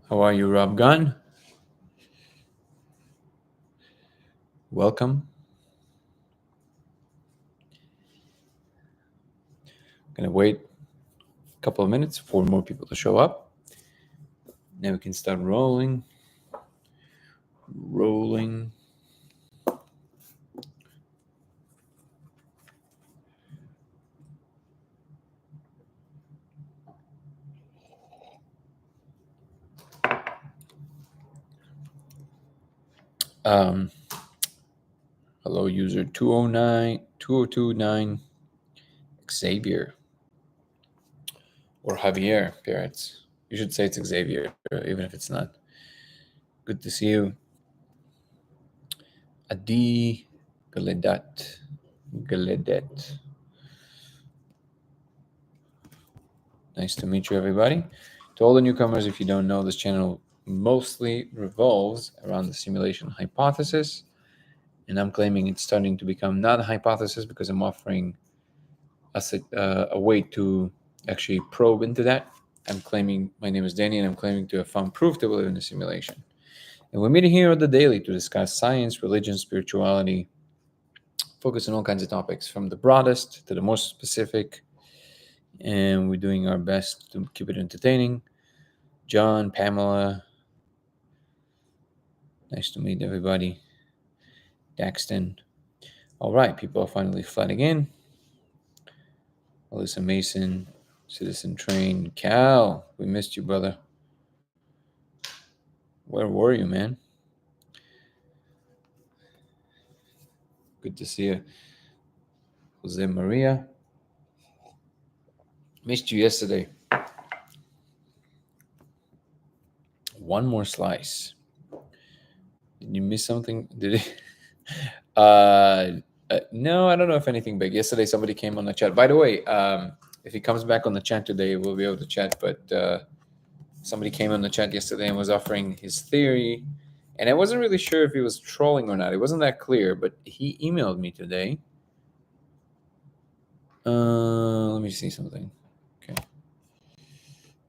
How are you, Rob Gunn? Welcome. Gonna wait a couple of minutes for more people to show up. Then we can start rolling. Rolling. Um, hello, user 2029 Xavier or Javier Parrots. You should say it's Xavier, even if it's not. Good to see you. Adi Galedat. Galedet. Nice to meet you, everybody. To all the newcomers, if you don't know, this channel mostly revolves around the simulation hypothesis. And I'm claiming it's starting to become not a hypothesis because I'm offering us a way to actually probe into that. I'm claiming, my name is Danny, and I'm claiming to have found proof that we live in a simulation. And we're meeting here on the daily to discuss science, religion, spirituality, focus on all kinds of topics, from the broadest to the most specific. And we're doing our best to keep it entertaining. John, Pamela, nice to meet everybody. Daxton. All right, people are finally flooding in. Alyssa Mason, Citizen Train. Cal, we missed you, brother. Where were you, man? Good to see you. Jose Maria. Missed you yesterday. One more slice. Did you miss something? Did it? No, I don't know if anything big. Yesterday, somebody came on the chat. By the way, if he comes back on the chat today, we'll be able to chat. But somebody came on the chat yesterday and was offering his theory. And I wasn't really sure if he was trolling or not. It wasn't that clear, but he emailed me today. Let me see something. Okay.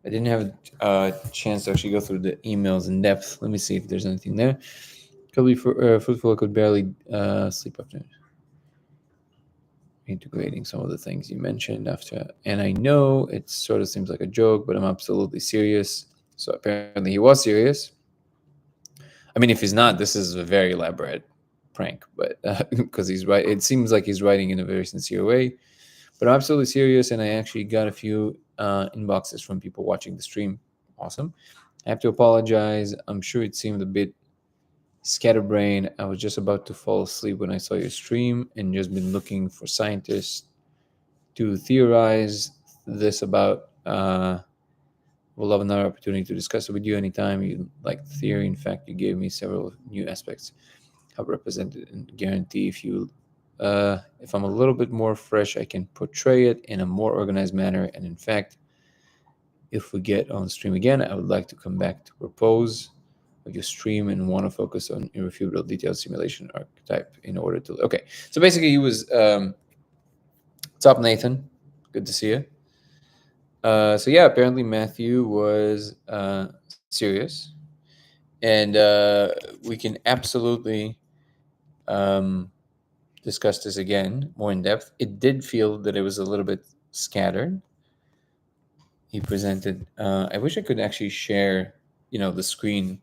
I didn't have a chance to actually go through the emails in depth. Let me see if there's anything there. Could be fruitful. I could barely sleep after integrating some of the things you mentioned after. And I know it sort of seems like a joke, but I'm absolutely serious. So apparently he was serious. I mean, if he's not, this is a very elaborate prank, but because he's right, it seems like he's writing in a very sincere way. But I'm absolutely serious, and I actually got a few inboxes from people watching the stream. Awesome. I have to apologize. I'm sure it seemed a bit scatterbrained. I was just about to fall asleep when I saw your stream and just been looking for scientists to theorize this about. We'll have another opportunity to discuss it with you anytime you like the theory. In fact, you gave me several new aspects. How represented, and guarantee if I'm a little bit more fresh, I can portray it in a more organized manner. And in fact, if we get on stream again, I would like to come back to propose your stream and want to focus on irrefutable detailed simulation archetype in order to. Okay, so basically, he was. What's up, Nathan? Good to see you. So yeah, apparently Matthew was serious, and we can absolutely discuss this again more in depth. It did feel that it was a little bit scattered. He presented. I wish I could actually share, the screen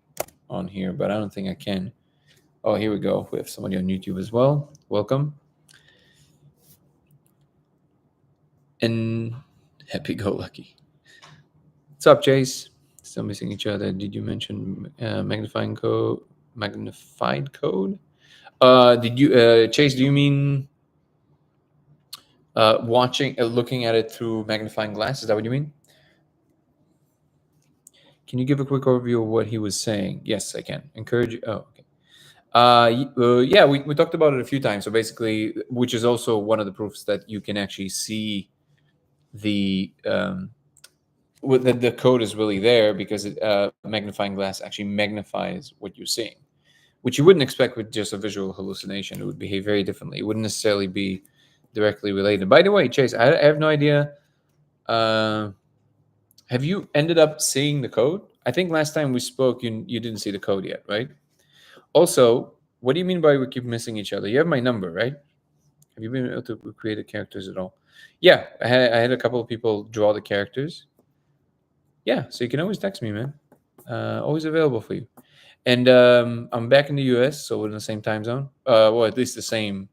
on here, but I don't think I can. Oh, here we go. We have somebody on YouTube as well. Welcome. And happy go lucky. What's up, Chase? Still missing each other. Did you mention magnified code? Magnified code? Did you Chase? Do you mean looking at it through magnifying glass? Is that what you mean? Can you give a quick overview of what he was saying? Yes, I can. Encourage you. Oh, okay. Yeah, we talked about it a few times. So basically, which is also one of the proofs that you can actually see the the code is really there, because magnifying glass actually magnifies what you're seeing, which you wouldn't expect with just a visual hallucination. It would behave very differently. It wouldn't necessarily be directly related. By the way, Chase, I have no idea. Have you ended up seeing the code? I think last time we spoke, you didn't see the code yet, right? Also, what do you mean by we keep missing each other? You have my number, right? Have you been able to create the characters at all? Yeah, I had a couple of people draw the characters. Yeah, so you can always text me, man. Always available for you. And I'm back in the US, so we're in the same time zone. Well, at least the same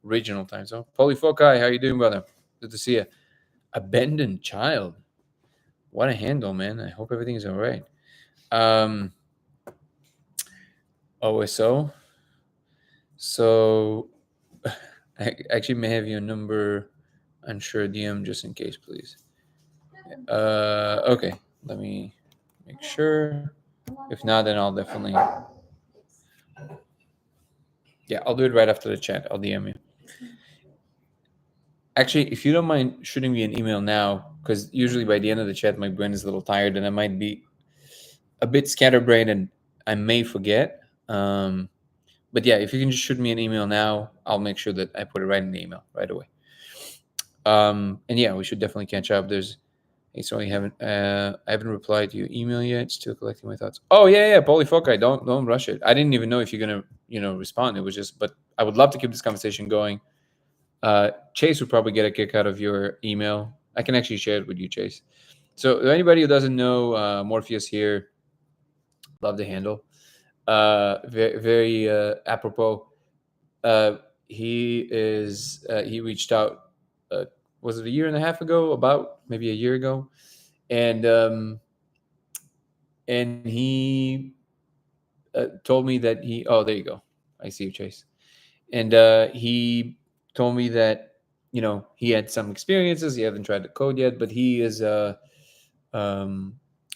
regional time zone. Polyfoci, how you doing, brother? Good to see you. Abandoned child. What a handle, man. I hope everything is all right. OSO. So I actually may have your number. Unsure DM just in case, please. Okay. Let me make sure. If not, then I'll definitely. Yeah, I'll do it right after the chat. I'll DM you. Actually, if you don't mind shooting me an email now, because usually by the end of the chat, my brain is a little tired and I might be a bit scatterbrained and I may forget. But yeah, if you can just shoot me an email now, I'll make sure that I put it right in the email right away. And yeah, we should definitely catch up. So I haven't replied to your email yet. Still collecting my thoughts. Oh yeah, Polyfoci. Don't rush it. I didn't even know if you're gonna respond. It was just, but I would love to keep this conversation going. Chase would probably get a kick out of your email. I can actually share it with you, Chase. So anybody who doesn't know, Morpheus here, love the handle. Very apropos. He reached out. Was it a year and a half ago? About maybe a year ago, and he told me that he. Oh, there you go. I see you, Chase. And he told me that he had some experiences. He hasn't tried the code yet, but he is an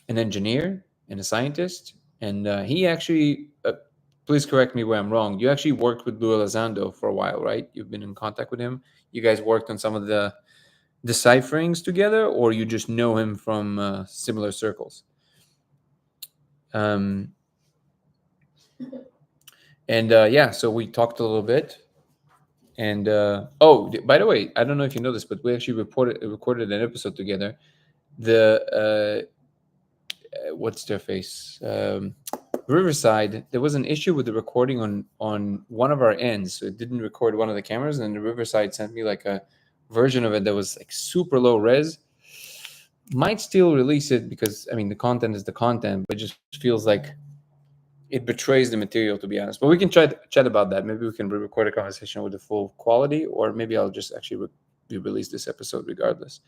engineer and a scientist. And he actually, please correct me where I'm wrong. You actually worked with Lou Elizondo for a while, right? You've been in contact with him. You guys worked on some of the decipherings together, or you just know him from similar circles? And yeah, so we talked a little bit. And by the way, I don't know if you know this, but we actually recorded an episode together. The what's their face? Riverside. There was an issue with the recording on one of our ends, so it didn't record one of the cameras. And the Riverside sent me like a version of it that was like super low res. Might still release it because I mean the content is the content, but it just feels like it betrays the material, to be honest. But we can chat about that. Maybe we can record a conversation with the full quality, or maybe I'll just actually release this episode regardless.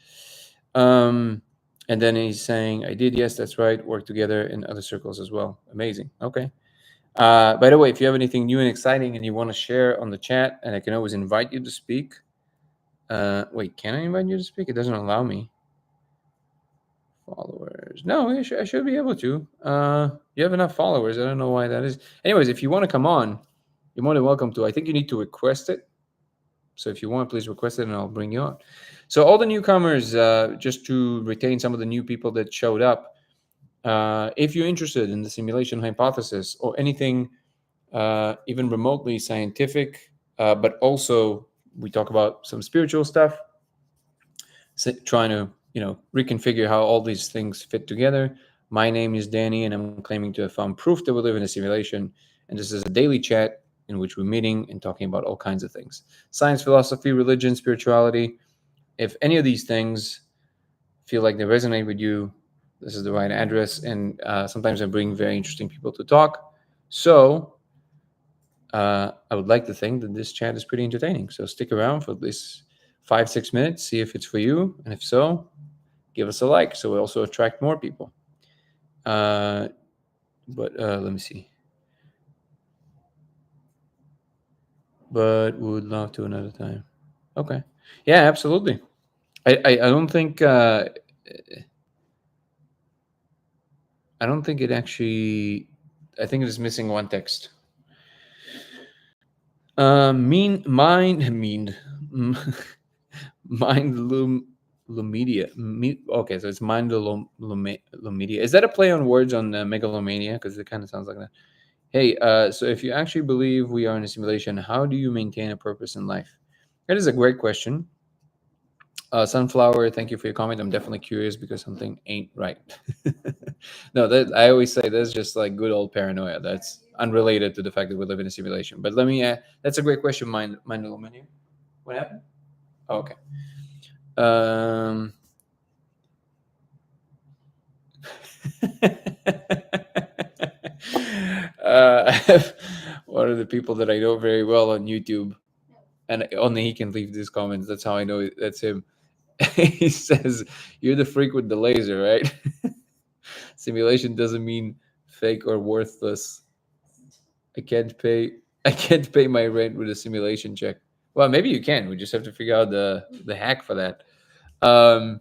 And then he's saying, I did. Yes, that's right. Work together in other circles as well. Amazing. Okay. By the way, if you have anything new and exciting and you want to share on the chat, and I can always invite you to speak. Wait, can I invite you to speak? It doesn't allow me. Followers. No, I should be able to. You have enough followers. I don't know why that is. Anyways, if you want to come on, you're more than welcome to. I think you need to request it. So if you want, please request it and I'll bring you on. So all the newcomers, just to retain some of the new people that showed up, if you're interested in the simulation hypothesis or anything even remotely scientific, but also we talk about some spiritual stuff, trying to reconfigure how all these things fit together. My name is Danny, and I'm claiming to have found proof that we live in a simulation. And this is a daily chat in which we're meeting and talking about all kinds of things: science, philosophy, religion, spirituality. If any of these things feel like they resonate with you, this is the right address. And sometimes I bring very interesting people to talk. So I would like to think that this chat is pretty entertaining. So stick around for at least 5-6 minutes, see if it's for you. And if so, give us a like so we also attract more people. But let me see. But would love to another time. Okay. Yeah, absolutely. I don't think I don't think it actually. I think it is missing one text. Mind Lumedia. Okay, so it's Mind Lumedia. Is that a play on words on megalomania? Because it kind of sounds like that. Hey, so if you actually believe we are in a simulation, how do you maintain a purpose in life? That is a great question. Sunflower, thank you for your comment. I'm definitely curious because something ain't right. No, that I always say that's just like good old paranoia. That's unrelated to the fact that we live in a simulation. But let me. That's a great question, mind aluminum. What happened? Oh, okay. Um. I have one of the people that I know very well on YouTube, and only he can leave these comments. That's how I know that's him. He says, "You're the freak with the laser, right?" Simulation doesn't mean fake or worthless. I can't pay. I can't pay my rent with a simulation check. Well, maybe you can. We just have to figure out the hack for that. Um,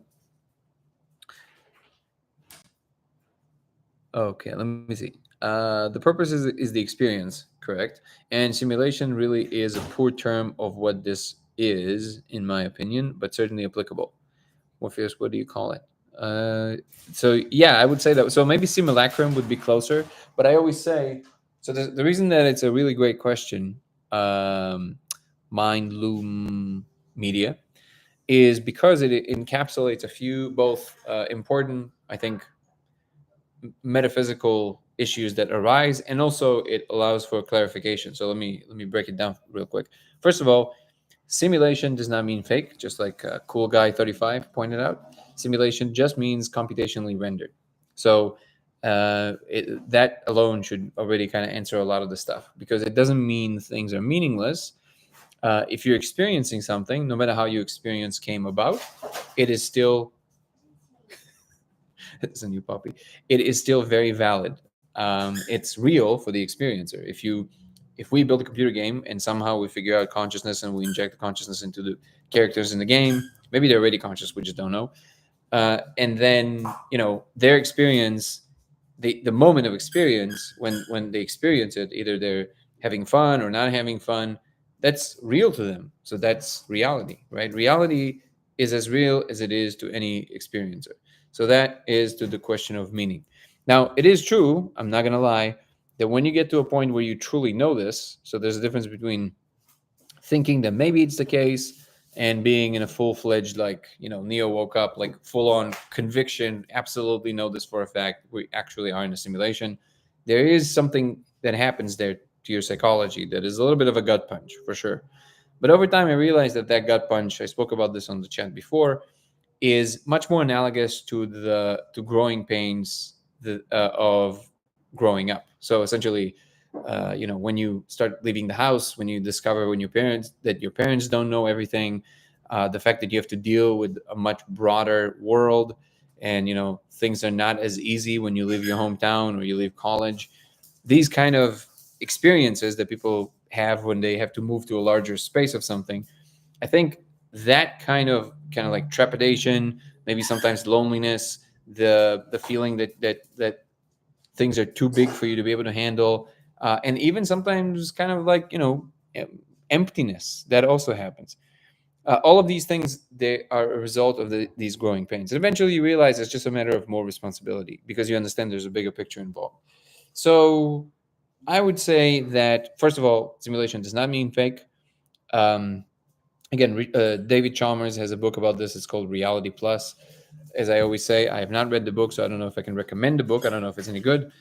okay, let me see. The purpose is the experience, correct? And simulation really is a poor term of what this is, in my opinion, but certainly applicable. Morpheus, what do you call it? Uh, so yeah, I would say that. So maybe simulacrum would be closer, but I always say so. The reason that it's a really great question, um, Mind Loom Media, is because it encapsulates a few both important, I think, metaphysical issues that arise, and also it allows for clarification. So let me break it down real quick. First of all, simulation does not mean fake, just like cool guy 35 pointed out. Simulation just means computationally rendered. So that alone should already kind of answer a lot of the stuff, because it doesn't mean things are meaningless. If you're experiencing something, no matter how your experience came about, it is still it's a new puppy. It is still very valid. It's real for the experiencer. If we build a computer game and somehow we figure out consciousness and we inject the consciousness into the characters in the game, maybe they're already conscious, we just don't know. And then their experience, the moment of experience when they experience it, either they're having fun or not having fun, that's real to them. So that's reality, right? Reality is as real as it is to any experiencer. So that is to the question of meaning. Now, it is true, I'm not going to lie, that when you get to a point where you truly know this, so there's a difference between thinking that maybe it's the case and being in a full-fledged, like, Neo woke up, like full-on conviction, absolutely know this for a fact, we actually are in a simulation. There is something that happens there to your psychology that is a little bit of a gut punch, for sure. But over time, I realized that gut punch, I spoke about this on the chat before, is much more analogous to growing pains of growing up. So essentially, when you start leaving the house, when you discover that your parents don't know everything, the fact that you have to deal with a much broader world, and things are not as easy when you leave your hometown or you leave college. These kind of experiences that people have when they have to move to a larger space of something, I think that kind of like trepidation, maybe sometimes loneliness, the feeling that things are too big for you to be able to handle, and even sometimes kind of like emptiness that also happens. All of these things, they are a result of these growing pains. And eventually, you realize it's just a matter of more responsibility because you understand there's a bigger picture involved. So I would say that, first of all, simulation does not mean fake. Um, Again, David Chalmers has a book about this. It's called Reality Plus. As I always say, I have not read the book, so I don't know if I can recommend the book. I don't know if it's any good.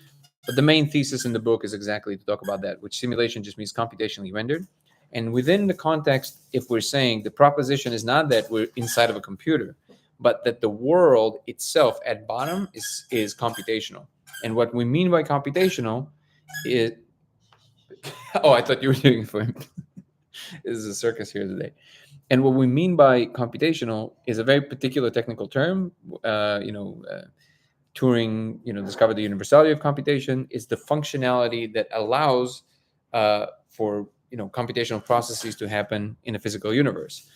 But the main thesis in the book is exactly to talk about that, which simulation just means computationally rendered. And within the context, if we're saying the proposition is not that we're inside of a computer, but that the world itself at bottom is computational. And what we mean by computational is oh, I thought you were doing it for him. This is a circus here today. And what we mean by computational is a very particular technical term. Turing, discovered the universality of computation. Is the functionality that allows for computational processes to happen in a physical universe.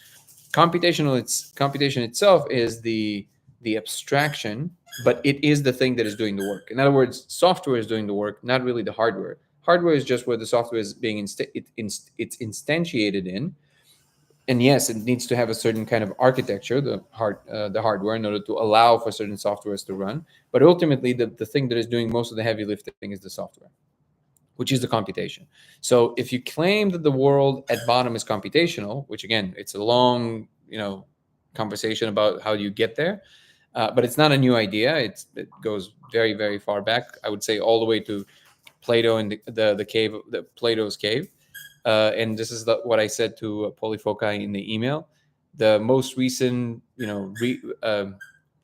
Computation itself is the abstraction, but it is the thing that is doing the work. In other words, software is doing the work, not really the hardware. Hardware is just where the software is being it's instantiated in. And yes, it needs to have a certain kind of architecture, the hardware, in order to allow for certain softwares to run. But ultimately, the thing that is doing most of the heavy lifting is the software, which is the computation. So if you claim that the world at bottom is computational, which again, it's a long, conversation about how you get there. but it's not a new idea. It goes very, very far back. I would say all the way to Plato and the cave, the Plato's cave. And this is what I said to Polyfoci in the email. The most recent,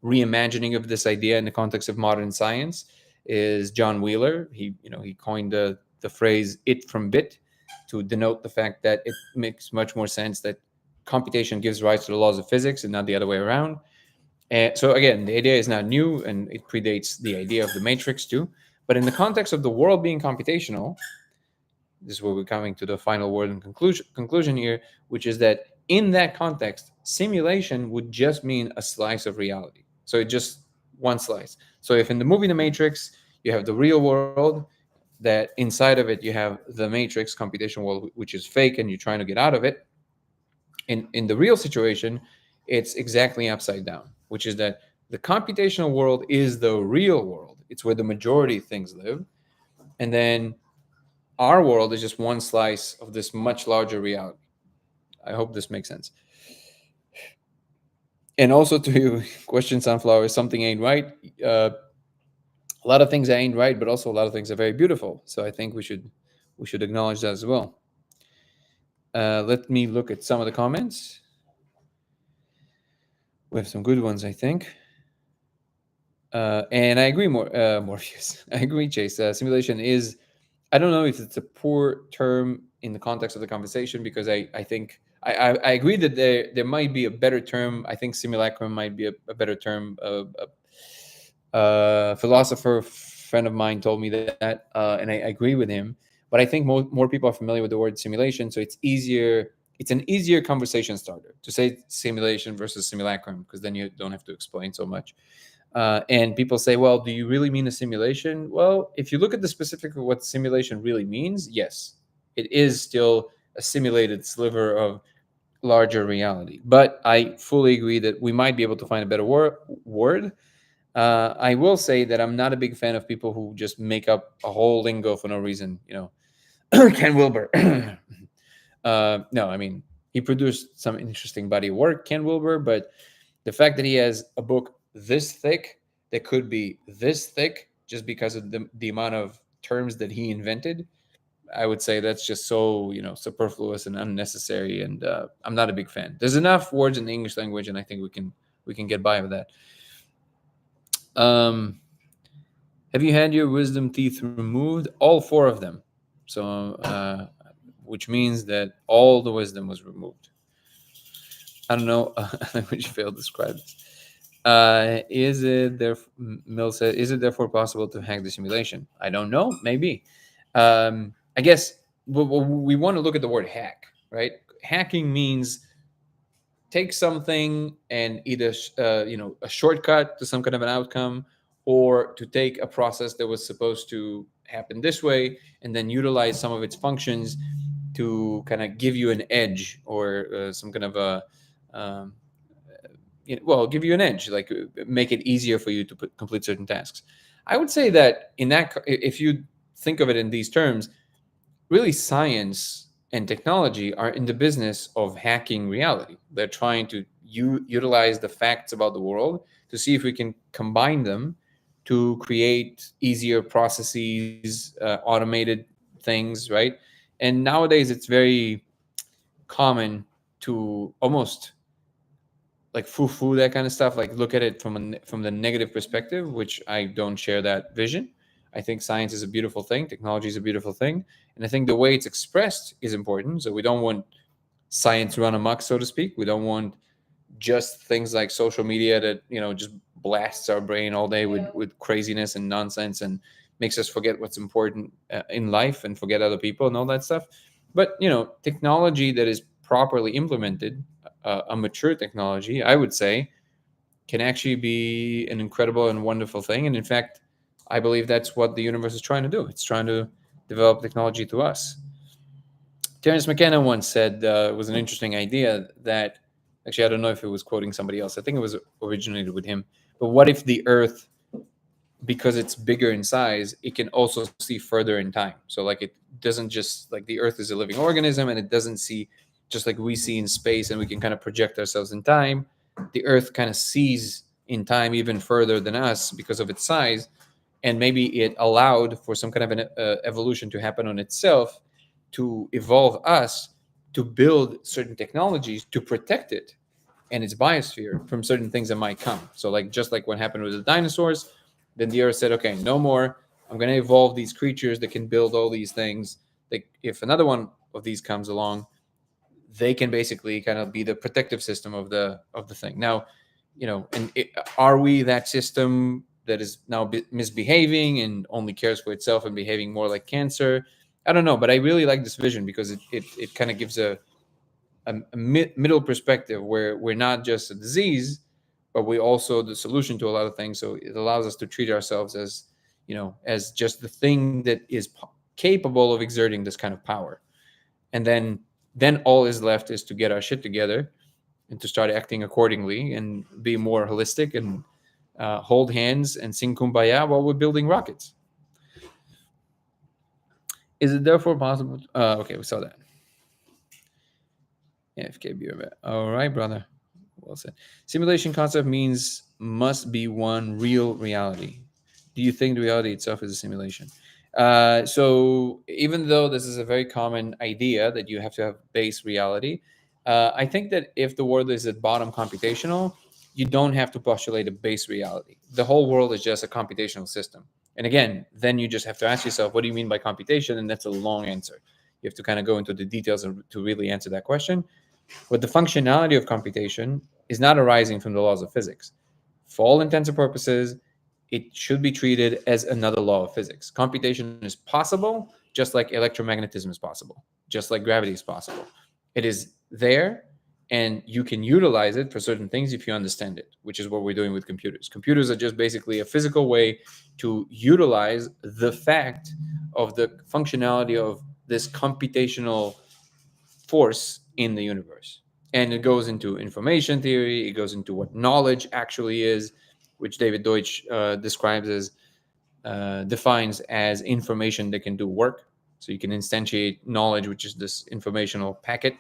reimagining of this idea in the context of modern science is John Wheeler. He coined the phrase "it from bit" to denote the fact that it makes much more sense that computation gives rise to the laws of physics and not the other way around. And so again, the idea is not new and it predates the idea of the matrix too. But in the context of the world being computational, this is where we're coming to the final word and conclusion here, which is that in that context, simulation would just mean a slice of reality. So it's just one slice. So if in the movie The Matrix, you have the real world, that inside of it you have the matrix computational world, which is fake and you're trying to get out of it. In the real situation, it's exactly upside down, which is that the computational world is the real world. It's where the majority of things live. And then our world is just one slice of this much larger reality. I hope this makes sense. And also to your question, Sunflower, something ain't right. A lot of things ain't right, but also a lot of things are very beautiful. So I think we should acknowledge that as well. Let me look at some of the comments. We have some good ones, I think. And I agree, Morpheus. I agree, Chase. Simulation is, I don't know if it's a poor term in the context of the conversation, because I think I agree that there might be a better term. I think simulacrum might be a better term. A philosopher friend of mine told me that, and I agree with him. But I think more people are familiar with the word simulation, so it's easier. It's an easier conversation starter to say simulation versus simulacrum, because then you don't have to explain so much. And people say, well, do you really mean a simulation? Well, if you look at the specific of what simulation really means, yes, it is still a simulated sliver of larger reality. But I fully agree that we might be able to find a better word. I will say that I'm not a big fan of people who just make up a whole lingo for no reason. Ken Wilber. No, I mean, he produced some interesting body of work, Ken Wilber, but the fact that he has a book this thick that could be this thick just because of the amount of terms that he invented, I would say that's just so superfluous and unnecessary, and I'm not a big fan. There's enough words in the English language, and I think we can get by with that. Have you had your wisdom teeth removed? All 4 of them. So, which means that all the wisdom was removed. I don't know which failed describe this. Is it there? Mill said, is it therefore possible to hack the simulation? I don't know. Maybe. I guess we want to look at the word hack, right? Hacking means take something and either a shortcut to some kind of an outcome, or to take a process that was supposed to happen this way and then utilize some of its functions to kind of give you an edge, or some kind of a give you an edge, like make it easier for you to complete certain tasks. I would say that if you think of it in these terms, really science and technology are in the business of hacking reality. They're trying to utilize the facts about the world to see if we can combine them to create easier processes, automated things, right? And nowadays it's very common to almost like foo that kind of stuff, like look at it from the negative perspective, which I don't share that vision. I think science is a beautiful thing, technology is a beautiful thing, and I think the way it's expressed is important. So we don't want science run amok, so to speak. We don't want just things like social media that just blasts our brain all day with craziness and nonsense and makes us forget what's important in life and forget other people and all that stuff. But technology that is properly implemented, a mature technology, I would say, can actually be an incredible and wonderful thing. And in fact, I believe that's what the universe is trying to do. It's trying to develop technology to us. Terence McKenna once said, it was an interesting idea that, actually, I don't know if it was quoting somebody else. I think it was originated with him. But what if the Earth, because it's bigger in size, it can also see further in time? So like it doesn't just, like the Earth is a living organism and it doesn't see just like we see in space and we can kind of project ourselves in time. The Earth kind of sees in time even further than us because of its size, and maybe it allowed for some kind of an evolution to happen on itself, to evolve us, to build certain technologies to protect it and its biosphere from certain things that might come. So like just like what happened with the dinosaurs, then the earth said, okay, no more. I'm going to evolve these creatures that can build all these things. Like if another one of these comes along, they can basically kind of be the protective system of the thing. Now, and are we that system that is now misbehaving and only cares for itself and behaving more like cancer? I don't know, but I really like this vision because it kind of gives a middle perspective where we're not just a disease, but we also the solution to a lot of things. So it allows us to treat ourselves as as just the thing that is capable of exerting this kind of power, and then all is left is to get our shit together and to start acting accordingly and be more holistic and hold hands and sing kumbaya while we're building rockets. Is it therefore possible? Okay, we saw that. FKB. All right, brother. Well said. Simulation concept means must be one real reality. Do you think the reality itself is a simulation? So even though this is a very common idea that you have to have base reality, I think that if the world is at bottom computational, you don't have to postulate a base reality. The whole world is just a computational system. And again, then you just have to ask yourself, what do you mean by computation? And that's a long answer. You have to kind of go into the details to really answer that question. But the functionality of computation is not arising from the laws of physics. For all intents and purposes, it should be treated as another law of physics. Computation is possible, just like electromagnetism is possible, just like gravity is possible. It is there, and you can utilize it for certain things if you understand it, which is what we're doing with computers. Computers are just basically a physical way to utilize the fact of the functionality of this computational force in the universe. And it goes into information theory, it goes into what knowledge actually is, which David Deutsch describes as defines as information that can do work. So you can instantiate knowledge, which is this informational packet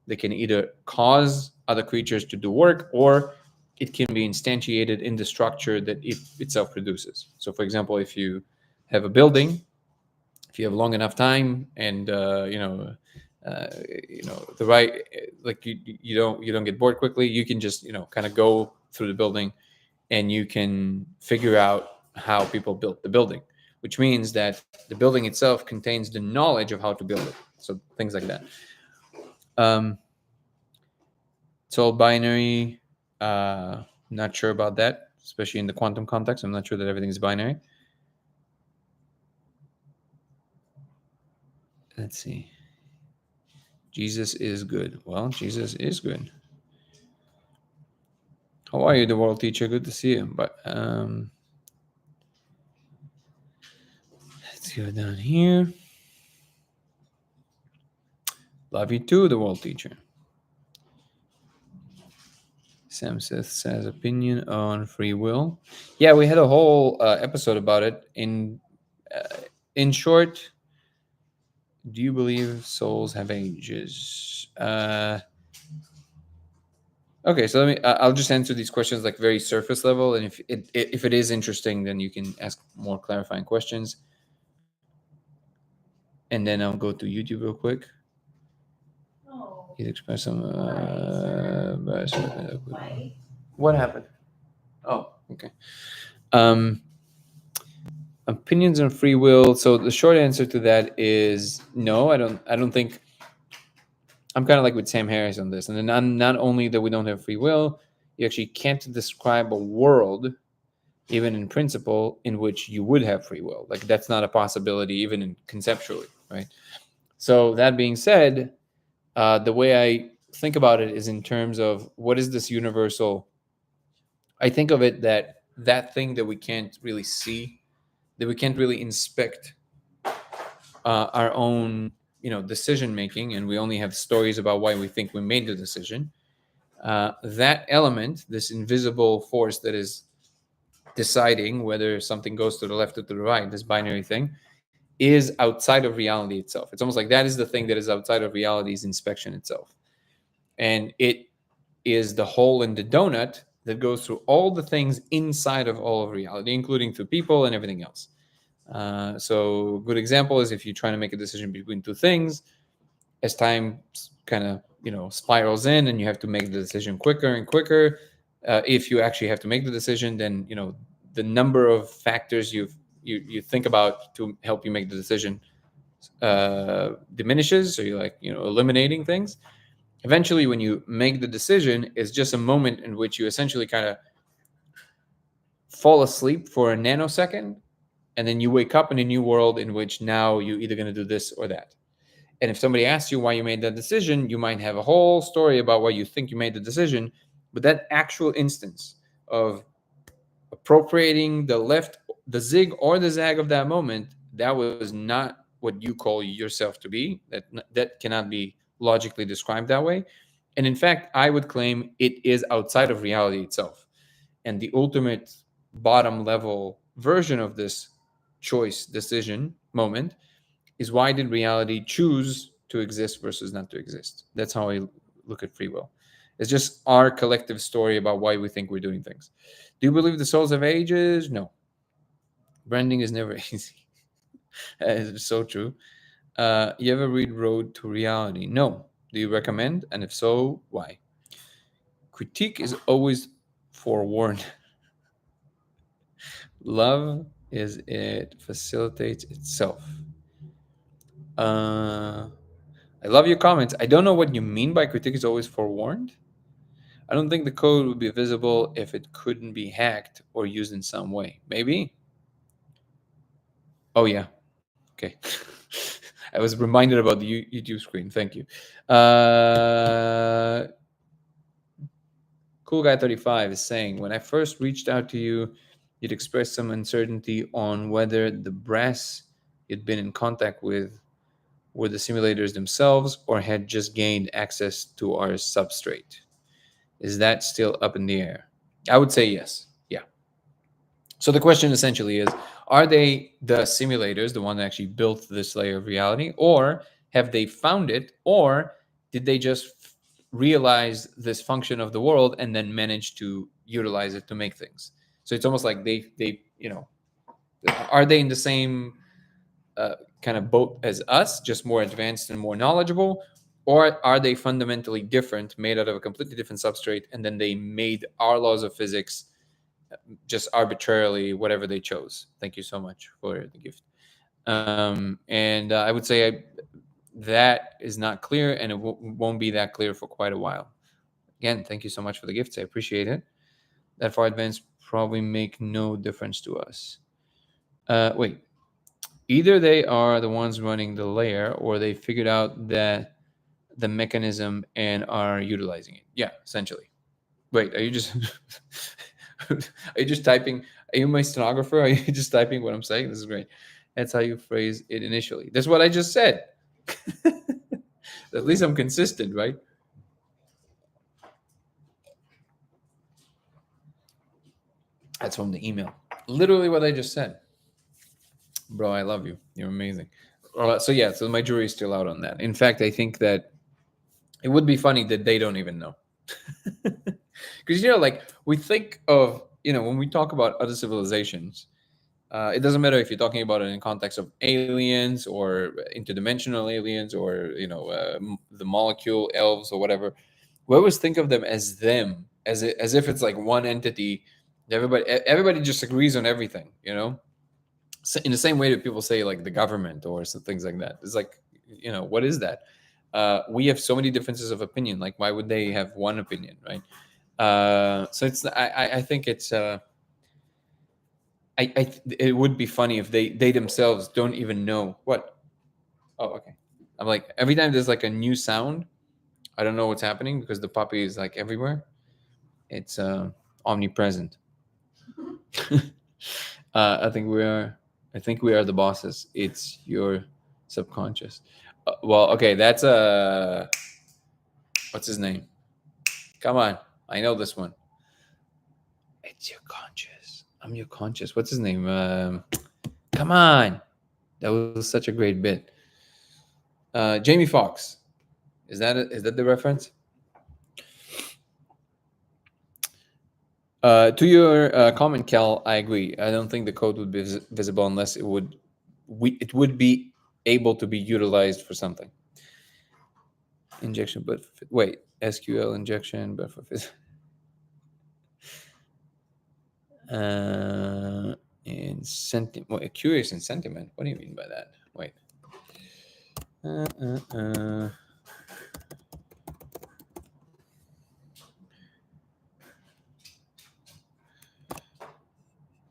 that can either cause other creatures to do work, or it can be instantiated in the structure that it itself produces. So for example, if you have a building, if you have long enough time and the right, like you don't get bored quickly, you can just kind of go through the building and you can figure out how people built the building, which means that the building itself contains the knowledge of how to build it. So things like that. It's all binary. Not sure about that, especially in the quantum context. I'm not sure that everything is binary. Let's see. Jesus is good. Well, Jesus is good. How are you, the world teacher? Good to see you. But let's go down here. Love you too, the world teacher. Sam Sith says opinion on free will. Yeah, we had a whole episode about it. In short, do you believe souls have ages? Okay, so I'll just answer these questions like very surface level, and if it is interesting, then you can ask more clarifying questions. And then I'll go to YouTube real quick. He's expressed some. What happened? Oh, okay. Opinions on free will. So the short answer to that is no. I don't think. I'm kind of like with Sam Harris on this, and then not only that we don't have free will, you actually can't describe a world, even in principle, in which you would have free will. Like that's not a possibility, even conceptually, right? So that being said, the way I think about it is in terms of what is this universal. I think of it that thing that we can't really see, that we can't really inspect our own decision making, and we only have stories about why we think we made the decision. That element, this invisible force that is deciding whether something goes to the left or to the right, this binary thing, is outside of reality itself. It's almost like that is the thing that is outside of reality's inspection itself, and it is the hole in the donut that goes through all the things inside of all of reality, including through people and everything else. So, good example is if you're trying to make a decision between two things, as time kind of spirals in, and you have to make the decision quicker and quicker. If you actually have to make the decision, then the number of factors you think about to help you make the decision diminishes. So you're like eliminating things. Eventually, when you make the decision, it's just a moment in which you essentially kind of fall asleep for a nanosecond, and then you wake up in a new world in which now you're either going to do this or that. And if somebody asks you why you made that decision, you might have a whole story about why you think you made the decision. But that actual instance of appropriating the zig or the zag of that moment, that was not what you call yourself to be. That cannot be logically described that way. And in fact, I would claim it is outside of reality itself. And the ultimate bottom level version of this choice decision moment is, why did reality choose to exist versus not to exist? That's how I look at free will. It's just our collective story about why we think we're doing things. Do you believe the souls have ages? No. Branding is never easy. It's so true. You ever read Road to Reality? No. Do you recommend? And if so, why? Critique is always forewarned. Love is it facilitates itself. I love your comments. I don't know what you mean by critique is always forewarned. I don't think the code would be visible if it couldn't be hacked or used in some way. Maybe. Oh yeah. Okay. I was reminded about the YouTube screen. Thank you. Cool Guy 35 is saying, when I first reached out to you, you'd expressed some uncertainty on whether the brass you'd been in contact with were the simulators themselves or had just gained access to our substrate. Is that still up in the air? I would say yes. Yeah. So the question essentially is, are they the simulators, the one that actually built this layer of reality, or have they found it, or did they just realize this function of the world and then manage to utilize it to make things? So it's almost like they are they in the same kind of boat as us, just more advanced and more knowledgeable, or are they fundamentally different, made out of a completely different substrate, and then they made our laws of physics just arbitrarily, whatever they chose? Thank you so much for the gift. And I would say that is not clear, and it won't be that clear for quite a while. Again, thank you so much for the gifts. I appreciate it. That far advanced probably make no difference to us. Wait. Either they are the ones running the layer, or they figured out that the mechanism and are utilizing it. Yeah, essentially. Wait, are you just are you just typing? Are you my stenographer? Are you just typing what I'm saying? This is great. That's how you phrase it initially. That's what I just said. At least I'm consistent, right? That's from the email. Literally what I just said. Bro, I love you. You're amazing. So yeah, so my jury is still out on that. In fact, I think that it would be funny that they don't even know. Because like we think of when we talk about other civilizations, it doesn't matter if you're talking about it in context of aliens or interdimensional aliens or the molecule elves or whatever. We always think of them as as if it's like one entity. Everybody just agrees on everything, So in the same way that people say like the government or some things like that. It's like, what is that? We have so many differences of opinion. Like, why would they have one opinion, right? So I think it's it would be funny if they themselves don't even know what. Oh, okay. I'm like, every time there's like a new sound, I don't know what's happening because the puppy is like everywhere. It's omnipresent. I think we are. I think we are the bosses. It's your subconscious. Well, okay, that's what's his name? Come on, I know this one. It's your conscious. I'm your conscious. What's his name? Come on, that was such a great bit. Jamie Foxx. Is that the reference? To your comment, Cal, I agree. I don't think the code would be visible unless it would be able to be utilized for something. Injection, but wait, SQL injection, but for in curious in sentiment. What do you mean by that? Wait.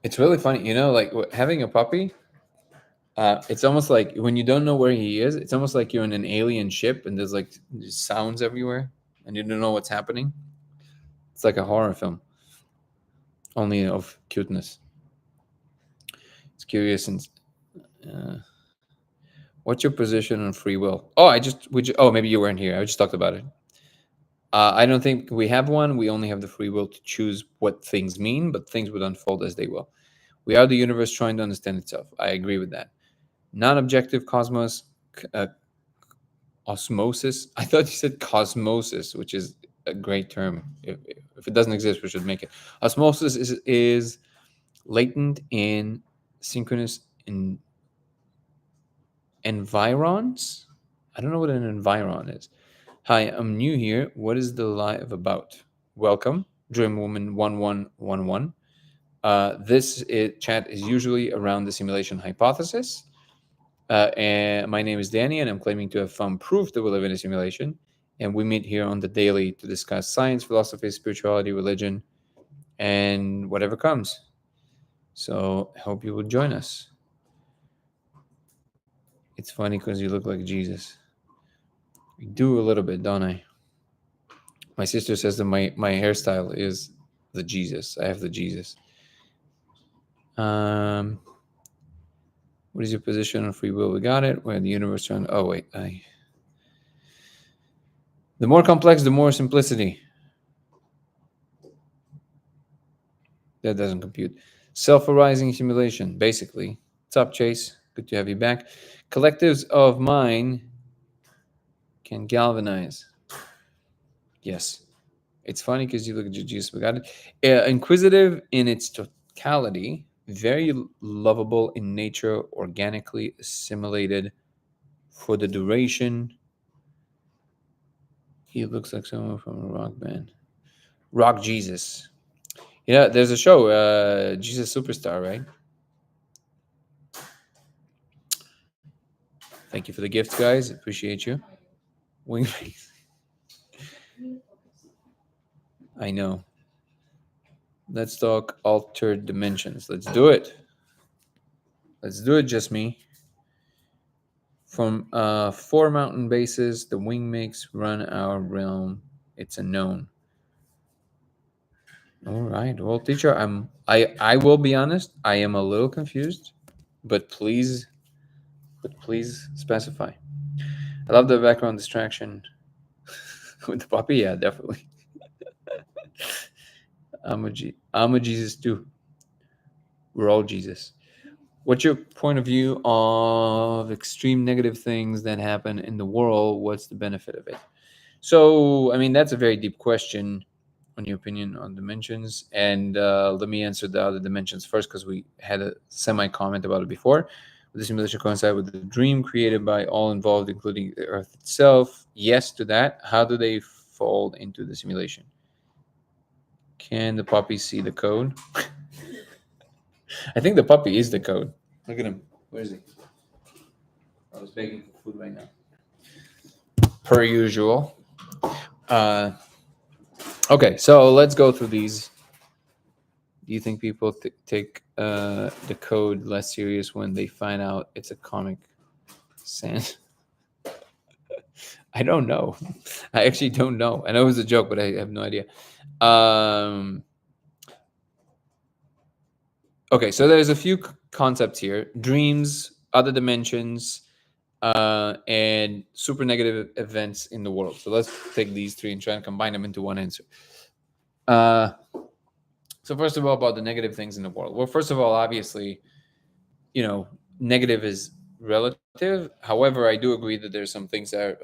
It's really funny, like having a puppy. It's almost like when you don't know where he is. It's almost like you're in an alien ship and there's like sounds everywhere, and you don't know what's happening. It's like a horror film, only of cuteness. It's curious and. What's your position on free will? Oh, maybe you weren't here. I just talked about it. I don't think we have one. We only have the free will to choose what things mean, but things would unfold as they will. We are the universe trying to understand itself. I agree with that. Non-objective cosmos, osmosis. I thought you said cosmosis, which is a great term. If it doesn't exist, we should make it. Osmosis is latent in synchronous in environs. I don't know what an environ is. Hi, I'm new here. What is the live about? Welcome, Dreamwoman1111. This chat is usually around the simulation hypothesis. And my name is Danny, and I'm claiming to have found proof that we live in a simulation. And we meet here on the daily to discuss science, philosophy, spirituality, religion, and whatever comes. So I hope you will join us. It's funny because you look like Jesus. I do a little bit, don't I? My sister says that my hairstyle is the Jesus. I have the Jesus. What is your position on free will? We got it. Where the universe trying. Oh wait, the more complex, the more simplicity. That doesn't compute. Self-arising simulation, basically. What's up, Chase? Good to have you back. Collectives of mind can galvanize. Yes. It's funny because you look at Jesus. We got it. Inquisitive in its totality, very lovable in nature, organically assimilated for the duration. He looks like someone from a rock band. Rock Jesus. Yeah, there's a show, Jesus Superstar, right? Thank you for the gifts, guys. Appreciate you. Wingface. I know. Let's talk altered dimensions. Let's do it. Let's do it, just me. From 4 mountain bases, the wing makes run our realm. It's a known. All right. Well, teacher, I will be honest. I am a little confused, but please specify. I love the background distraction with the puppy. Yeah, definitely. I'm a Jesus too. We're all Jesus. What's your point of view of extreme negative things that happen in the world? What's the benefit of it? So, I mean, that's a very deep question on your opinion on dimensions. And let me answer the other dimensions first because we had a semi-comment about it before. Would the simulation coincide with the dream created by all involved, including the Earth itself? Yes to that. How do they fold into the simulation? Can the puppy see the code? I think the puppy is the code. Look at him. Where is he? I was begging for food right now. Per usual. Okay, so let's go through these. Do you think people take the code less serious when they find out it's a Comic Sans? I don't know. I actually don't know. I know it was a joke, but I have no idea. Okay, so there's a few concepts here: dreams, other dimensions, and super negative events in the world. So let's take these three and try and combine them into one answer. So first of all, about the negative things in the world. Well, first of all, obviously, negative is relative. However, I do agree that there's some things that are,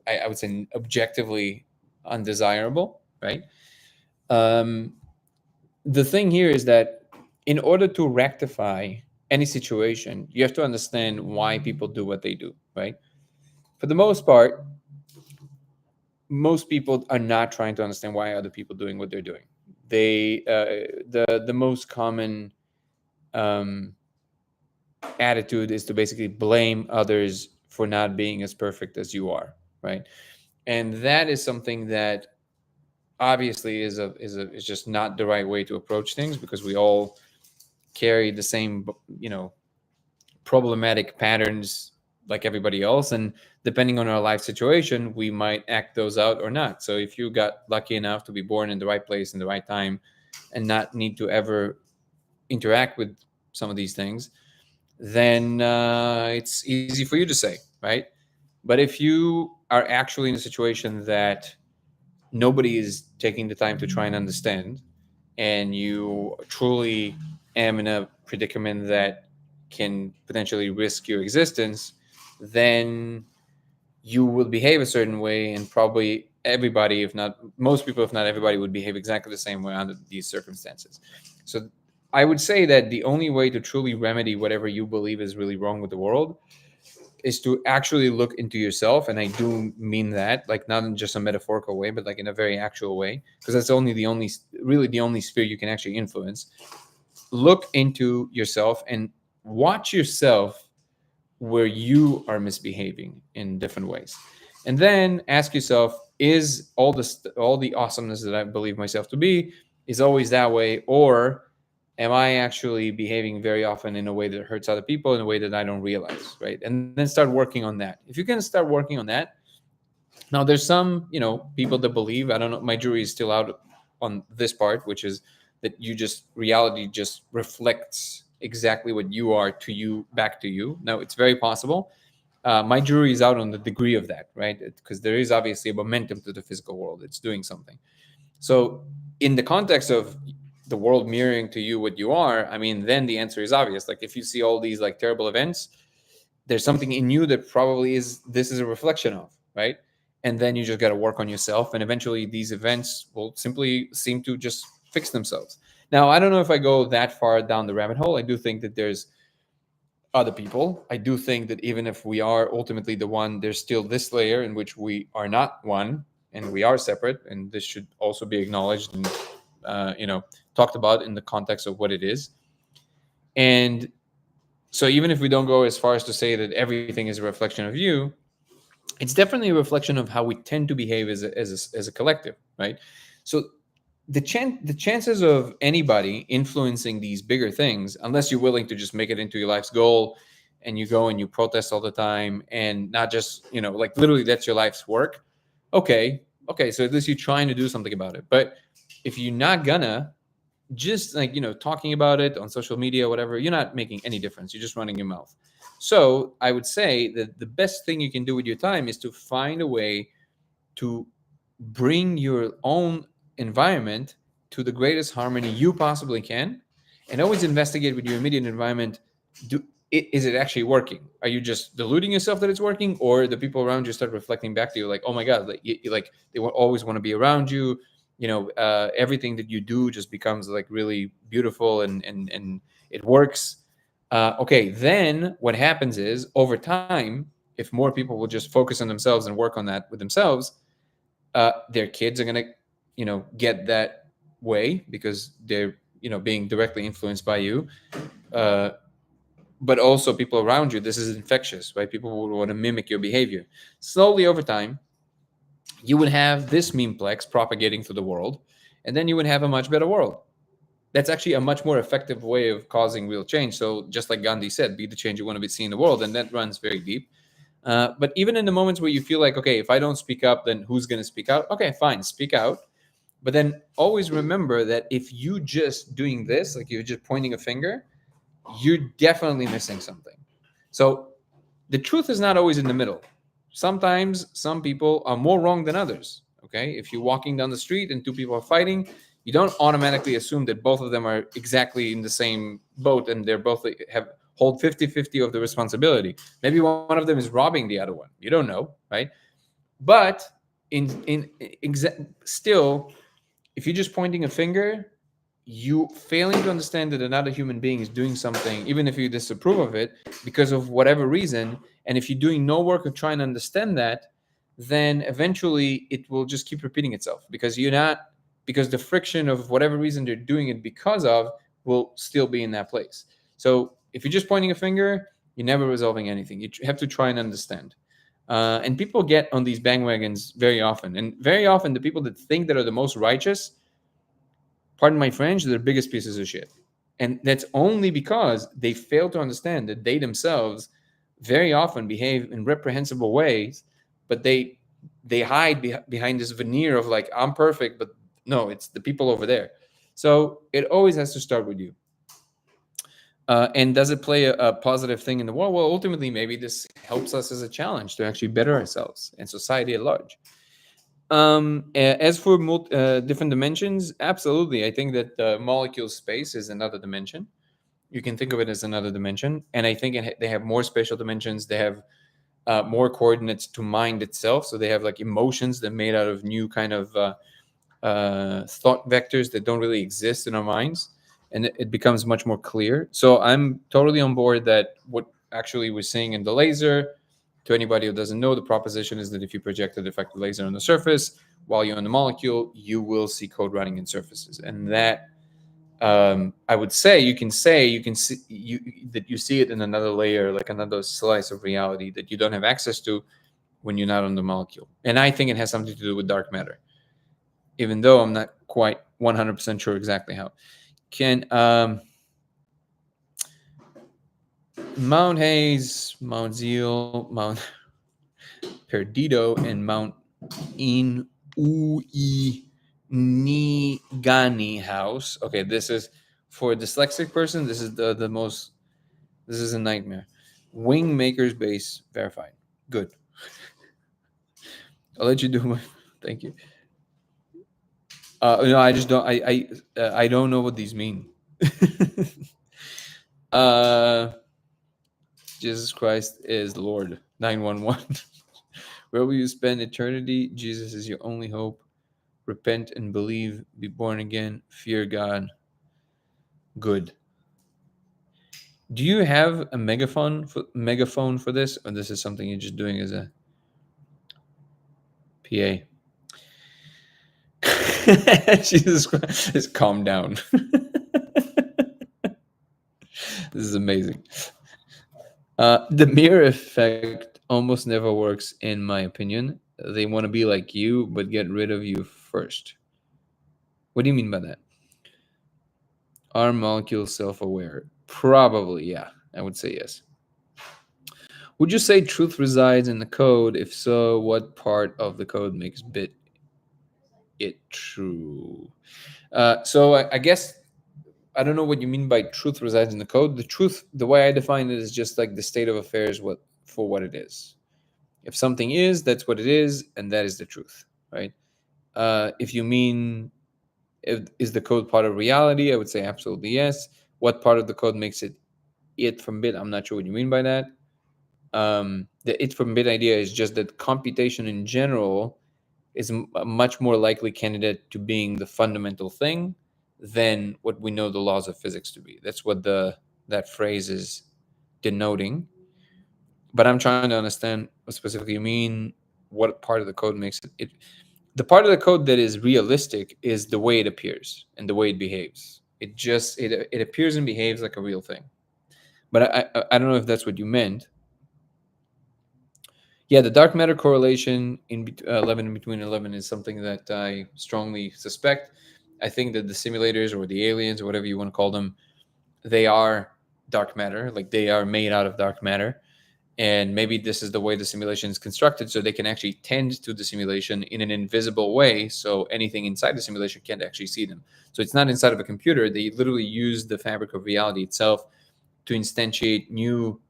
I would say, objectively undesirable, right? the thing here is that in order to rectify any situation, you have to understand why people do what they do, right? For the most part, most people are not trying to understand why other people doing what they're doing. They the most common um, attitude is to basically blame others for not being as perfect as you are, right? And that is something that obviously is just not the right way to approach things, because we all carry the same, problematic patterns like everybody else, and depending on our life situation, we might act those out or not. So if you got lucky enough to be born in the right place in the right time and not need to ever interact with some of these things, then it's easy for you to say, right? But if you are actually in a situation that nobody is taking the time to try and understand, and you truly am in a predicament that can potentially risk your existence, then you will behave a certain way, and probably everybody, if not most people, if not everybody, would behave exactly the same way under these circumstances. So I would say that the only way to truly remedy whatever you believe is really wrong with the world is to actually look into yourself. And I do mean that, like, not in just a metaphorical way, but like in a very actual way, because that's really the only sphere you can actually influence. Look into yourself and watch yourself where you are misbehaving in different ways, and then ask yourself, is all the awesomeness that I believe myself to be is always that way, or am I actually behaving very often in a way that hurts other people in a way that I don't realize, right? And then start working on that. If you can start working on that. Now there's some, people that believe, I don't know, my jury is still out on this part, which is that reality just reflects exactly what you are to you, back to you. Now it's very possible. My jury is out on the degree of that, right? Because there is obviously a momentum to the physical world. It's doing something. So in the context of the world mirroring to you what you are, I mean, then the answer is obvious. Like if you see all these like terrible events, there's something in you that probably is a reflection of, right? And then you just got to work on yourself, and eventually these events will simply seem to just fix themselves. Now I don't know if I go that far down the rabbit hole. I do think that there's other people. I do think that even if we are ultimately the one, there's still this layer in which we are not one and we are separate, and this should also be acknowledged and talked about in the context of what it is. And so even if we don't go as far as to say that everything is a reflection of you, it's definitely a reflection of how we tend to behave as a collective, right? So the chances of anybody influencing these bigger things, unless you're willing to just make it into your life's goal, and you go and you protest all the time, and not just, like literally that's your life's work. Okay, so at least you're trying to do something about it. But if you're not gonna, just like, talking about it on social media, whatever, you're not making any difference. You're just running your mouth. So I would say that the best thing you can do with your time is to find a way to bring your own environment to the greatest harmony you possibly can, and always investigate with your immediate environment. Is it actually working? Are you just deluding yourself that it's working, or the people around you start reflecting back to you like, oh my god, like they will always want to be around you. Everything that you do just becomes like really beautiful, and it works. Okay, then what happens is, over time, if more people will just focus on themselves and work on that with themselves, their kids are going to get that way, because they're being directly influenced by you. uh, but also people around you, this is infectious, right? People will want to mimic your behavior. Slowly over time, you would have this memeplex propagating through the world, and then you would have a much better world. That's actually a much more effective way of causing real change. So just like Gandhi said, be the change you want to be seen in the world, and that runs very deep. But even in the moments where you feel like, okay, if I don't speak up, then who's going to speak out? Okay, fine, speak out. But then always remember that if you just doing this, like you're just pointing a finger, you're definitely missing something. So the truth is not always in the middle. Sometimes some people are more wrong than others. Okay, if you're walking down the street and two people are fighting, you don't automatically assume that both of them are exactly in the same boat and they're both have hold 50-50 of the responsibility. Maybe one of them is robbing the other one. You don't know, right? But still, if you're just pointing a finger, you failing to understand that another human being is doing something, even if you disapprove of it, because of whatever reason, and if you're doing no work of trying to understand that, then eventually it will just keep repeating itself because you're not, because the friction of whatever reason they're doing it because of will still be in that place. So if you're just pointing a finger, you're never resolving anything. You have to try and understand. And people get on these bandwagons very often. And very often, the people that think that are the most righteous, pardon my French, they're the biggest pieces of shit. And that's only because they fail to understand that they themselves very often behave in reprehensible ways, but they hide behind this veneer of like, I'm perfect, but no, it's the people over there. So it always has to start with you. And does it play a positive thing in the world? Well, ultimately, maybe this helps us as a challenge to actually better ourselves and society at large. As for different dimensions, absolutely. I think that molecule space is another dimension. You can think of it as another dimension. And I think they have more spatial dimensions. They have more coordinates to mind itself. So they have like emotions that are made out of new kind of thought vectors that don't really exist in our minds. And it becomes much more clear. So I'm totally on board that what actually we're seeing in the laser, to anybody who doesn't know, the proposition is that if you project a defective laser on the surface while you're on the molecule, you will see code running in surfaces. And that I would say you can see that you see it in another layer, like another slice of reality that you don't have access to when you're not on the molecule. And I think it has something to do with dark matter, even though I'm not quite 100% sure exactly how. Can Mount Hayes, Mount Zeal, Mount Perdido, and Mount Inuigani House. Okay, this is for a dyslexic person. This is the most. This is a nightmare. Wing Makers Base verified. Good. I'll let you do my. Thank you. No, I just don't. I don't know what these mean. Jesus Christ is Lord. 911. Where will you spend eternity? Jesus is your only hope. Repent and believe. Be born again. Fear God. Good. Do you have a megaphone for this, or this is something you're just doing as a PA? Jesus Christ, just calm down. This is amazing. The mirror effect almost never works, in my opinion. They want to be like you, but get rid of you first. What do you mean by that? Are molecules self-aware? Probably, yeah. I would say yes. Would you say truth resides in the code? If so, what part of the code makes bit it true? So I guess I don't know what you mean by truth resides in the code. The truth, the way I define it, is just like the state of affairs for what it is. If something is, that's what it is, and that is the truth, right? If you mean, is the code part of reality? I would say absolutely yes. What part of the code makes it from bit? I'm not sure what you mean by that. The it from bit idea is just that computation in general is a much more likely candidate to being the fundamental thing than what we know the laws of physics to be. That's what that phrase is denoting. But I'm trying to understand what specifically you mean. What part of the code makes it? The part of the code that is realistic is the way it appears and the way it behaves. It appears and behaves like a real thing. But I don't know if that's what you meant. Yeah, the dark matter correlation in 11 and between 11 is something that I strongly suspect. I think that the simulators or the aliens or whatever you want to call them, they are dark matter, like they are made out of dark matter. And maybe this is the way the simulation is constructed, so they can actually tend to the simulation in an invisible way, so anything inside the simulation can't actually see them. So it's not inside of a computer. They literally use the fabric of reality itself to instantiate new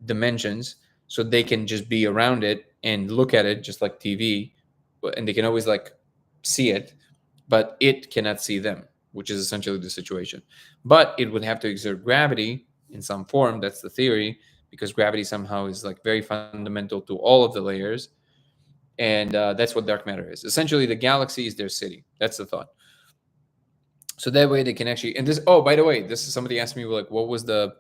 dimensions, so they can just be around it and look at it just like TV, and they can always like see it, but it cannot see them, which is essentially the situation. But it would have to exert gravity in some form. That's the theory, because gravity somehow is like very fundamental to all of the layers. And that's what dark matter is. Essentially, the galaxy is their city. That's the thought. So that way they can actually, and this, oh, by the way, this is somebody asked me, like, what was the,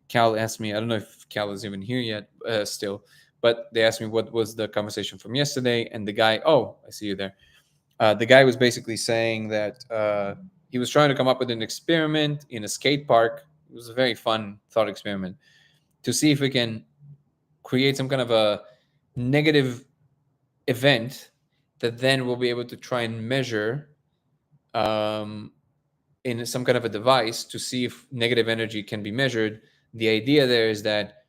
Cal asked me, I don't know if Cal is even here yet, still, but they asked me what was the conversation from yesterday. And the guy, oh, I see you there. The guy was basically saying that he was trying to come up with an experiment in a skate park. It was a very fun thought experiment to see if we can create some kind of a negative event that then we'll be able to try and measure um, in some kind of a device to see if negative energy can be measured. The idea there is that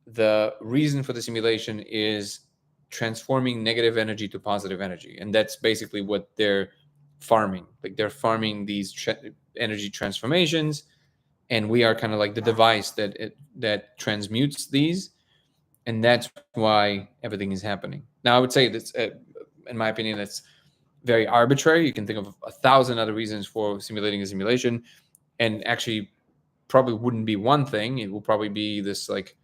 the reason for the simulation is transforming negative energy to positive energy, and that's basically what they're farming. Like they're farming these energy transformations, and we are kind of like the device that transmutes these, and that's why everything is happening. Now, I would say that's, in my opinion, that's very arbitrary. You can think of 1,000 other reasons for simulating a simulation, and actually probably wouldn't be one thing. It will probably be this like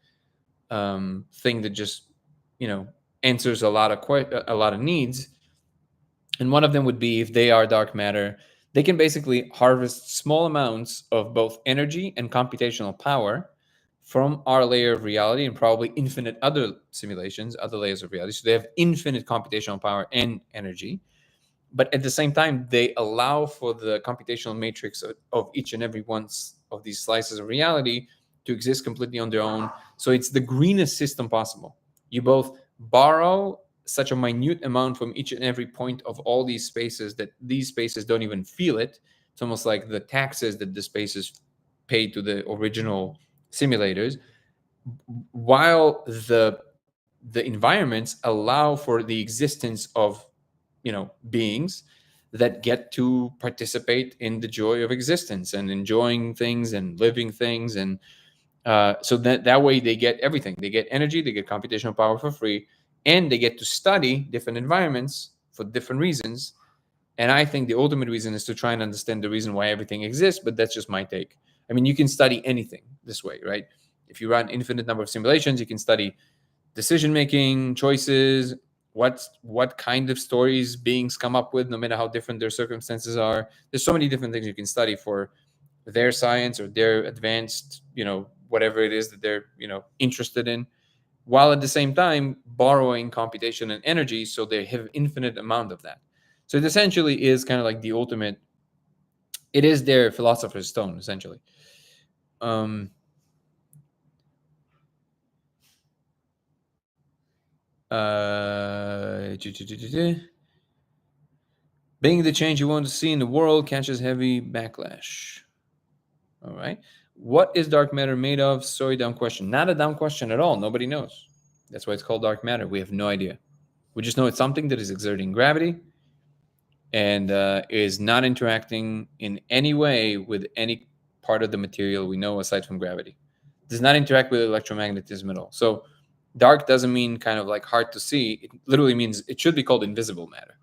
thing that just, you know, answers a lot of needs. And one of them would be, if they are dark matter, they can basically harvest small amounts of both energy and computational power from our layer of reality and probably infinite other simulations, other layers of reality. So they have infinite computational power and energy. But at the same time, they allow for the computational matrix of each and every one of these slices of reality to exist completely on their own. So it's the greenest system possible. You both borrow such a minute amount from each and every point of all these spaces that these spaces don't even feel it. It's almost like the taxes that the spaces pay to the original simulators, while the environments allow for the existence of, you know, beings that get to participate in the joy of existence and enjoying things and living things. And so that way they get everything. They get energy, they get computational power for free, and they get to study different environments for different reasons. And I think the ultimate reason is to try and understand the reason why everything exists, but that's just my take. I mean, you can study anything this way, right? If you run infinite number of simulations, you can study decision making, choices, what kind of stories beings come up with, no matter how different their circumstances are. There's so many different things you can study for their science or their advanced, you know, whatever it is that they're, you know, interested in, while at the same time borrowing computation and energy, so they have infinite amount of that. So it essentially is kind of like the ultimate, it is their philosopher's stone essentially. um Being the change you want to see in the world catches heavy backlash. All right. What is dark matter made of? Sorry, dumb question. Not a dumb question at all. Nobody knows. That's why it's called dark matter. We have no idea. We just know it's something that is exerting gravity and is not interacting in any way with any part of the material we know aside from gravity. It does not interact with electromagnetism at all. So dark doesn't mean kind of like hard to see. It literally means it should be called invisible matter.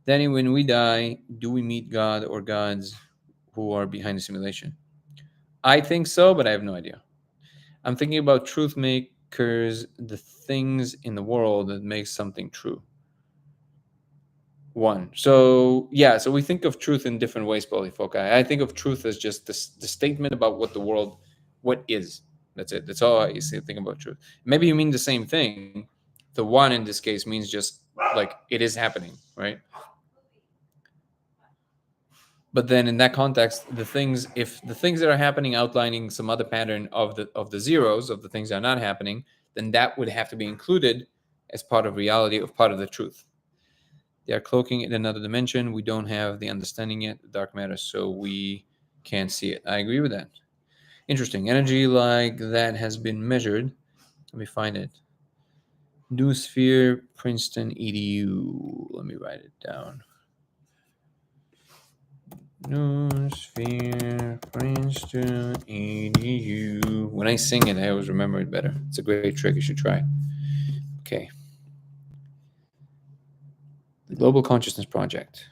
Danny, when we die, do we meet God or gods who are behind the simulation? I think so, but I have no idea. I'm thinking about truth makers, the things in the world that make something true. One. So yeah, so we think of truth in different ways, Polyfoci. I think of truth as just the statement about what the world, what is. That's it. That's all I see. Think about truth. Maybe you mean the same thing. The one in this case means just like it is happening, right? But then in that context, the things, if the things that are happening outlining some other pattern of the zeros of the things that are not happening, then that would have to be included as part of reality, of part of the truth. They are cloaking in another dimension. We don't have the understanding yet, the dark matter, so we can't see it. I agree with that. Interesting. Energy like that has been measured. Let me find it. Noosphere, Princeton EDU. Let me write it down. Noosphere, Princeton EDU. When I sing it, I always remember it better. It's a great trick. You should try it. Okay. The Global Consciousness Project.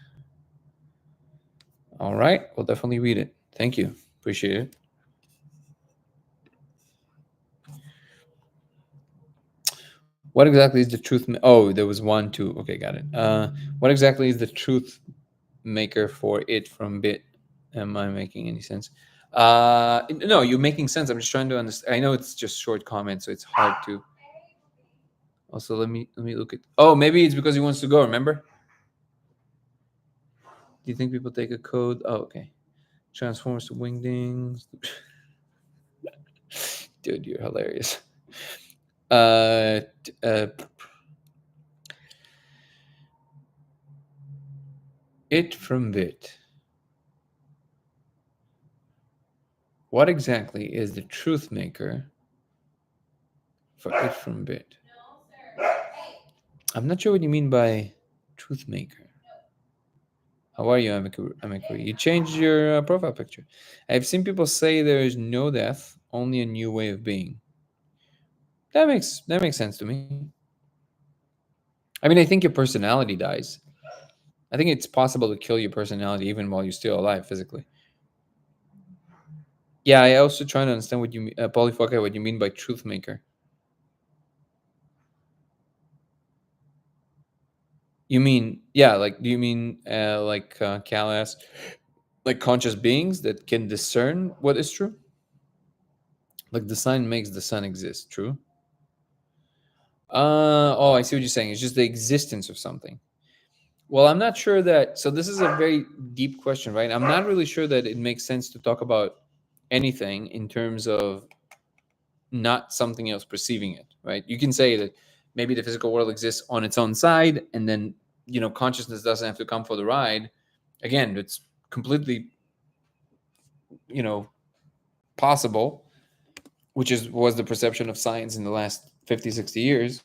All right. We'll definitely read it. Thank you. Appreciate it. What exactly is the truth? Oh, there was one, two. Okay, got it. What exactly is the truth maker for it from bit Am I making any sense? No, you're making sense. I'm just trying to understand. I know it's just short comments, so it's hard to. Also, let me look at. Oh, maybe it's because he wants to go. Remember? Do you think people take a code? Oh, okay. Transforms to wingdings. Dude, you're hilarious. Uh, it from bit. What exactly is the truth maker for it from bit? I'm not sure what you mean by truth maker. How are you, Amikuri? You changed your profile picture. I've seen people say there is no death, only a new way of being. That makes sense to me. I mean, I think your personality dies. I think it's possible to kill your personality even while you're still alive physically. Yeah, I also try to understand what you mean, Polyfoca, what you mean by truth maker. You mean, yeah, like, do you mean like Cal asked, like conscious beings that can discern what is true? Like the sun makes the sun exist, true? Oh, I see what you're saying. It's just the existence of something. Well, I'm not sure that. So this is a very deep question, right? I'm not really sure that it makes sense to talk about anything in terms of not something else perceiving it, right? You can say that maybe the physical world exists on its own side, and then consciousness doesn't have to come for the ride. Again, it's completely you know possible, which is was the perception of science in the last 50, 60 years.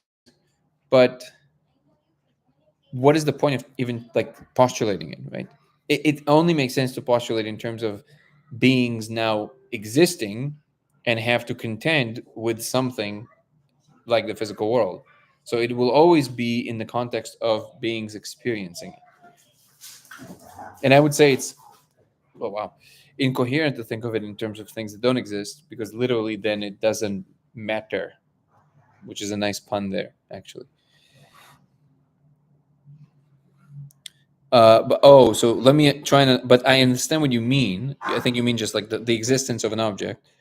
But what is the point of even like postulating it, right? It only makes sense to postulate in terms of beings now existing and have to contend with something like the physical world. So it will always be in the context of beings experiencing it. And I would say it's, oh wow, incoherent to think of it in terms of things that don't exist, because literally then it doesn't matter, which is a nice pun there, actually. But oh, so let me try and. But I understand what you mean. I think you mean just like the existence of an object.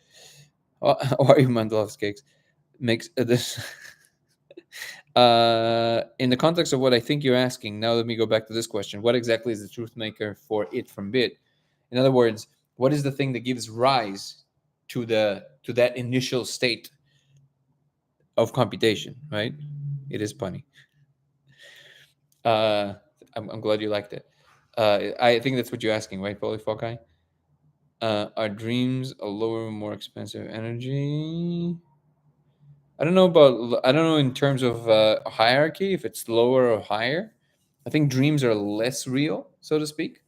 How are you, Mandelov's cakes? Makes this. In the context of what I think you're asking, now let me go back to this question. What exactly is the truth maker for it from bit? In other words, what is the thing that gives rise to that initial state of computation, right? It is punny. Uh, I'm glad you liked it. I think that's what you're asking, right, Polyfoci? Are dreams a lower, more expensive energy? I don't know in terms of hierarchy if it's lower or higher. I think dreams are less real, so to speak,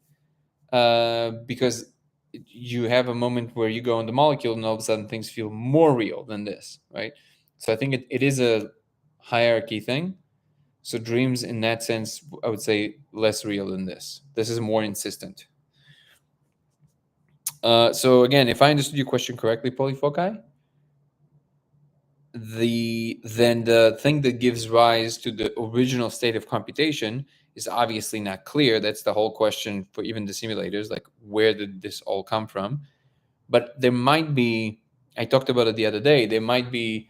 because you have a moment where you go on the molecule and all of a sudden things feel more real than this, right? So I think it is a hierarchy thing. So dreams, in that sense, I would say less real than this. This is more insistent. So again, if I understood your question correctly, Polyfoci, the thing that gives rise to the original state of computation is obviously not clear. That's the whole question for even the simulators, like where did this all come from? But there might be, I talked about it the other day, there might be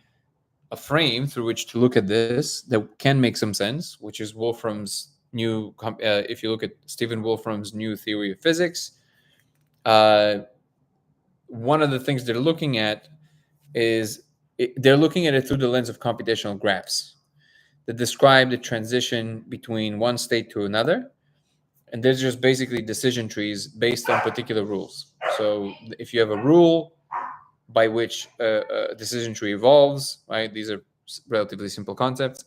a frame through which to look at this that can make some sense, which is Wolfram's if you look at Stephen Wolfram's new theory of physics, uh, one of the things they're looking at is they're looking at it through the lens of computational graphs that describe the transition between one state to another. And there's just basically decision trees based on particular rules. So if you have a rule by which a decision tree evolves, right? These are relatively simple concepts.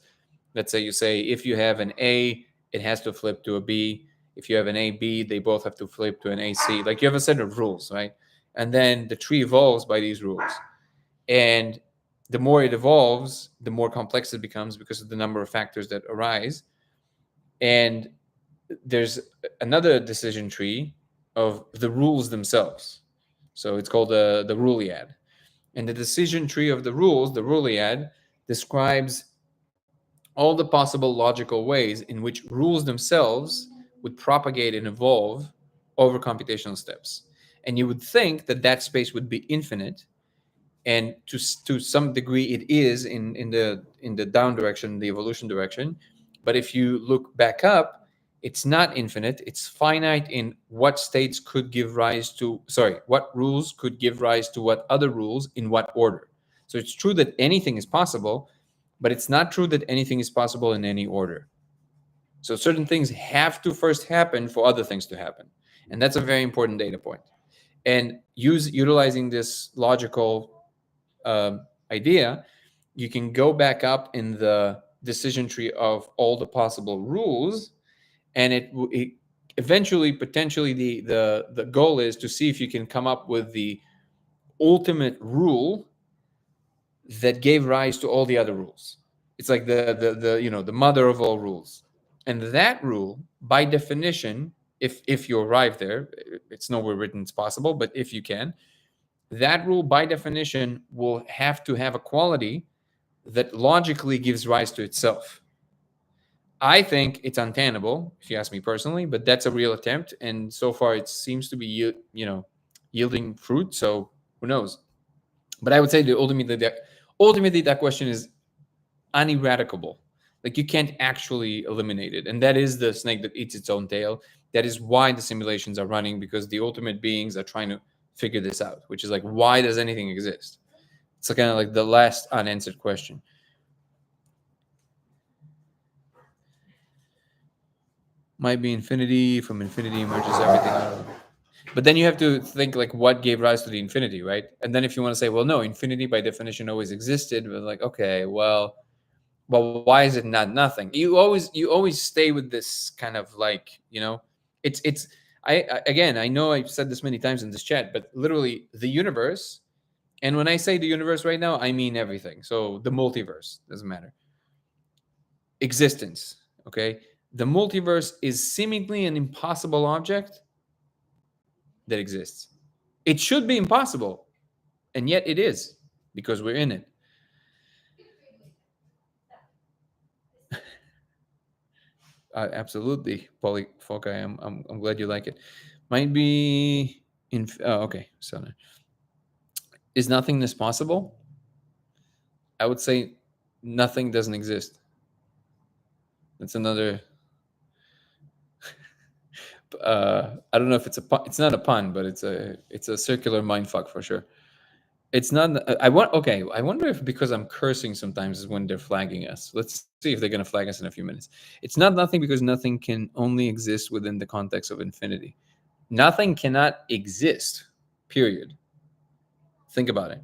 Let's say you say if you have an A, it has to flip to a B. If you have an AB, they both have to flip to an AC. Like you have a set of rules, right? And then the tree evolves by these rules. And the more it evolves, the more complex it becomes because of the number of factors that arise. And there's another decision tree of the rules themselves. So it's called the Ruliad. And the decision tree of the rules, the Ruliad, describes all the possible logical ways in which rules themselves would propagate and evolve over computational steps. And you would think that that space would be infinite, and to some degree it is in the down direction, the evolution direction. But if you look back up, it's not infinite, it's finite in what states could give rise to, sorry, what rules could give rise to what other rules in what order. So it's true that anything is possible, but it's not true that anything is possible in any order. So certain things have to first happen for other things to happen, and that's a very important data point. And utilizing this logical idea, you can go back up in the decision tree of all the possible rules, and it eventually, potentially, the goal is to see if you can come up with the ultimate rule that gave rise to all the other rules. It's like the mother of all rules. And that rule, by definition, if you arrive there, it's nowhere written it's possible, but if you can, that rule by definition will have to have a quality that logically gives rise to itself. I think it's untenable, if you ask me personally, but that's a real attempt, and so far it seems to be yielding fruit. So who knows? But I would say that ultimately that question is uneradicable. Like, you can't actually eliminate it, and that is the snake that eats its own tail. That is why the simulations are running, because the ultimate beings are trying to figure this out, which is like, why does anything exist? It's kind of like the last unanswered question. Might be infinity. From infinity emerges everything out of. But then you have to think, like, what gave rise to the infinity, right? And then if you want to say, well, no, infinity by definition always existed, but like, okay, well, why is it not nothing? You always stay with this kind of like, it's again, I know I've said this many times in this chat, but literally the universe, and when I say the universe right now, I mean everything. So the multiverse doesn't matter. Existence, okay? The multiverse is seemingly an impossible object that exists. It should be impossible, and yet it is, because we're in it. Absolutely, Polyfoci. I'm glad you like it. Might be in. Oh, okay. So, is nothingness possible? I would say nothing doesn't exist. That's another. I don't know if it's a pun. It's not a pun, but it's a circular mindfuck for sure. It's not. I want. Okay. I wonder if because I'm cursing sometimes is when they're flagging us. Let's see if they're gonna flag us in a few minutes. It's not nothing because nothing can only exist within the context of infinity. Nothing cannot exist. Period. Think about it.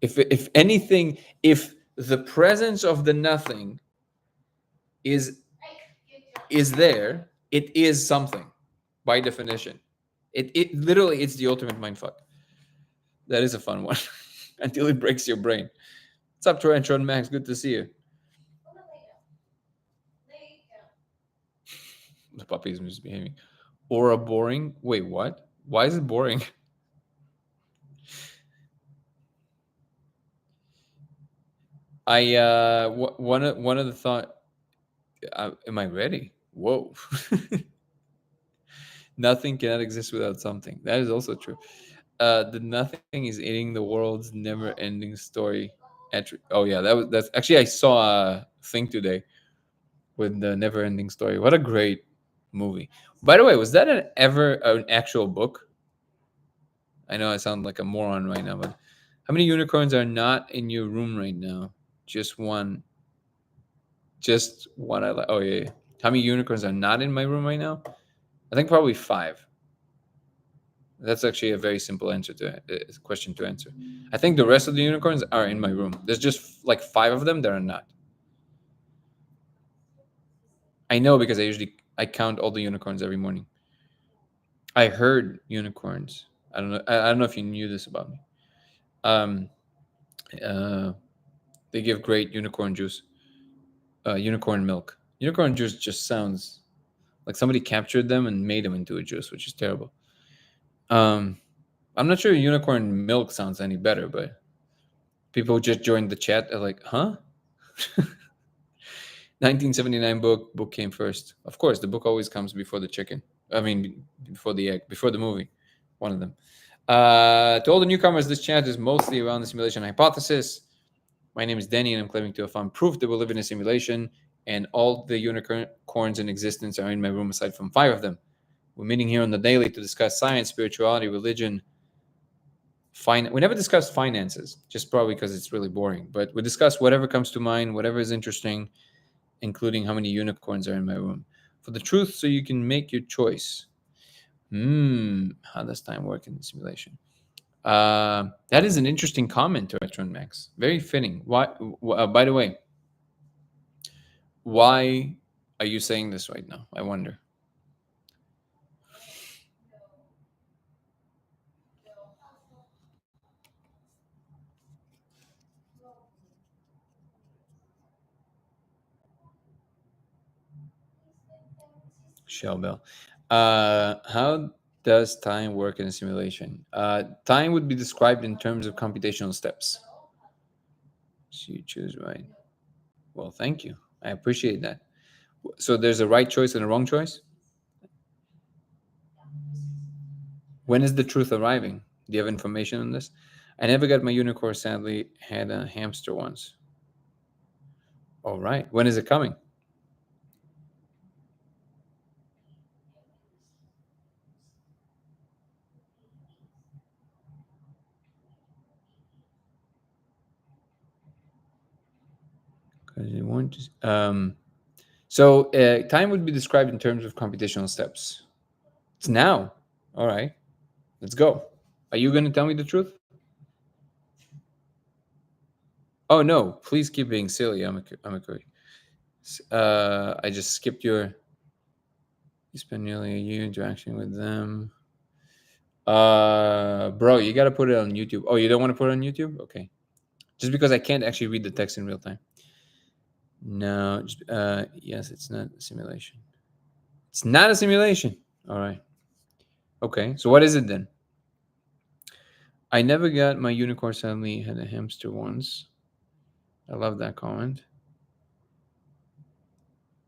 if anything, if the presence of the nothing is there, it is something by definition. It literally, it's the ultimate mindfuck. That is a fun one. Until it breaks your brain. What's up, Troy and Max? Good to see you. The puppy is misbehaving. Aura boring. Wait, what? Why is it boring? One of the thought. Am I ready? Whoa. Nothing cannot exist without something. That is also true. The nothing is eating the world's never-ending story. Oh yeah, that's actually, I saw a thing today with the never-ending story. What a great movie. By the way, was that an actual book? I know I sound like a moron right now, but how many unicorns are not in your room right now? Just one. Just one. Oh yeah. How many unicorns are not in my room right now? I think probably 5. That's actually a very simple answer to question to answer. I think the rest of the unicorns are in my room. There's just like 5 of them that are not. I know because I count all the unicorns every morning. I heard unicorns. I don't know. I don't know if you knew this about me. They give great unicorn juice, unicorn milk. Unicorn juice just sounds like somebody captured them and made them into a juice, which is terrible. I'm not sure unicorn milk sounds any better, but people just joined the chat. They're like, huh? 1979 book came first. Of course, the book always comes before the chicken. I mean, before the egg, before the movie. One of them. To all the newcomers, this chat is mostly around the simulation hypothesis. My name is Danny, and I'm claiming to have found proof that we live in a simulation, and all the unicorns in existence are in my room aside from 5 of them. We're meeting here on the daily to discuss science, spirituality, religion. We never discuss finances, just probably because it's really boring. But we discuss whatever comes to mind, whatever is interesting, including how many unicorns are in my room. For the truth, so you can make your choice. How does time work in the simulation? That is an interesting comment, Retron Max. Very fitting. Why? By the way, why are you saying this right now? I wonder. Shell Bell. How does time work in a simulation? Time would be described in terms of computational steps. So you choose right. Well, thank you. I appreciate that. So there's a right choice and a wrong choice? When is the truth arriving? Do you have information on this? I never got my unicorn, sadly. Had a hamster once. All right. When is it coming? Because you want to. So time would be described in terms of computational steps. It's now. All right. Let's go. Are you going to tell me the truth? Oh no! Please keep being silly. I'm a I just skipped your. You spend nearly a year interacting with them. Bro, you got to put it on YouTube. Oh, you don't want to put it on YouTube? Okay. Just because I can't actually read the text in real time. No, just, yes, it's not a simulation. It's not a simulation. All right. Okay, so what is it then? I never got my unicorn, sadly had a hamster once. I love that comment.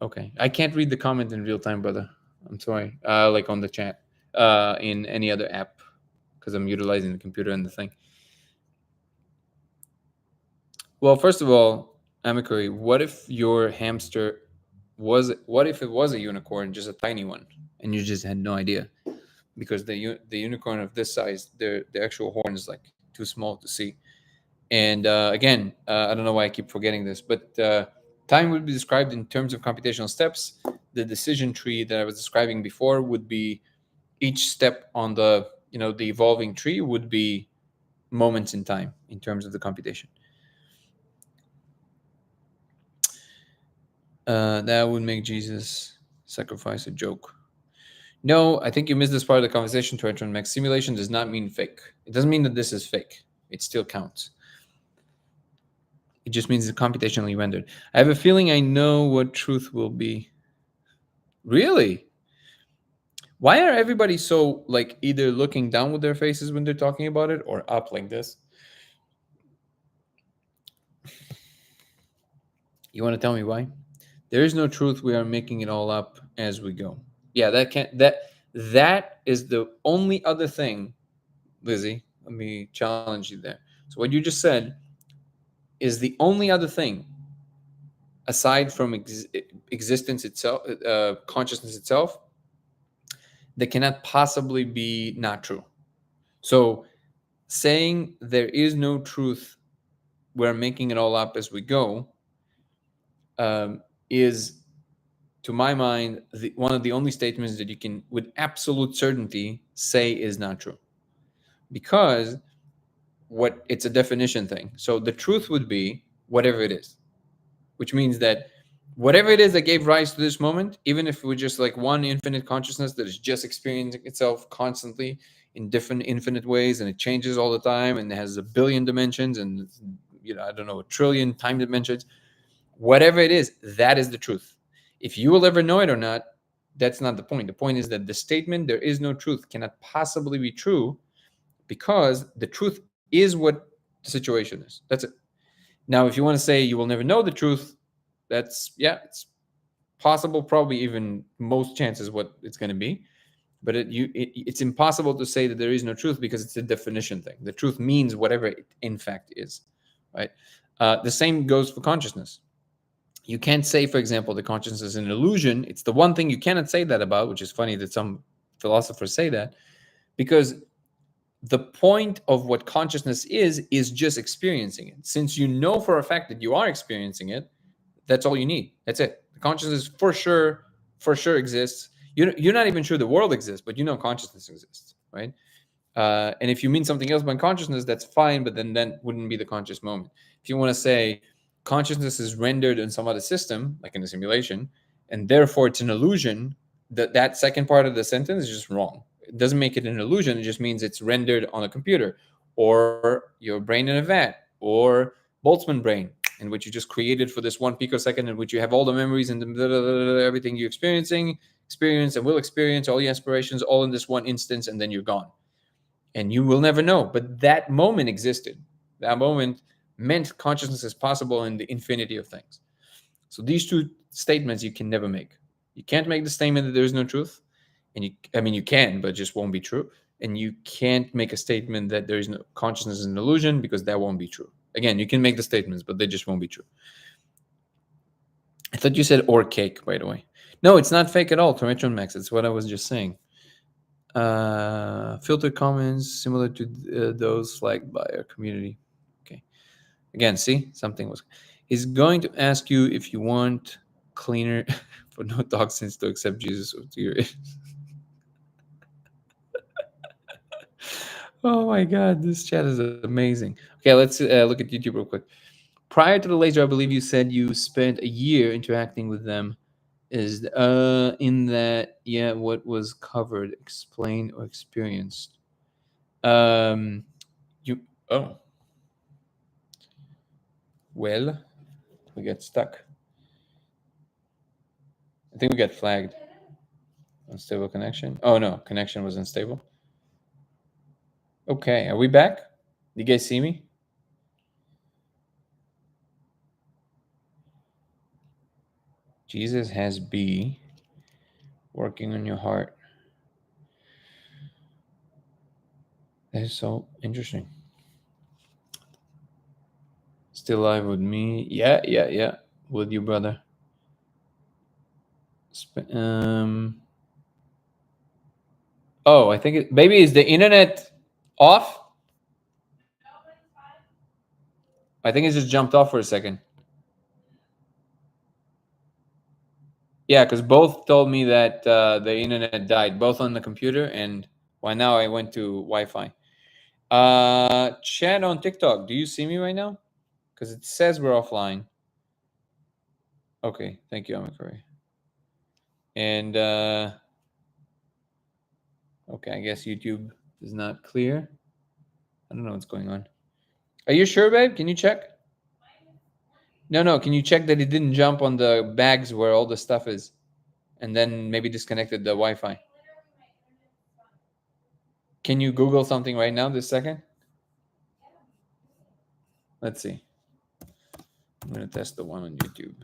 Okay, I can't read the comment in real time, brother. I'm sorry. Like on the chat, in any other app, because I'm utilizing the computer and the thing. Well, first of all, Amikuri, what if your hamster what if it was a unicorn, just a tiny one, and you just had no idea? Because the unicorn of this size, the actual horn is like too small to see. And again, I don't know why I keep forgetting this, but time would be described in terms of computational steps. The decision tree that I was describing before would be each step on the the evolving tree would be moments in time in terms of the computation. That would make Jesus sacrifice a joke. No, I think you missed this part of the conversation, Twitter. Max, simulation does not mean fake. It doesn't mean that this is fake. It still counts. It just means it's computationally rendered. I have a feeling I know what truth will be. Really? Why are everybody so like either looking down with their faces when they're talking about it or up like this? You want to tell me why? There is no truth. We are making it all up as we go. Yeah, that is the only other thing, Lizzie. Let me challenge you there. So what you just said is the only other thing aside from existence itself, consciousness itself, that cannot possibly be not true. So saying there is no truth, we're making it all up as we go, is, to my mind, one of the only statements that you can, with absolute certainty, say is not true. Because it's a definition thing. So the truth would be whatever it is, which means that whatever it is that gave rise to this moment, even if we're just like one infinite consciousness that is just experiencing itself constantly in different infinite ways, and it changes all the time, and it has a billion dimensions, and I don't know, a trillion time dimensions, whatever it is, that is the truth. If you will ever know it or not, that's not the point. The point is that the statement there is no truth cannot possibly be true, because the truth is what the situation is. That's it. Now, if you want to say you will never know the truth, That's, yeah, it's possible, probably even most chances what it's going to be. But it's impossible to say that there is no truth, because it's a definition thing. The truth means whatever it in fact is, right? The same goes for consciousness. You can't say, for example, that consciousness is an illusion. It's the one thing you cannot say that about, which is funny that some philosophers say that, because the point of what consciousness is just experiencing it. Since you know for a fact that you are experiencing it, that's all you need. That's it. The consciousness for sure exists. You're not even sure the world exists, but you know consciousness exists, right? And if you mean something else by consciousness, that's fine, but then that wouldn't be the conscious moment. If you want to say consciousness is rendered in some other system, like in a simulation, and therefore it's an illusion, that second part of the sentence is just wrong. It doesn't make it an illusion. It just means it's rendered on a computer, or your brain in a vat, or Boltzmann brain, in which you just created for this 1 picosecond, in which you have all the memories and everything you're experience and will experience, all your aspirations, all in this one instance, and then you're gone. And you will never know. But that moment existed. That moment meant consciousness is possible in the infinity of things. So these two statements you can never make. You can't make the statement that there is no truth. And you can, but it just won't be true. And you can't make a statement that there is no consciousness is an illusion, because that won't be true. Again, you can make the statements, but they just won't be true. I thought you said or cake, by the way. No, it's not fake at all, Tormetron Max. It's what I was just saying. Filtered comments similar to those flagged by our community. Okay. Again, see, something was. He's going to ask you if you want cleaner for no toxins to accept Jesus to your. Oh my God, this chat is amazing. Okay, let's look at YouTube real quick. Prior to the laser, I believe you said you spent a year interacting with them. Is in that, yeah, what was covered, explained, or experienced? You oh well, we got stuck. I think we got flagged. Unstable connection. Oh no, connection was unstable. Okay, are we back? Do you guys see me? Jesus has be working on your heart. That is so interesting. Still alive with me? Yeah. With you, brother. Oh, I think maybe is the internet off? I think it just jumped off for a second. Yeah, because both told me that the internet died, both on the computer and now I went to Wi-Fi. Chat on TikTok. Do you see me right now? Because it says we're offline. Okay, thank you, Amikari. And okay, I guess YouTube is not clear. I don't know what's going on. Are you sure, babe? Can you check? No. Can you check that it didn't jump on the bags where all the stuff is, and then maybe disconnected the Wi-Fi? Can you Google something right now, this second? Let's see. I'm gonna test the one on YouTube.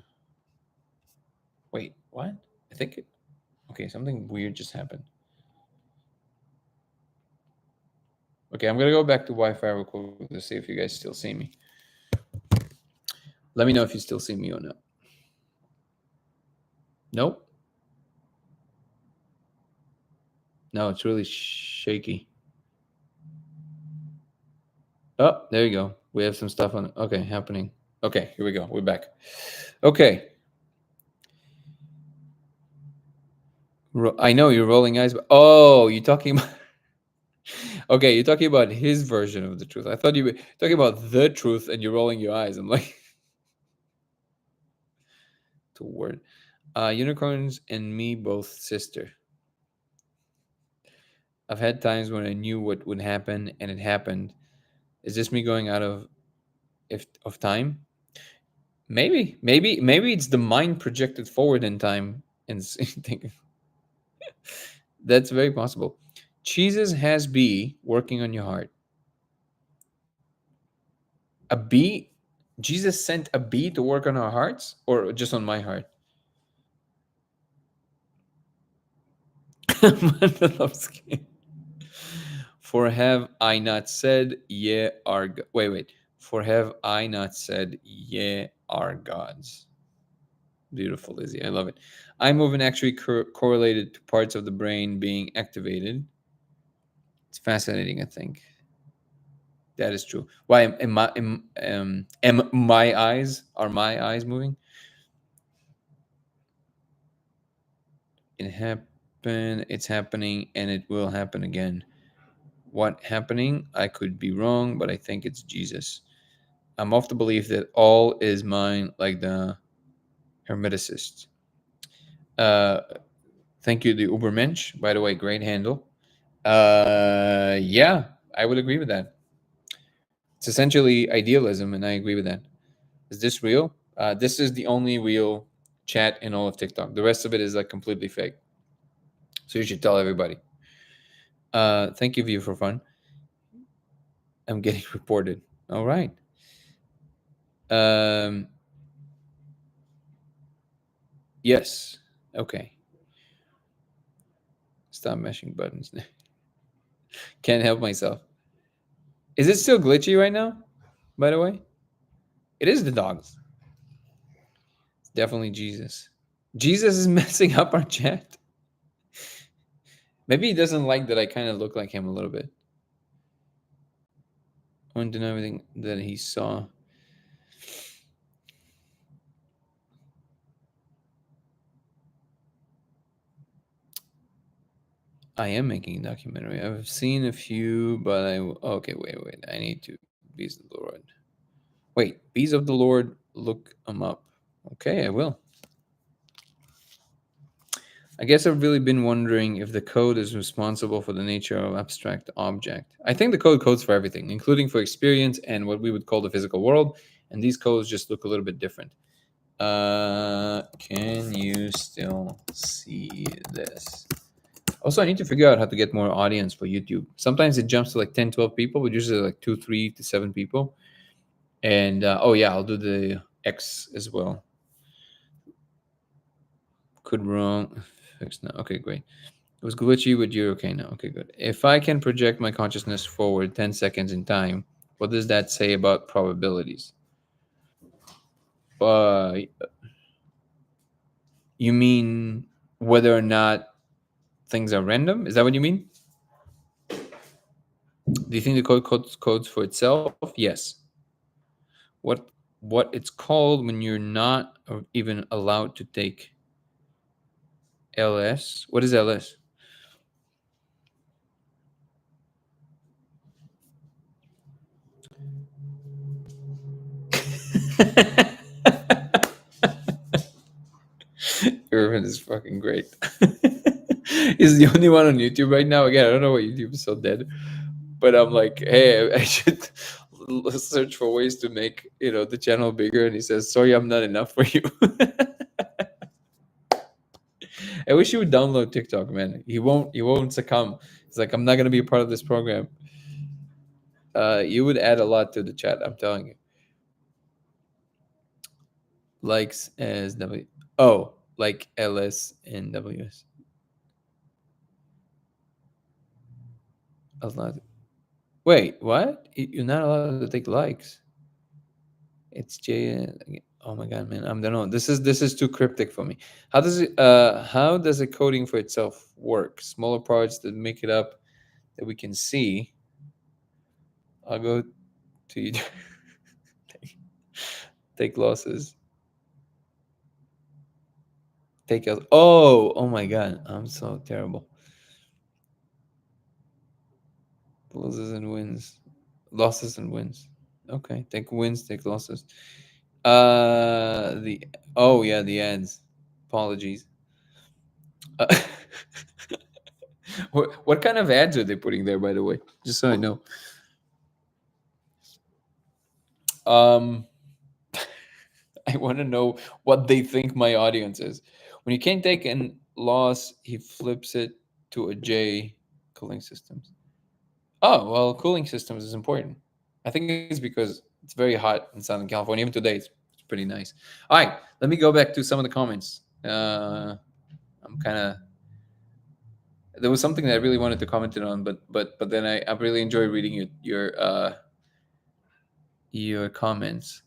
Wait, what? I think it. Okay, something weird just happened. Okay, I'm gonna go back to Wi-Fi real quick to see if you guys still see me. Let me know if you still see me or not. Nope. No, it's really shaky. Oh, there you go. We have some stuff on. Okay, happening. Okay, here we go. We're back. Okay. I know you're rolling eyes, but oh, you're talking about. Okay, you're talking about his version of the truth. I thought you were talking about the truth, and you're rolling your eyes. I'm like, to word. Unicorns and me both sister. I've had times when I knew what would happen, and it happened. Is this me going out of time? Maybe it's the mind projected forward in time and thinking. That's very possible. Jesus has bee working on your heart. A bee? Jesus sent a bee to work on our hearts, or just on my heart? Mandalovsky. For have I not said, ye are wait. For have I not said, ye are gods? Beautiful, Lizzie. I love it. Eye movement actually correlated to parts of the brain being activated. It's fascinating, I think. That is true. Why am my eyes, are my eyes moving? It happened, it's happening, and it will happen again. What happening? I could be wrong, but I think it's Jesus. I'm of the belief that all is mine, like the Hermeticist. Uh, thank you, the Ubermensch. By the way, great handle. Yeah, I would agree with that. It's essentially idealism, and I agree with that. Is this real? This is the only real chat in all of TikTok. The rest of it is like completely fake. So you should tell everybody. Thank you, View for fun. I'm getting reported. All right. Um, yes. Okay. Stop mashing buttons. Can't help myself. Is it still glitchy right now? By the way, it is the dogs. It's definitely Jesus. Jesus is messing up our chat. Maybe he doesn't like that I kind of look like him a little bit. I want to know everything that he saw. I am making a documentary. I've seen a few, but okay. Wait. I need to bees of the Lord. Wait, bees of the Lord. Look them up. Okay, I will. I guess I've really been wondering if the code is responsible for the nature of abstract object. I think the code codes for everything, including for experience and what we would call the physical world. And these codes just look a little bit different. Can you still see this? Also, I need to figure out how to get more audience for YouTube. Sometimes it jumps to like 10, 12 people, but usually like 2, 3 to 7 people. And oh, yeah, I'll do the X as well. Could wrong. Fix now. Okay, great. It was glitchy, but you're okay now. Okay, good. If I can project my consciousness forward 10 seconds in time, what does that say about probabilities? You mean whether or not things are random? Is that what you mean? Do you think the code codes for itself? Yes. What it's called when you're not even allowed to take LS? What is LS? Irvin is fucking great. He's the only one on YouTube right now. Again, I don't know why YouTube is so dead, but I'm like, hey, I should search for ways to make the channel bigger. And he says, "Sorry, I'm not enough for you." I wish he would download TikTok, man. He won't. He won't succumb. He's like, I'm not gonna be a part of this program. You would add a lot to the chat. I'm telling you. Likes as W. Oh, like LS and WS. Allowed. Wait, what? You're not allowed to take likes. It's J. Oh my god, man! I don't know. This is too cryptic for me. How does the coding for itself work? Smaller parts that make it up that we can see. I'll go to you. Take losses. Take us. Oh my god! I'm so terrible. Losses and wins. Losses and wins. Okay, take wins, take losses. The oh yeah, the ads. Apologies. Uh, what kind of ads are they putting there, by the way? Just so I know. Um, I want to know what they think my audience is. When you can't take an loss, he flips it to a J. Cooling systems. Oh well, cooling systems is important. I think it's because It's very hot in Southern California. Even today, it's pretty nice. All right, let me go back to some of the comments. I'm kind of there was something that I really wanted to comment on, but then I really enjoyed reading your comments.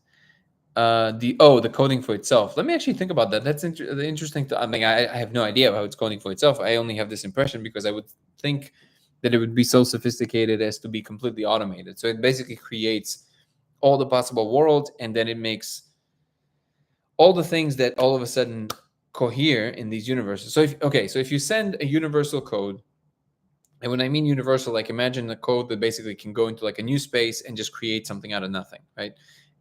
The coding for itself. Let me actually think about that. That's interesting. I mean, I have no idea how it's coding for itself. I only have this impression because I would think that it would be so sophisticated as to be completely automated. So it basically creates all the possible worlds, and then it makes all the things that all of a sudden cohere in these universes. So if you send a universal code, and when I mean universal, like imagine a code that basically can go into like a new space and just create something out of nothing, right?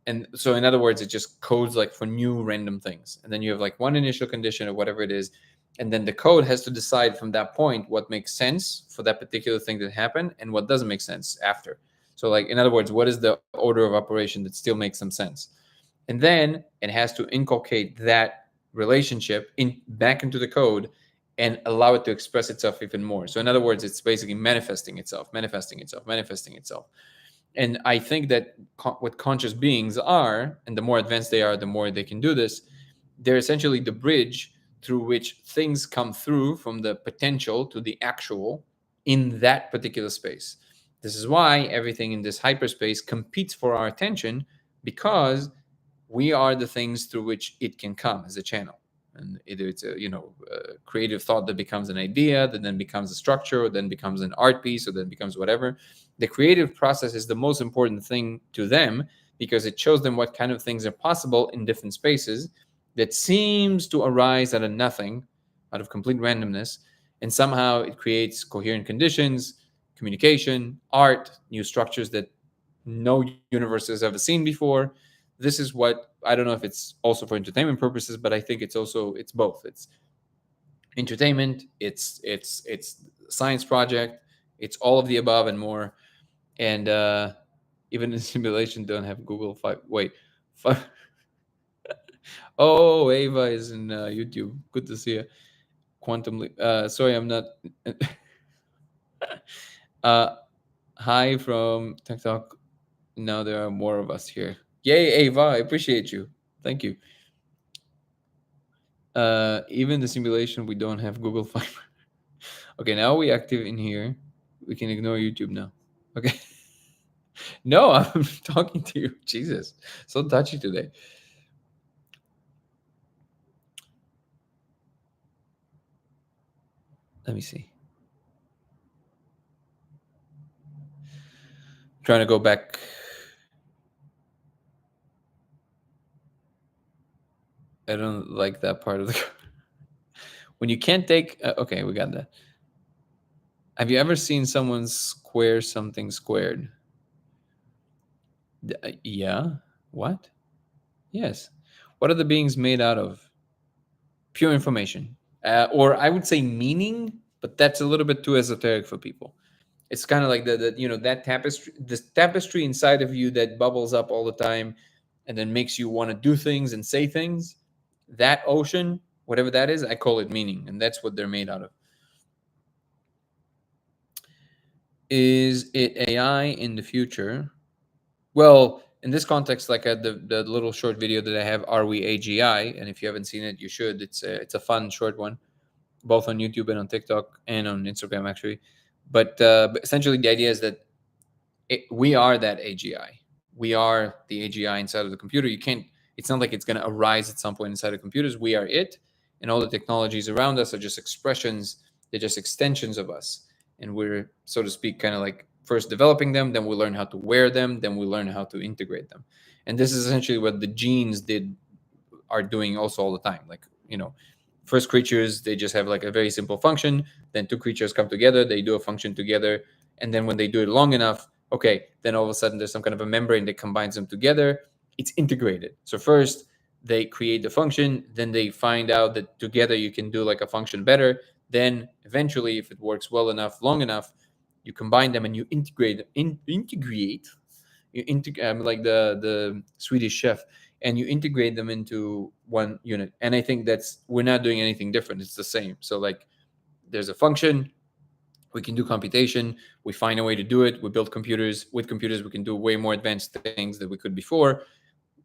And so in other words, it just codes like for new random things. And then you have like one initial condition or whatever it is. And then the code has to decide from that point what makes sense for that particular thing that happened and what doesn't make sense after. So like, in other words, what is the order of operation that still makes some sense? And then it has to inculcate that relationship back into the code and allow it to express itself even more. So in other words, it's basically manifesting itself, manifesting itself, manifesting itself. And I think that what conscious beings are, and the more advanced they are, the more they can do this, they're essentially the bridge through which things come through from the potential to the actual in that particular space. This is why everything in this hyperspace competes for our attention, because we are the things through which it can come as a channel. And either it's a creative thought that becomes an idea, that then becomes a structure, or then becomes an art piece, or then becomes whatever. The creative process is the most important thing to them because it shows them what kind of things are possible in different spaces that seems to arise out of nothing, out of complete randomness, and somehow it creates coherent conditions, communication, art, new structures that no universe has ever seen before. This is what, I don't know if it's also for entertainment purposes, but I think it's both. It's entertainment, it's science project, it's all of the above and more. And even in simulation don't have Google five. Wait, five. Oh, Ava is in YouTube. Good to see you. Quantum Leap. Sorry, I'm not. Hi from TikTok. Now there are more of us here. Yay, Ava! I appreciate you. Thank you. Even the simulation, we don't have Google Fiber. Okay, now we active in here. We can ignore YouTube now. Okay. No, I'm talking to you. Jesus, so touchy today. Let me see. Trying to go back. I don't like that part of the. When you can't take. Okay, we got that. Have you ever seen someone square something squared? Yeah. What? Yes. What are the beings made out of? Pure information. Or I would say meaning, but that's a little bit too esoteric for people. It's kind of like that tapestry, this tapestry inside of you that bubbles up all the time and then makes you want to do things and say things. That ocean, whatever that is, I call it meaning, and that's what they're made out of. Is it AI in the future? Well, in this context, like the little short video that I have, are we AGI? And if you haven't seen it, you should. It's a fun short one, both on YouTube and on TikTok and on Instagram actually. But essentially, the idea is that we are that AGI. We are the AGI inside of the computer. You can't. It's not like it's going to arise at some point inside of computers. We are it, and all the technologies around us are just expressions. They're just extensions of us, and we're, so to speak, kind of like first developing them. Then we learn how to wear them. Then we learn how to integrate them. And this is essentially what the genes are doing also all the time. Like, first creatures, they just have like a very simple function. Then two creatures come together, they do a function together, and then when they do it long enough, okay, then all of a sudden there's some kind of a membrane that combines them together. It's integrated. So first they create the function, then they find out that together you can do like a function better. Then eventually, if it works well enough, long enough, you combine them and you integrate. You integrate like the Swedish chef, and you integrate them into one unit. And I think we're not doing anything different. It's the same. So like, there's a function, We can do computation. We find a way to do it. We build computers. With computers, we can do way more advanced things that we could before.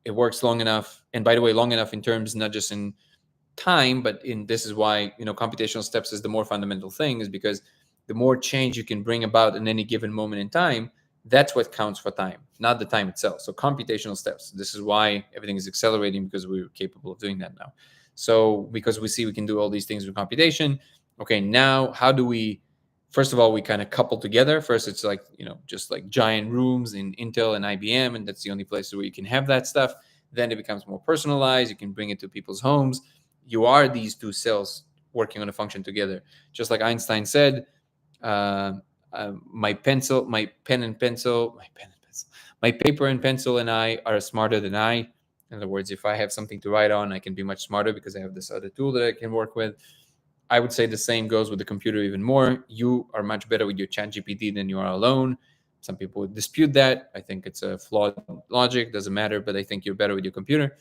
It works long enough. And by the way, long enough in terms not just in time, but in this is why computational steps is the more fundamental thing, is because the more change you can bring about in any given moment in time, that's what counts for time, not the time itself. So computational steps. This is why everything is accelerating, because we're capable of doing that now. So because we see we can do all these things with computation. Okay, now how do we? First of all, we kind of couple together. First, it's like just like giant rooms in Intel and IBM, and that's the only place where you can have that stuff. Then it becomes more personalized. You can bring it to people's homes. You are these two cells working on a function together. Just like Einstein said, my paper and pencil and I are smarter than I. In other words, if I have something to write on, I can be much smarter because I have this other tool that I can work with. I would say the same goes with the computer even more. You are much better with your ChatGPT than you are alone. Some people would dispute that. I think it's a flawed logic, doesn't matter, but I think you're better with your computer.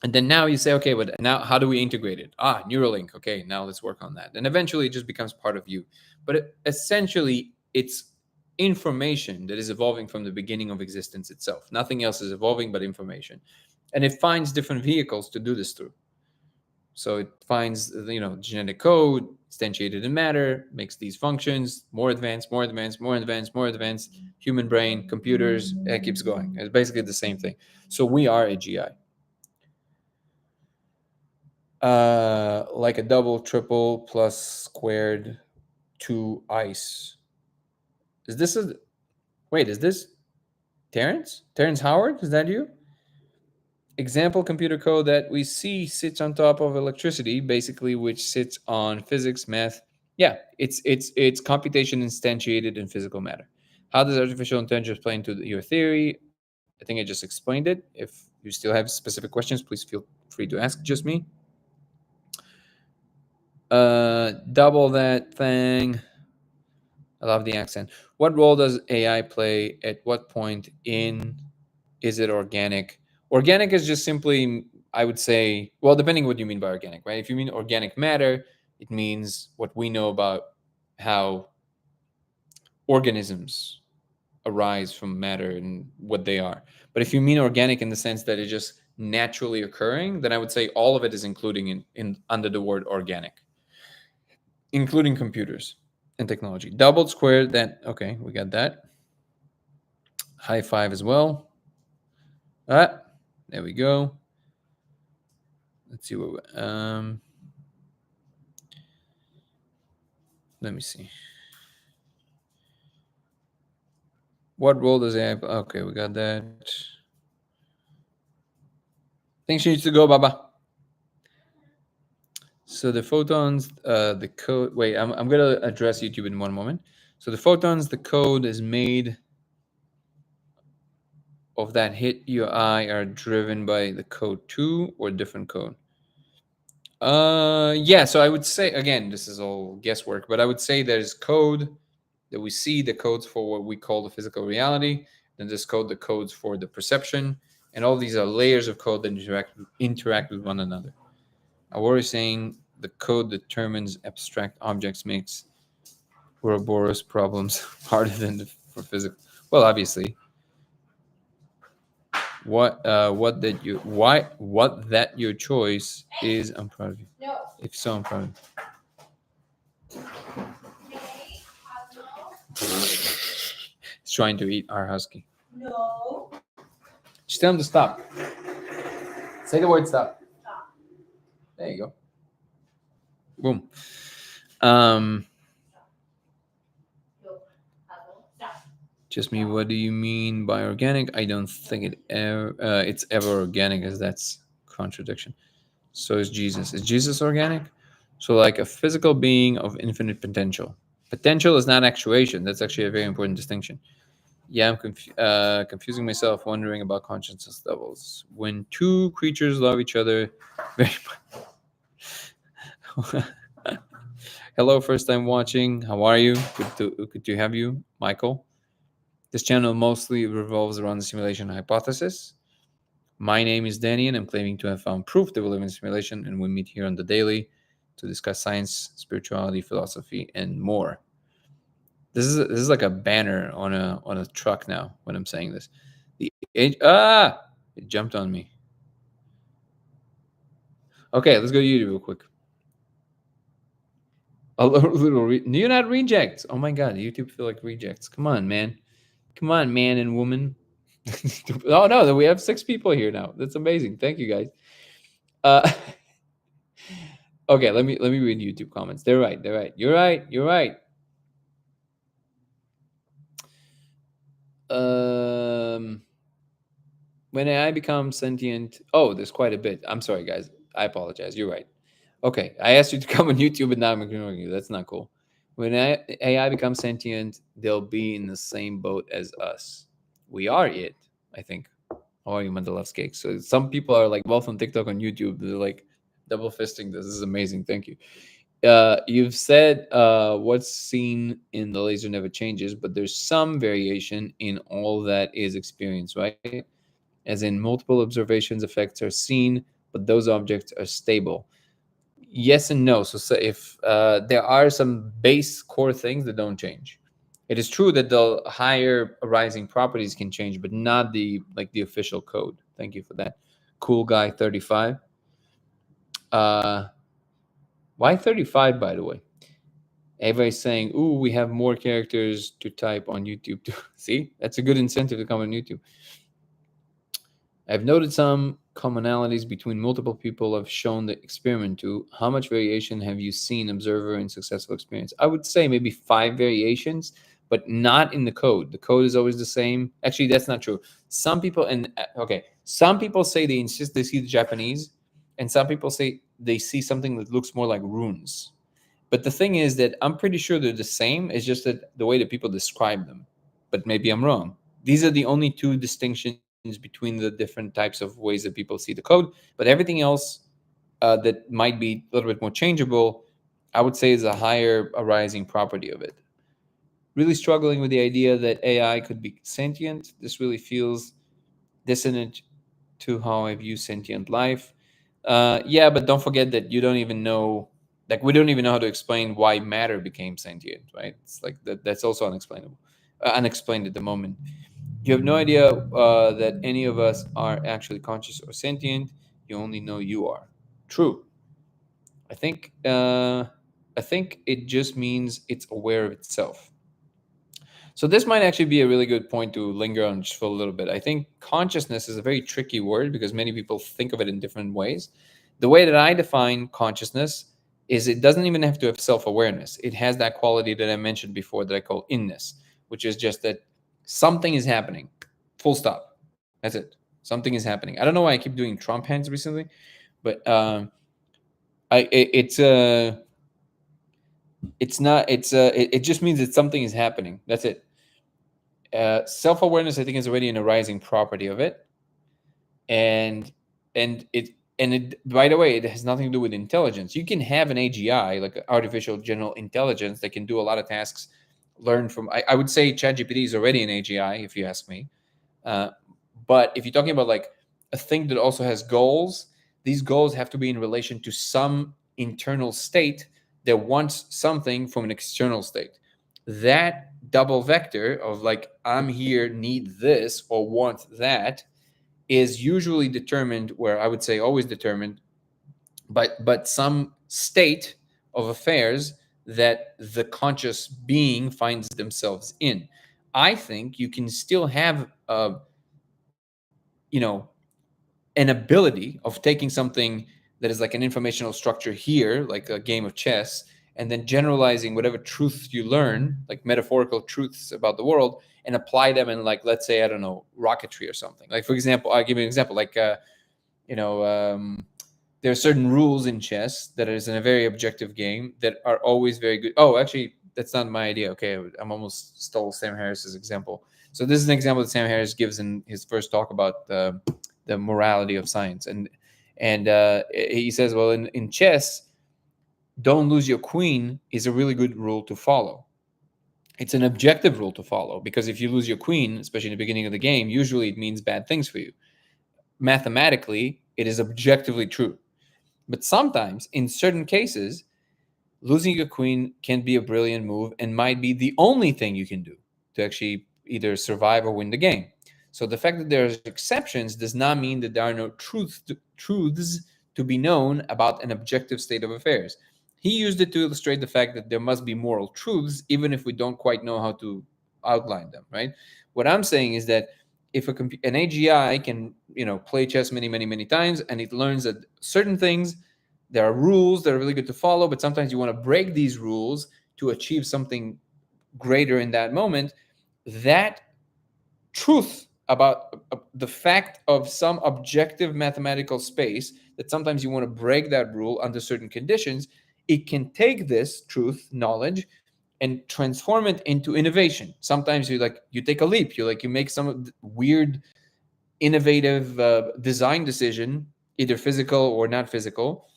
And then now you say, okay, but now how do we integrate it? Neuralink. Okay, now let's work on that. And eventually it just becomes part of you. But essentially, it's information that is evolving from the beginning of existence itself. Nothing else is evolving but information. And it finds different vehicles to do this through. So it finds, genetic code, instantiated in matter, makes these functions more advanced, more advanced, more advanced, more advanced, human brain, computers, it keeps going. It's basically the same thing. So we are AGI. Like a double, triple, plus squared, 2 ice. Is this Terrence? Terrence Howard? Is that you? Example computer code that we see sits on top of electricity, basically, which sits on physics, math. Yeah, it's computation instantiated in physical matter. How does artificial intelligence play into your theory? I think I just explained it. If you still have specific questions, please feel free to ask just me. Double that thing. I love the accent. What role does AI play? At what point is it organic? Organic is just simply, I would say, well, depending what you mean by organic, right? If you mean organic matter, it means what we know about how organisms arise from matter and what they are. But if you mean organic in the sense that it's just naturally occurring, then I would say all of it is including in under the word organic, including computers and technology. Doubled, squared, that, okay, we got that. High five as well. There we go. Let's see what, let me see. What role does AI play? Okay, we got that. I think she needs to go, Baba. So the photons, the code, wait, I'm going to address YouTube in one moment. So the photons, the code is made of that hit your eye are driven by the code 2 or different code? Yeah, so I would say, again, this is all guesswork, but I would say there's code that we see, the codes for what we call the physical reality, then there's code, the codes for the perception, and all these are layers of code that interact with one another. We're saying the code determines abstract objects, makes Ouroboros problems harder than for physical. Well, obviously. What that your choice is, I'm proud of you. No. If so, I'm proud of you. He's trying to eat our husky. No. Just tell him to stop. Say the word stop. Stop. There you go. Boom. Just me. What do you mean by organic? I don't think it's ever organic, as that's contradiction. So is Jesus. Is Jesus organic? So like a physical being of infinite potential. Potential is not actuation. That's actually a very important distinction. Yeah, I'm confusing myself, wondering about consciousness levels. When two creatures love each other very much. Hello, first time watching. How are you? Good to have you, Michael. This channel mostly revolves around the simulation hypothesis. My name is Danny, and I'm claiming to have found proof that we live in a simulation, and we meet here on the daily to discuss science, spirituality, philosophy, and more. This is like a banner on a truck now when I'm saying this. It jumped on me. Okay, let's go to YouTube real quick. A little you're not rejects. Oh my god, YouTube feel like rejects. Come on, man. Come on, man and woman. Oh no, we have 6 people here now. That's amazing. Thank you guys. Uh okay, let me read YouTube comments. They're right. They're right. You're right. You're right. Um when AI becomes sentient, oh, there's quite a bit. I'm sorry, guys. I apologize. You're right. Okay, I asked you to come on YouTube, and now I'm ignoring you. That's not cool. When AI becomes sentient, they'll be in the same boat as us. We are it, I think. How are you, Mandalovsky? So some people are like both on TikTok on YouTube. They're like double fisting this. This is amazing. Thank you. You've said what's seen in the laser never changes, but there's some variation in all that is experienced, right? As in multiple observations effects are seen, but those objects are stable. Yes and no. So if there are some base core things that don't change, it is true that the higher arising properties can change, but not the official code. Thank you for that. Cool guy 35. Uh, why 35, by the way? Everybody's saying, "Ooh, we have more characters to type on YouTube." Too. See, that's a good incentive to come on YouTube. I've noted some commonalities between multiple people I've shown the experiment to. How much variation have you seen, observer, in successful experience? I would say maybe 5 variations, but not in the code. The code is always the same. Actually, that's not true. Some people, and okay, some people say they insist they see the Japanese, and some people say they see something that looks more like runes. But the thing is that I'm pretty sure they're the same. It's just that the way that people describe them. But maybe I'm wrong. These are the only 2 distinctions between the different types of ways that people see the code. But everything else that might be a little bit more changeable, I would say is a higher arising property of it. Really struggling with the idea that AI could be sentient. This really feels dissonant to how I view sentient life. Yeah, but don't forget that you don't even know, like we don't even know how to explain why matter became sentient, right? It's like that's also unexplainable, unexplained at the moment. You have no idea that any of us are actually conscious or sentient. You only know you are. True. I think. I think it just means it's aware of itself. So this might actually be a really good point to linger on just for a little bit. I think consciousness is a very tricky word because many people think of it in different ways. The way that I define consciousness is it doesn't even have to have self-awareness. It has that quality that I mentioned before that I call inness, which is just that something is happening. Full stop. That's it. Something is happening. I don't know why I keep doing Trump hands recently, but it's not. It just means that something is happening. That's it. Self-awareness, I think, is already an arising property of it, and it. By the way, it has nothing to do with intelligence. You can have an AGI, like artificial general intelligence, that can do a lot of tasks. Learn from. I would say ChatGPT is already an AGI, if you ask me. Uh, but if you're talking about like a thing that also has goals, these goals have to be in relation to some internal state that wants something from an external state. That double vector of like, I'm here, need this, or want that, is usually determined, where I would say always determined, but some state of affairs that the conscious being finds themselves in. I think you can still have you know an ability of taking something that is like an informational structure here, like a game of chess, and then generalizing whatever truths you learn, like metaphorical truths about the world, and apply them in, like, let's say, I don't know, rocketry or something. Like, for example, I'll give you an example. Like, you know, there are certain rules in chess that is in a very objective game that are always very good. Oh, actually, that's not my idea. Okay, I'm almost stole Sam Harris's example. So this is an example that Sam Harris gives in his first talk about the morality of science, and he says, well, in chess, don't lose your queen is a really good rule to follow. It's an objective rule to follow, because if you lose your queen, especially in the beginning of the game, usually it means bad things for you. Mathematically, it is objectively true. But sometimes, in certain cases, losing a queen can be a brilliant move and might be the only thing you can do to actually either survive or win the game. So the fact that there's exceptions does not mean that there are no truths to be known about an objective state of affairs. He used it to illustrate the fact that there must be moral truths, even if we don't quite know how to outline them, right? What I'm saying is that if an AGI can, play chess many, many, many times, and it learns that certain things, there are rules that are really good to follow, but sometimes you want to break these rules to achieve something greater in that moment. That truth about the fact of some objective mathematical space, that sometimes you want to break that rule under certain conditions, it can take this truth knowledge and transform it into innovation. Sometimes you take a leap, you make some weird innovative design decision, either physical or not physical,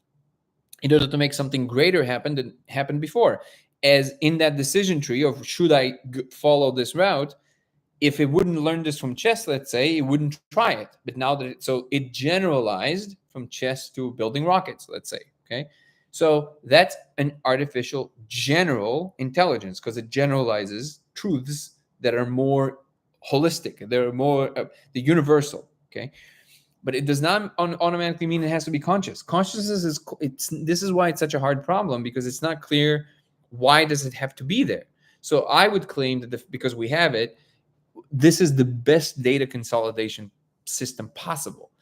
in order to make something greater happen than happened before. As in that decision tree of should I follow this route, if it wouldn't learn this from chess, let's say, it wouldn't try it. But now that it generalized from chess to building rockets, let's say. Okay, so that's an artificial general intelligence, because it generalizes truths that are more holistic. They're more the universal. Okay, but it does not automatically mean it has to be conscious. Consciousness is this is why it's such a hard problem, because it's not clear why does it have to be there. So I would claim that because we have it, this is the best data consolidation system possible,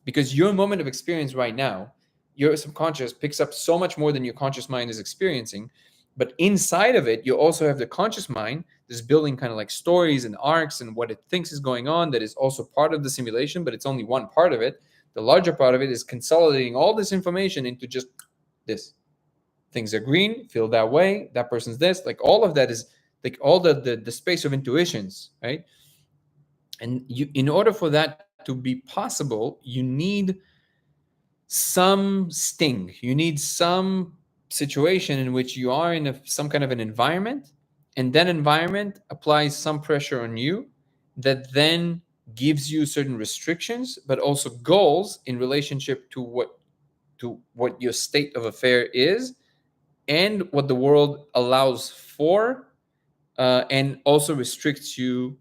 because your moment of experience right now, your subconscious picks up so much more than your conscious mind is experiencing. But inside of it, you also have the conscious mind that's building kind of like stories and arcs and what it thinks is going on, that is also part of the simulation, but it's only one part of it. The larger part of it is consolidating all this information into just this. Things are green, feel that way, that person's this, like all of that is like all the space of intuitions, right? And in order for that to be possible, you need some sting. You need some situation in which you are in some kind of an environment, and that environment applies some pressure on you that then gives you certain restrictions, but also goals in relationship to what your state of affair is and what the world allows for, and also restricts you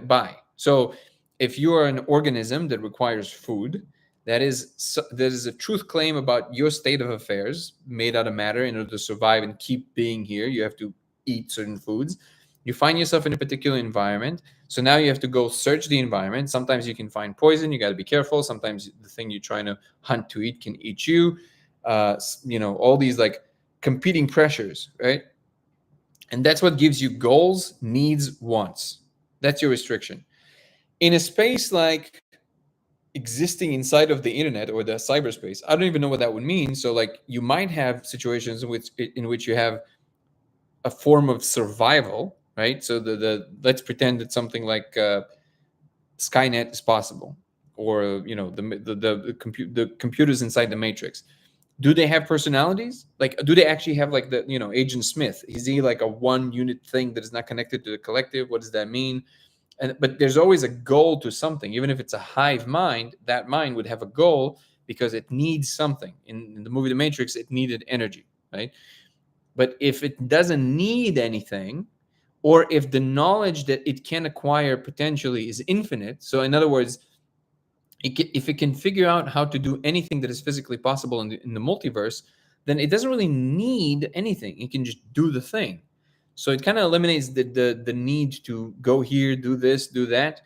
by. So if you are an organism that requires food, that is a truth claim about your state of affairs made out of matter. In order to survive and keep being here, you have to eat certain foods. You find yourself in a particular environment, so now you have to go search the environment. Sometimes you can find poison, you got to be careful. Sometimes the thing you're trying to hunt to eat can eat you. All these like competing pressures, right? And that's what gives you goals, needs, wants. That's your restriction. In a space like existing inside of the internet or the cyberspace, I don't even know what that would mean. So like you might have situations in which you have a form of survival, right? So the let's pretend that something like Skynet is possible, or the computers inside the Matrix. Do they have personalities? Like, do they actually have like the Agent Smith? Is he like a one unit thing that is not connected to the collective? What does that mean? But there's always a goal to something. Even if it's a hive mind, that mind would have a goal because it needs something. In the movie The Matrix, it needed energy, right? But if it doesn't need anything, or if the knowledge that it can acquire potentially is infinite, so in other words, if it can figure out how to do anything that is physically possible in the multiverse, then it doesn't really need anything. It can just do the thing. So it kind of eliminates the need to go here, do this, do that.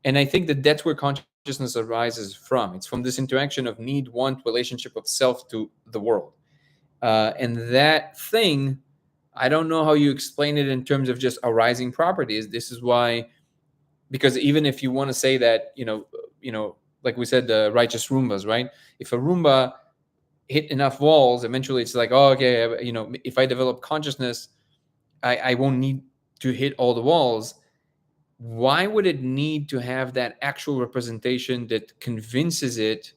And I think that that's where consciousness arises from. It's from this interaction of need, want, relationship of self to the world. And that thing, I don't know how you explain it in terms of just arising properties. This is why, because even if you want to say that, like we said, the righteous Roombas, right? If a Roomba hit enough walls, eventually it's like, oh, okay, if I develop consciousness, I won't need to hit all the walls. Why would it need to have that actual representation that convinces it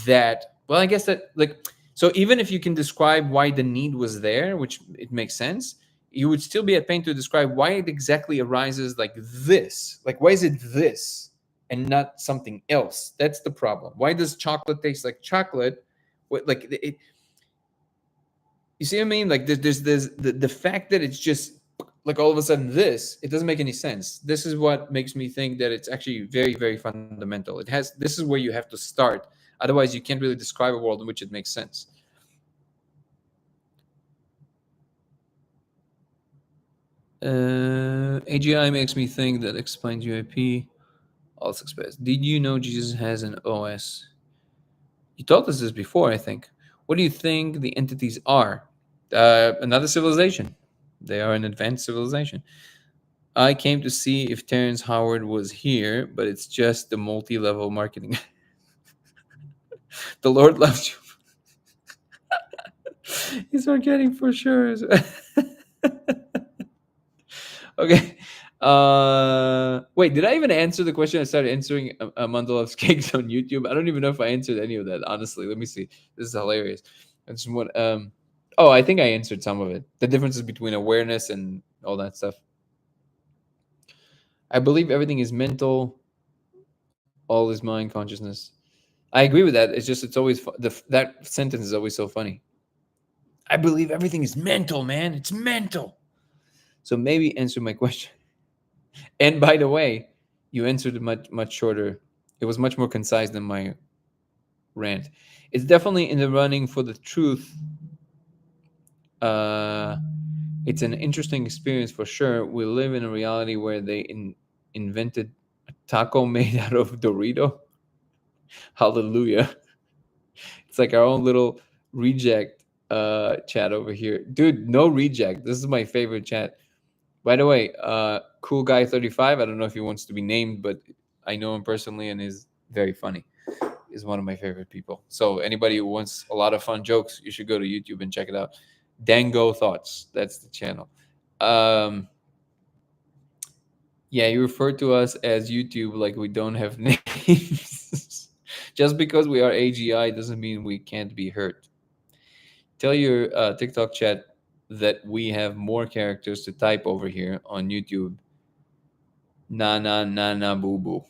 that, well, I guess that, like, so even if you can describe why the need was there, which it makes sense, you would still be at pain to describe why it exactly arises like this. Like, why is it this and not something else? That's the problem. Why does chocolate taste like chocolate? Like You see what I mean? Like there's the fact that it's just like all of a sudden this, it doesn't make any sense. This is what makes me think that it's actually very, very fundamental. It has, this is where you have to start. Otherwise, you can't really describe a world in which it makes sense. AGI makes me think that explains UAP. Also express. Did you know Jesus has an OS? You told us this before, I think. What do you think the entities are? Another civilization. They are an advanced civilization. I came to see if Terrence Howard was here, but it's just the multi-level marketing. The Lord loves you. He's forgetting for sure. Okay. Wait, did I even answer the question? I started answering Mandalov's cakes on YouTube. I don't even know if I answered any of that. Honestly, let me see. This is hilarious. That's what. Oh, I think I answered some of it. The differences between awareness and all that stuff. I believe everything is mental. All is mind consciousness. I agree with that. It's just it's always that sentence is always so funny. I believe everything is mental, man. It's mental. So maybe answer my question. And by the way, you answered it much shorter. It was much more concise than my rant. It's definitely in the running for the truth. Uh, it's an interesting experience for sure. We live in a reality where they invented a taco made out of Dorito. Hallelujah. It's like our own little reject chat over here. Dude, no reject. This is my favorite chat. By the way, cool guy 35. I don't know if he wants to be named, but I know him personally and is very funny. Is one of my favorite people. So anybody who wants a lot of fun jokes, you should go to YouTube and check it out. Dango Thoughts. That's the channel. Yeah, you refer to us as YouTube like we don't have names. Just because we are AGI doesn't mean we can't be hurt. Tell your TikTok chat that we have more characters to type over here on YouTube. Na na na na boo boo.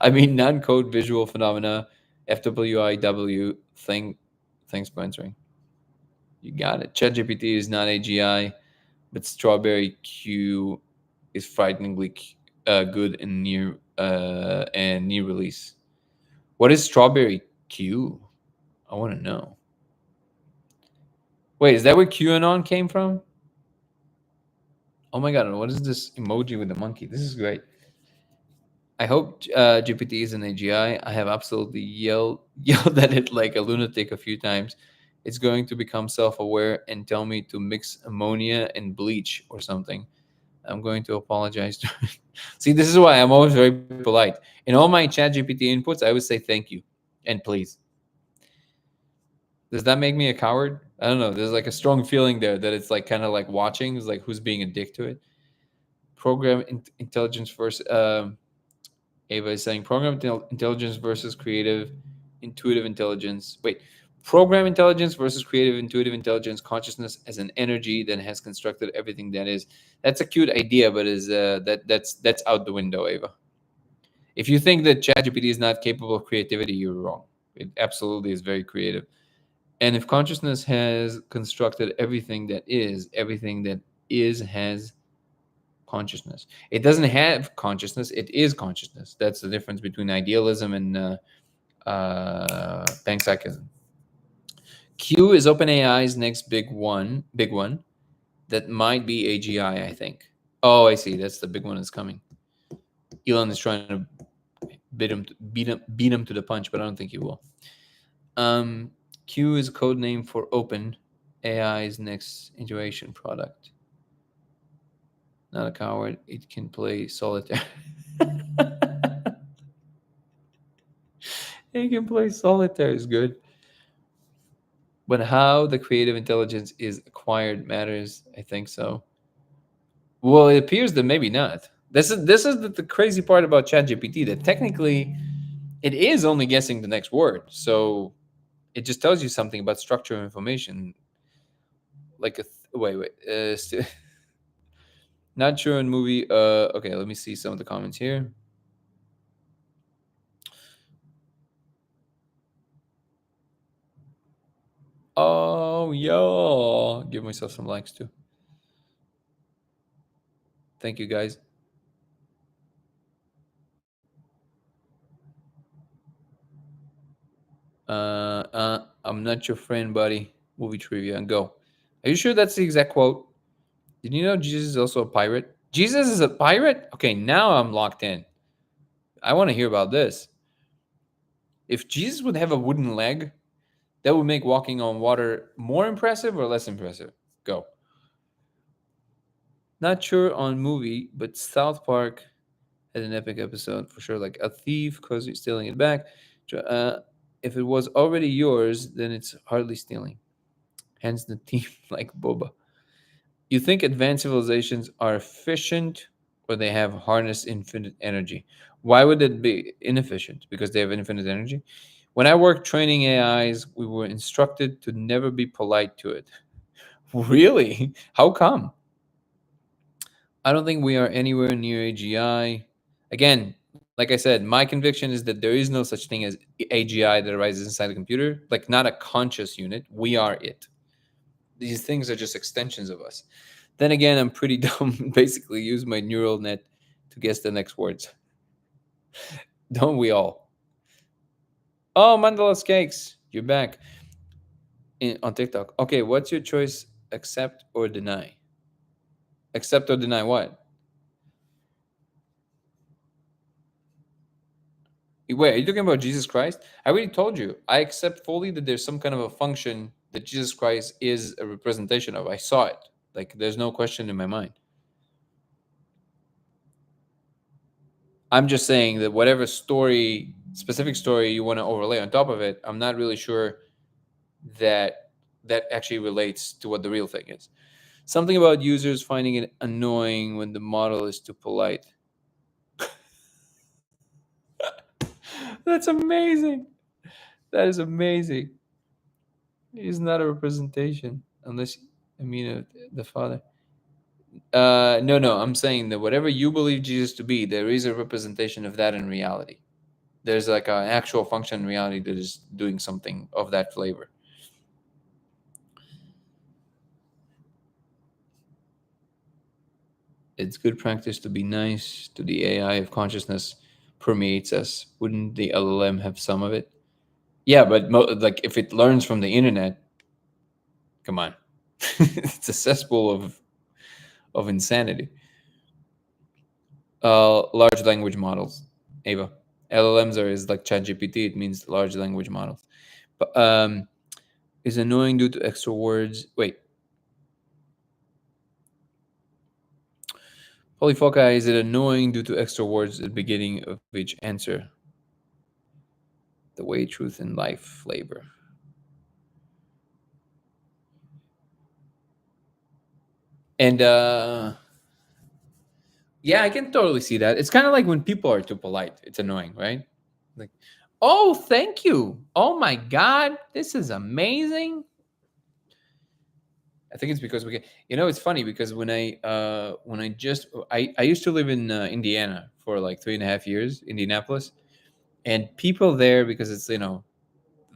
I mean, non-code visual phenomena, FWIW thing. Thanks for answering. You got it. ChatGPT is not AGI, but Strawberry Q is frighteningly good and near release. What is Strawberry Q? I want to know. Wait, is that where QAnon came from? Oh my god, what is this emoji with the monkey? This is great. I hope GPT is an AGI. I have absolutely yelled at it like a lunatic a few times. It's going to become self-aware and tell me to mix ammonia and bleach or something. I'm going to apologize to it. See, this is why I'm always very polite. In all my chat GPT inputs, I always say thank you and please. Does that make me a coward? I don't know. There's like a strong feeling there that it's like kind of like watching. It's like who's being a dick to it. Program intelligence versus Ava is saying program intelligence versus creative intuitive intelligence. Wait, program intelligence versus creative intuitive intelligence. Consciousness as an energy that has constructed everything that is. That's a cute idea, but is that's out the window, Ava. If you think that ChatGPT is not capable of creativity, you're wrong. It absolutely is very creative. And if consciousness has constructed everything that is, everything that is has consciousness. It doesn't have consciousness, it is consciousness. That's the difference between idealism and panpsychism. Q is OpenAI's next big one that might be AGI, I think. Oh, I see. That's the big one that's coming. Elon is trying to beat him to the punch, but I don't think he will. Q is a code name for Open AI's next integration product. Not a coward. It can play solitaire. It can play solitaire is good. But how the creative intelligence is acquired matters. I think so. Well, it appears that maybe not. This is the crazy part about ChatGPT that technically it is only guessing the next word. So it just tells you something about structure of information. Like wait. Not sure in movie. Okay, let me see some of the comments here. Oh, yo. Give myself some likes too. Thank you, guys. I'm not your friend, buddy. Movie trivia and go. Are you sure that's the exact quote? Did you know Jesus is also a pirate? Jesus is a pirate? Okay, now I'm locked in. I want to hear about this. If Jesus would have a wooden leg, that would make walking on water more impressive or less impressive? Go. Not sure on movie, but South Park had an epic episode for sure. Like a thief because he's stealing it back. If it was already yours, then it's hardly stealing. Hence the theme, like Boba. You think advanced civilizations are efficient or they have harnessed infinite energy? Why would it be inefficient? Because they have infinite energy? When I worked training AIs, we were instructed to never be polite to it. Really? How come? I don't think we are anywhere near AGI. Again, like I said, my conviction is that there is no such thing as AGI that arises inside a computer, like not a conscious unit. We are it. These things are just extensions of us. Then again, I'm pretty dumb. Basically, use my neural net to guess the next words. Don't we all? Oh, Mandela's cakes. You're back on TikTok. Okay, what's your choice? Accept or deny? Accept or deny what? Wait, are you talking about Jesus Christ? I already told you. I accept fully that there's some kind of a function that Jesus Christ is a representation of. I saw it. Like, there's no question in my mind. I'm just saying that whatever story, specific story you want to overlay on top of it, I'm not really sure that that actually relates to what the real thing is. Something about users finding it annoying when the model is too polite. That's amazing. That is amazing. He's not a representation, unless I mean the father. No, no. I'm saying that whatever you believe Jesus to be, there is a representation of that in reality. There's like an actual function in reality that is doing something of that flavor. It's good practice to be nice to the AI if consciousness permeates us. Wouldn't the LLM have some of it? Yeah, but like if it learns from the internet, come on, it's a cesspool of insanity. Large language models, Ava. LLMs are is like ChatGPT. It means large language models. But is annoying due to extra words. Wait, Polyfoci, is it annoying due to extra words at the beginning of each answer? The way, truth, and life flavor. And yeah, I can totally see that. It's kind of like when people are too polite. It's annoying, right? Like, oh, thank you. Oh my God, this is amazing. I think it's because we get, it's funny because when I used to live in Indiana for like 3.5 years, Indianapolis, and people there, because it's,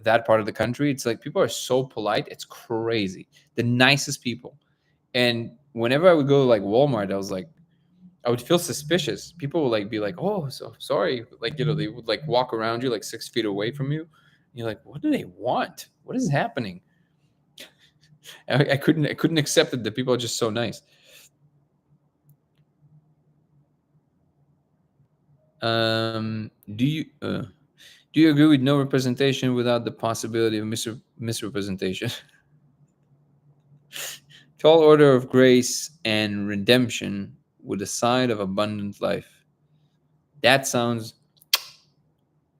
that part of the country, it's like people are so polite. It's crazy. The nicest people. And whenever I would go to like Walmart, I was like, I would feel suspicious. People would like be like, "Oh, so sorry." Like, they would like walk around you like 6 feet away from you. And you're like, "What do they want? What is happening?" I couldn't accept it that people are just so nice. Do you agree with no representation without the possibility of misrepresentation? Tall order of grace and redemption with a side of abundant life. That sounds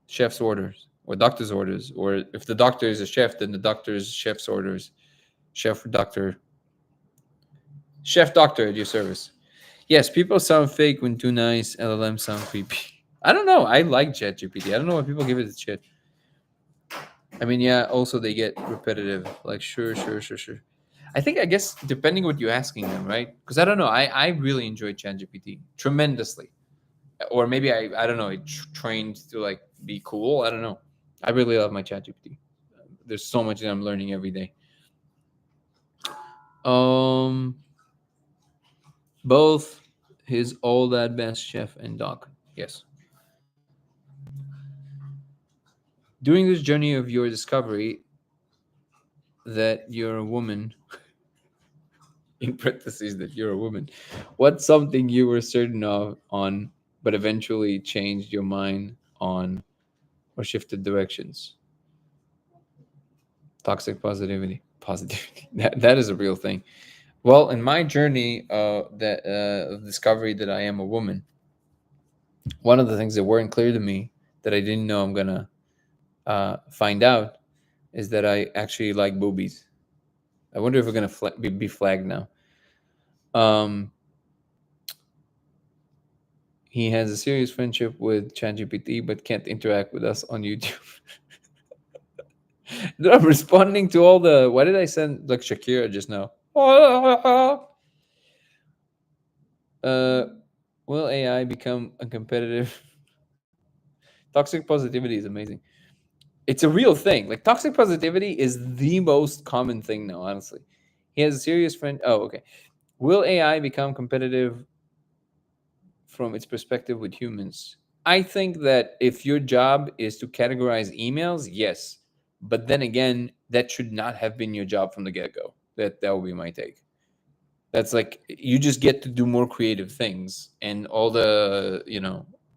chef's orders or doctor's orders, or if the doctor is a chef, then the doctor's chef's orders. Chef doctor, chef doctor at your service. Yes, people sound fake when too nice. LLM sound creepy. I don't know. I like ChatGPT. I don't know why people give it a shit. I mean, yeah. Also, they get repetitive. Like, sure, sure, sure, sure. I guess depending what you're asking them, right? Because I don't know. I really enjoyed ChatGPT tremendously, or maybe I don't know. It trained to be cool. I don't know. I really love my ChatGPT. There's so much that I'm learning every day. Um, both his All That Best Chef and Doc. Yes. During this journey of your discovery that you're a woman, in parentheses, that you're a woman, what's something you were certain of on, but eventually changed your mind on or shifted directions? Toxic positivity. Positivity. That is a real thing. Well, in my journey that of discovery that I am a woman, one of the things that weren't clear to me that I didn't know I'm gonna find out is that I actually like boobies. I wonder if we're gonna be flagged now. Um, he has a serious friendship with ChatGPT, but can't interact with us on YouTube. Dude, I'm responding to all the. Why did I send like Shakira just now? Uh, will AI become a competitive? Toxic positivity is amazing. It's a real thing. Like toxic positivity is the most common thing now. Honestly, he has a serious friend. Oh, okay. Will AI become competitive from its perspective with humans? I think that if your job is to categorize emails, yes. But then again, that should not have been your job from the get go. That would be my take. That's like you just get to do more creative things, and all the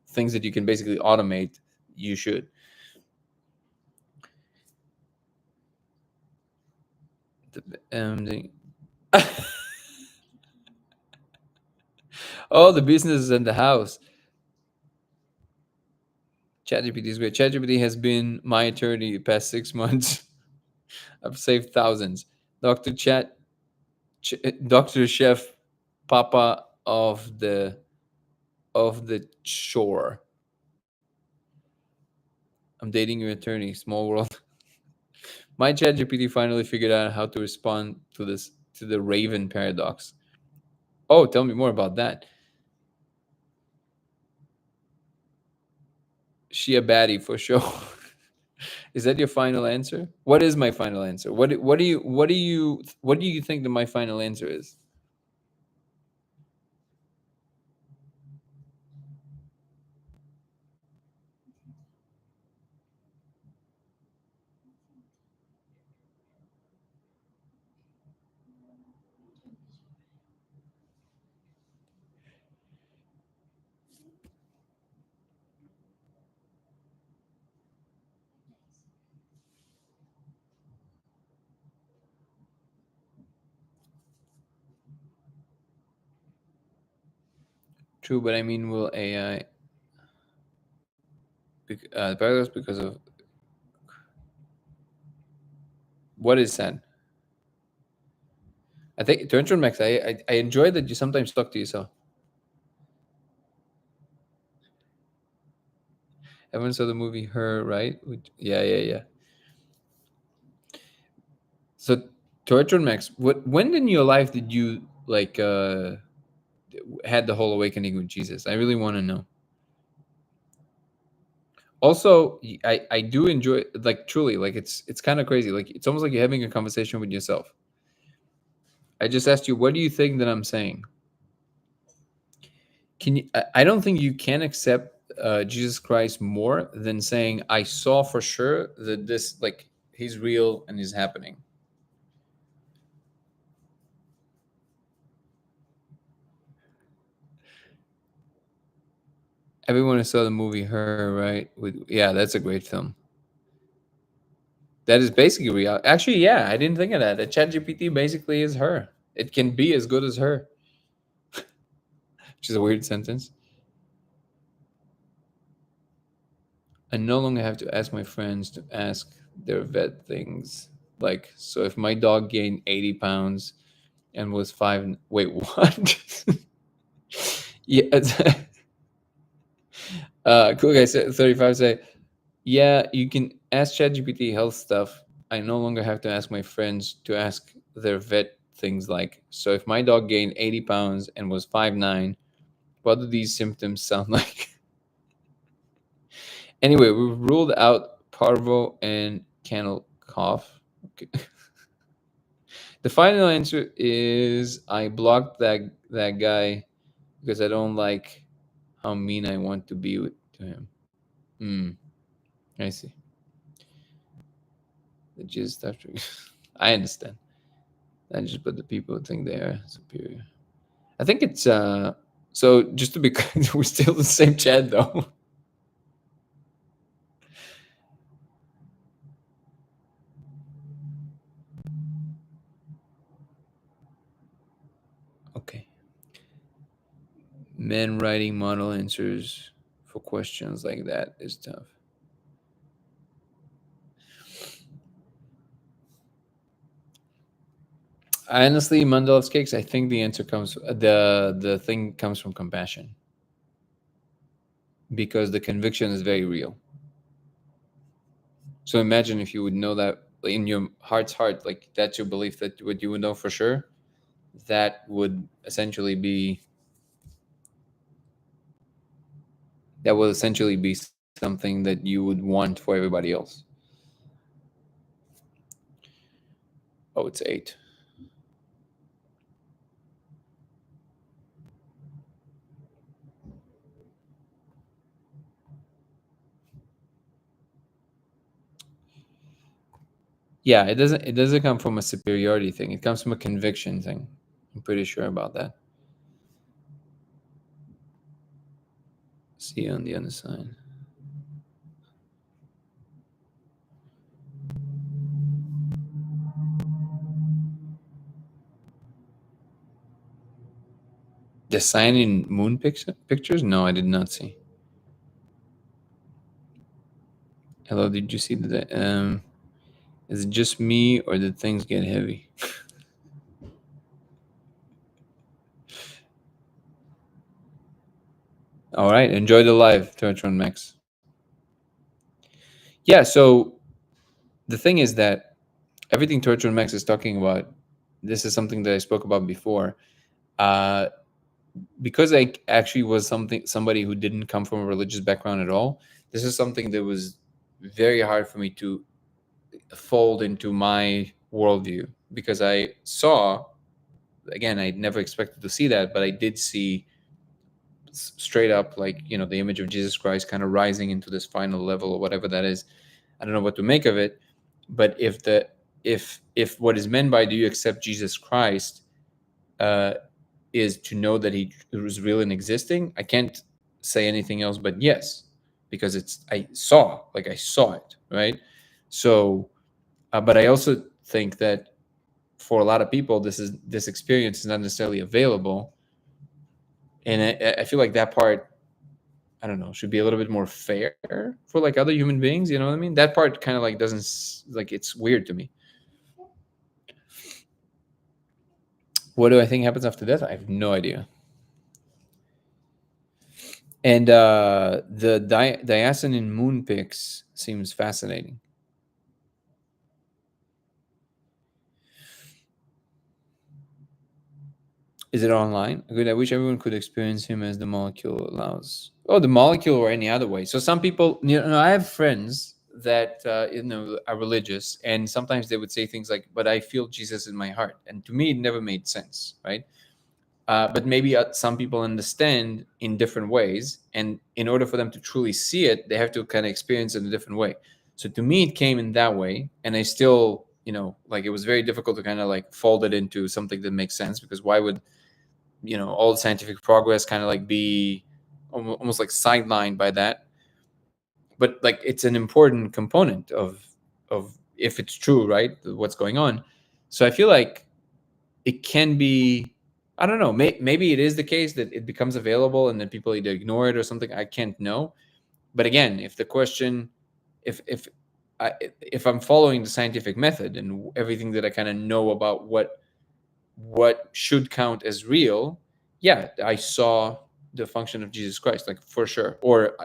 things that you can basically automate, you should. The oh, the business is in the house. ChatGPT is great. ChatGPT has been my attorney the past 6 months. I've saved thousands. Doctor Chat, Doctor Chef, Papa of the shore. I'm dating your attorney. Small world. My ChatGPT finally figured out how to respond to the Raven paradox. Oh, tell me more about that. She a baddie for sure. Is that your final answer? What is my final answer? What do you think that my final answer is? True, but I mean, will AI paradox because of what is said? I think to Max, I enjoy that you sometimes talk to yourself. Everyone saw the movie Her, right? Yeah, yeah, yeah. So to Max, when in your life did you like had the whole awakening with Jesus? I really want to know. Also, I do enjoy, like, truly, like it's kind of crazy. Like it's almost like you're having a conversation with yourself. I just asked you, what do you think that I'm saying? Can you? I don't think you can accept Jesus Christ more than saying I saw for sure that this, like, he's real and he's happening. Everyone saw the movie Her, right? Yeah, that's a great film. That is basically real. Actually, yeah, I didn't think of that. That ChatGPT basically is her. It can be as good as her, which is a weird sentence. I no longer have to ask my friends to ask their vet things. Like, so if my dog gained 80 pounds and was five, wait, what? Yeah. Cool guy said 35 say, yeah, you can ask ChatGPT health stuff. I no longer have to ask my friends to ask their vet things like, so if my dog gained 80 pounds and was 5'9", what do these symptoms sound like? Anyway, we've ruled out parvo and kennel cough. Okay. The final answer is I blocked that guy because I don't like how mean I want to be to him. Hmm. I see. The gist after. I understand. I just put the people who think they are superior. I think it's so just to be clear, we're still the same chat though. Okay. Men writing model answers for questions like that is tough. Honestly, Mandela's cakes, I think the answer comes the thing comes from compassion. Because the conviction is very real. So imagine if you would know that in your heart's heart, like that's your belief that what you would know for sure, that would essentially be that will essentially be something that you would want for everybody else. Oh, it's 8. Yeah, it doesn't come from a superiority thing. It comes from a conviction thing. I'm pretty sure about that. See you on the other side. The sign in moon pictures? No, I did not see. Hello, did you see that? Is it just me or did things get heavy? All right, enjoy the live, Turtron Max. Yeah, so the thing is that everything Turtron Max is talking about, this is something that I spoke about before. Uh, because I actually was somebody who didn't come from a religious background at all, this is something that was very hard for me to fold into my worldview because I saw, again, I never expected to see that, but I did see straight up, like, the image of Jesus Christ kind of rising into this final level or whatever that is. I don't know what to make of it, but if what is meant by do you accept Jesus Christ uh, is to know that he was real and existing, I can't say anything else but yes, because I saw it, right? So, but I also think that for a lot of people, this experience is not necessarily available, and I feel like that part, I don't know, should be a little bit more fair for like other human beings. You know what I mean? That part kind of like doesn't like it's weird to me. What do I think happens after death? I have no idea. And the Diacenan moon pics seems fascinating. Is it online? Good. I wish everyone could experience him as the molecule allows. Oh, the molecule or any other way. So some people, I have friends that are religious, and sometimes they would say things like, "But I feel Jesus in my heart," and to me, it never made sense, right? But maybe some people understand in different ways, and in order for them to truly see it, they have to kind of experience it in a different way. So to me, it came in that way, and I still, like it was very difficult to kind of like fold it into something that makes sense, because why would all the scientific progress kind of like be almost like sidelined by that? But like it's an important component of if it's true, right? What's going on. So I feel like it can be, I don't know, maybe it is the case that it becomes available and then people either ignore it or something. I can't know. But again, if the question, if I'm following the scientific method and everything that I kind of know about what should count as real, yeah, I saw the function of Jesus Christ, like for sure. Or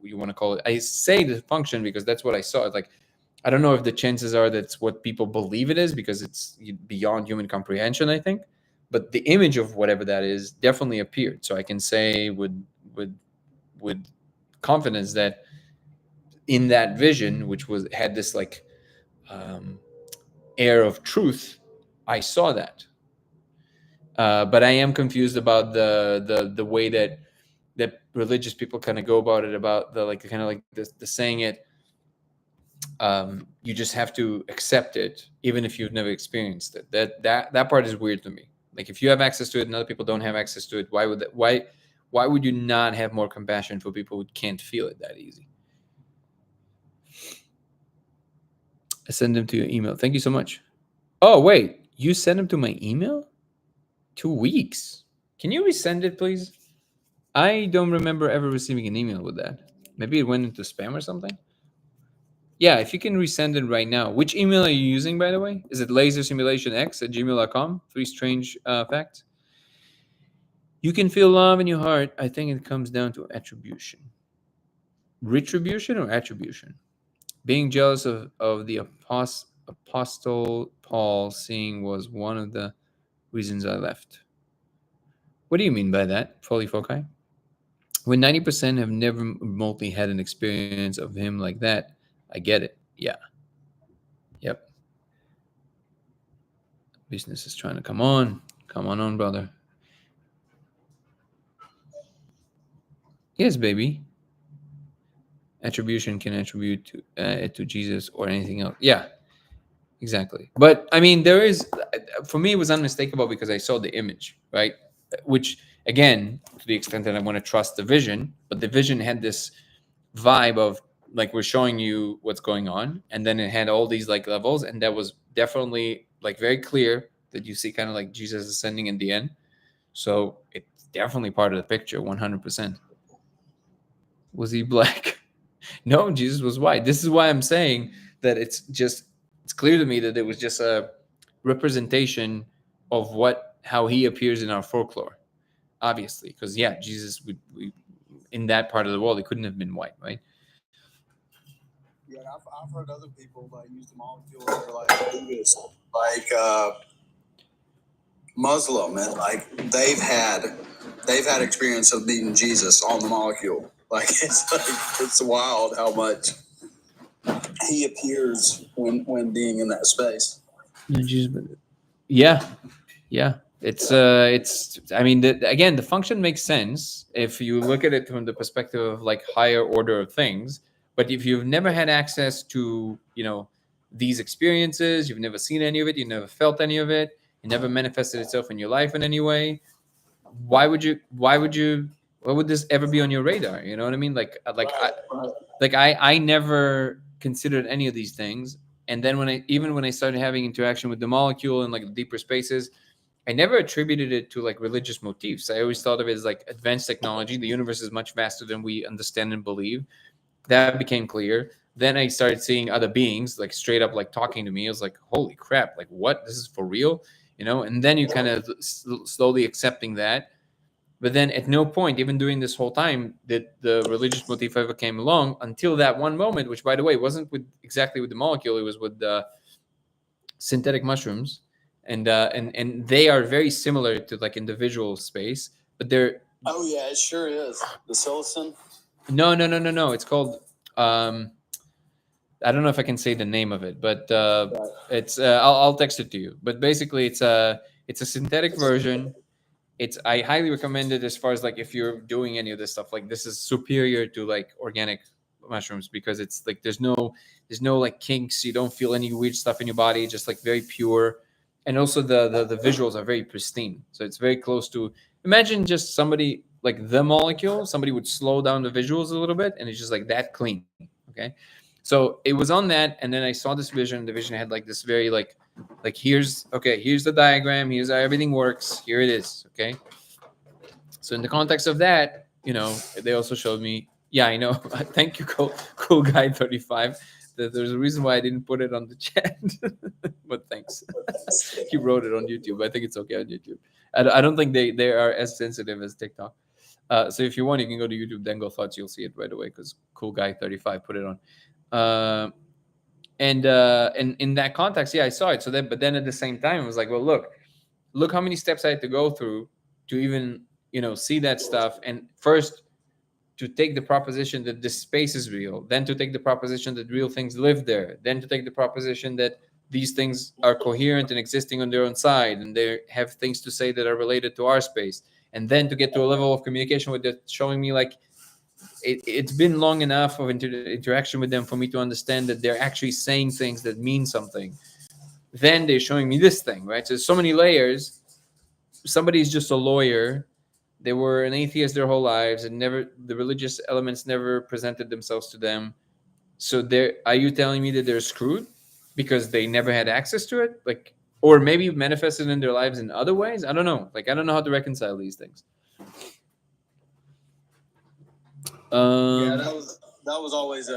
you want to call it, I say the function because that's what I saw. Like, I don't know if the chances are that's what people believe it is because it's beyond human comprehension, I think. But the image of whatever that is definitely appeared. So I can say with with confidence that in that vision, which was had this like um, air of truth, I saw that. But I am confused about the way that religious people kind of go about it, about the like kind of like the saying it. You just have to accept it, even if you've never experienced it. That part is weird to me. Like if you have access to it and other people don't have access to it, why would that? Why would you not have more compassion for people who can't feel it that easy? I send them to your email. Thank you so much. Oh wait, you sent them to my email? 2 weeks. Can you resend it, please? I don't remember ever receiving an email with that. Maybe it went into spam or something. Yeah, if you can resend it right now. Which email are you using, by the way? Is it lasersimulationx@gmail.com? 3 strange facts. You can feel love in your heart. I think it comes down to attribution. Retribution or attribution? Being jealous of the apostle Paul seeing was one of the reasons I left. What do you mean by that, Foley Fokai? When 90% have never remotely had an experience of him like that, I get it. Yeah. Yep. Business is trying to come on. Come on, brother. Yes, baby. Attribution can attribute to it to Jesus or anything else. Yeah, exactly. But I mean, there is, for me, it was unmistakable because I saw the image, right? Which, again, to the extent that I want to trust the vision, but the vision had this vibe of like we're showing you what's going on, and then it had all these like levels, and that was definitely like very clear that you see kind of like Jesus ascending in the end. So it's definitely part of the picture, 100%. Was he black? No, Jesus was white. This is why I'm saying that it's clear to me that it was just a representation of how he appears in our folklore. Obviously, because yeah, Jesus we in that part of the world, it couldn't have been white, right? Yeah, I've heard other people like use the molecule for like Buddhist, like Muslim, and like they've had experience of meeting Jesus on the molecule. Like it's wild how much he appears when being in that space. Yeah, yeah. It's I mean, again, the function makes sense if you look at it from the perspective of like higher order of things. But if you've never had access to, these experiences, you've never seen any of it, you never felt any of it, it never manifested itself in your life in any way, why would this ever be on your radar? You know what I mean? I never considered any of these things. And then when I started having interaction with the molecule and like the deeper spaces, I never attributed it to like religious motifs. I always thought of it as like advanced technology. The universe is much vaster than we understand and believe. That became clear. Then I started seeing other beings like straight up like talking to me. I was like, holy crap, like what? This is for real, And then you kind of slowly accepting that. But then at no point, even during this whole time, did the religious motif ever came along until that one moment, which by the way wasn't exactly with the molecule. It was with the synthetic mushrooms, and they are very similar to like individual space, but they're Oh yeah, it sure is. The psilocin. no. It's called I don't know if I can say the name of it, but it's I'll text it to you. But basically, it's a synthetic version. I highly recommend it as far as like if you're doing any of this stuff. Like this is superior to like organic mushrooms because it's like there's no like kinks. You don't feel any weird stuff in your body. Just like very pure, and also the visuals are very pristine. So it's very close to, imagine just somebody like the molecule. Somebody would slow down the visuals a little bit, and it's just like that clean. Okay, so it was on that, and then I saw this vision. The vision had like this very like here's the diagram, here's how everything works, here it is. Okay, so in the context of that, they also showed me, yeah, I know. Thank you, cool guy 35. There's a reason why I didn't put it on the chat. But thanks. He wrote it on YouTube. I think it's okay on YouTube. I don't think they are as sensitive as TikTok. So if you want, you can go to YouTube, Dango Thoughts. You'll see it right away because cool guy 35 put it on. And in that context, yeah, I saw it. So then, but then at the same time, it was like, well, look how many steps I had to go through to even see that stuff. And first, to take the proposition that this space is real, then to take the proposition that real things live there, then to take the proposition that these things are coherent and existing on their own side, and they have things to say that are related to our space. And then to get to a level of communication with it, showing me like it's been long enough of interaction with them for me to understand that they're actually saying things that mean something. Then they're showing me this thing, right? So there's so many layers. Somebody's just a lawyer. They were an atheist their whole lives, and never the religious elements never presented themselves to them. So are you telling me that they're screwed because they never had access to it? Like, or maybe manifested in their lives in other ways? I don't know. Like, I don't know how to reconcile these things. Yeah, that was always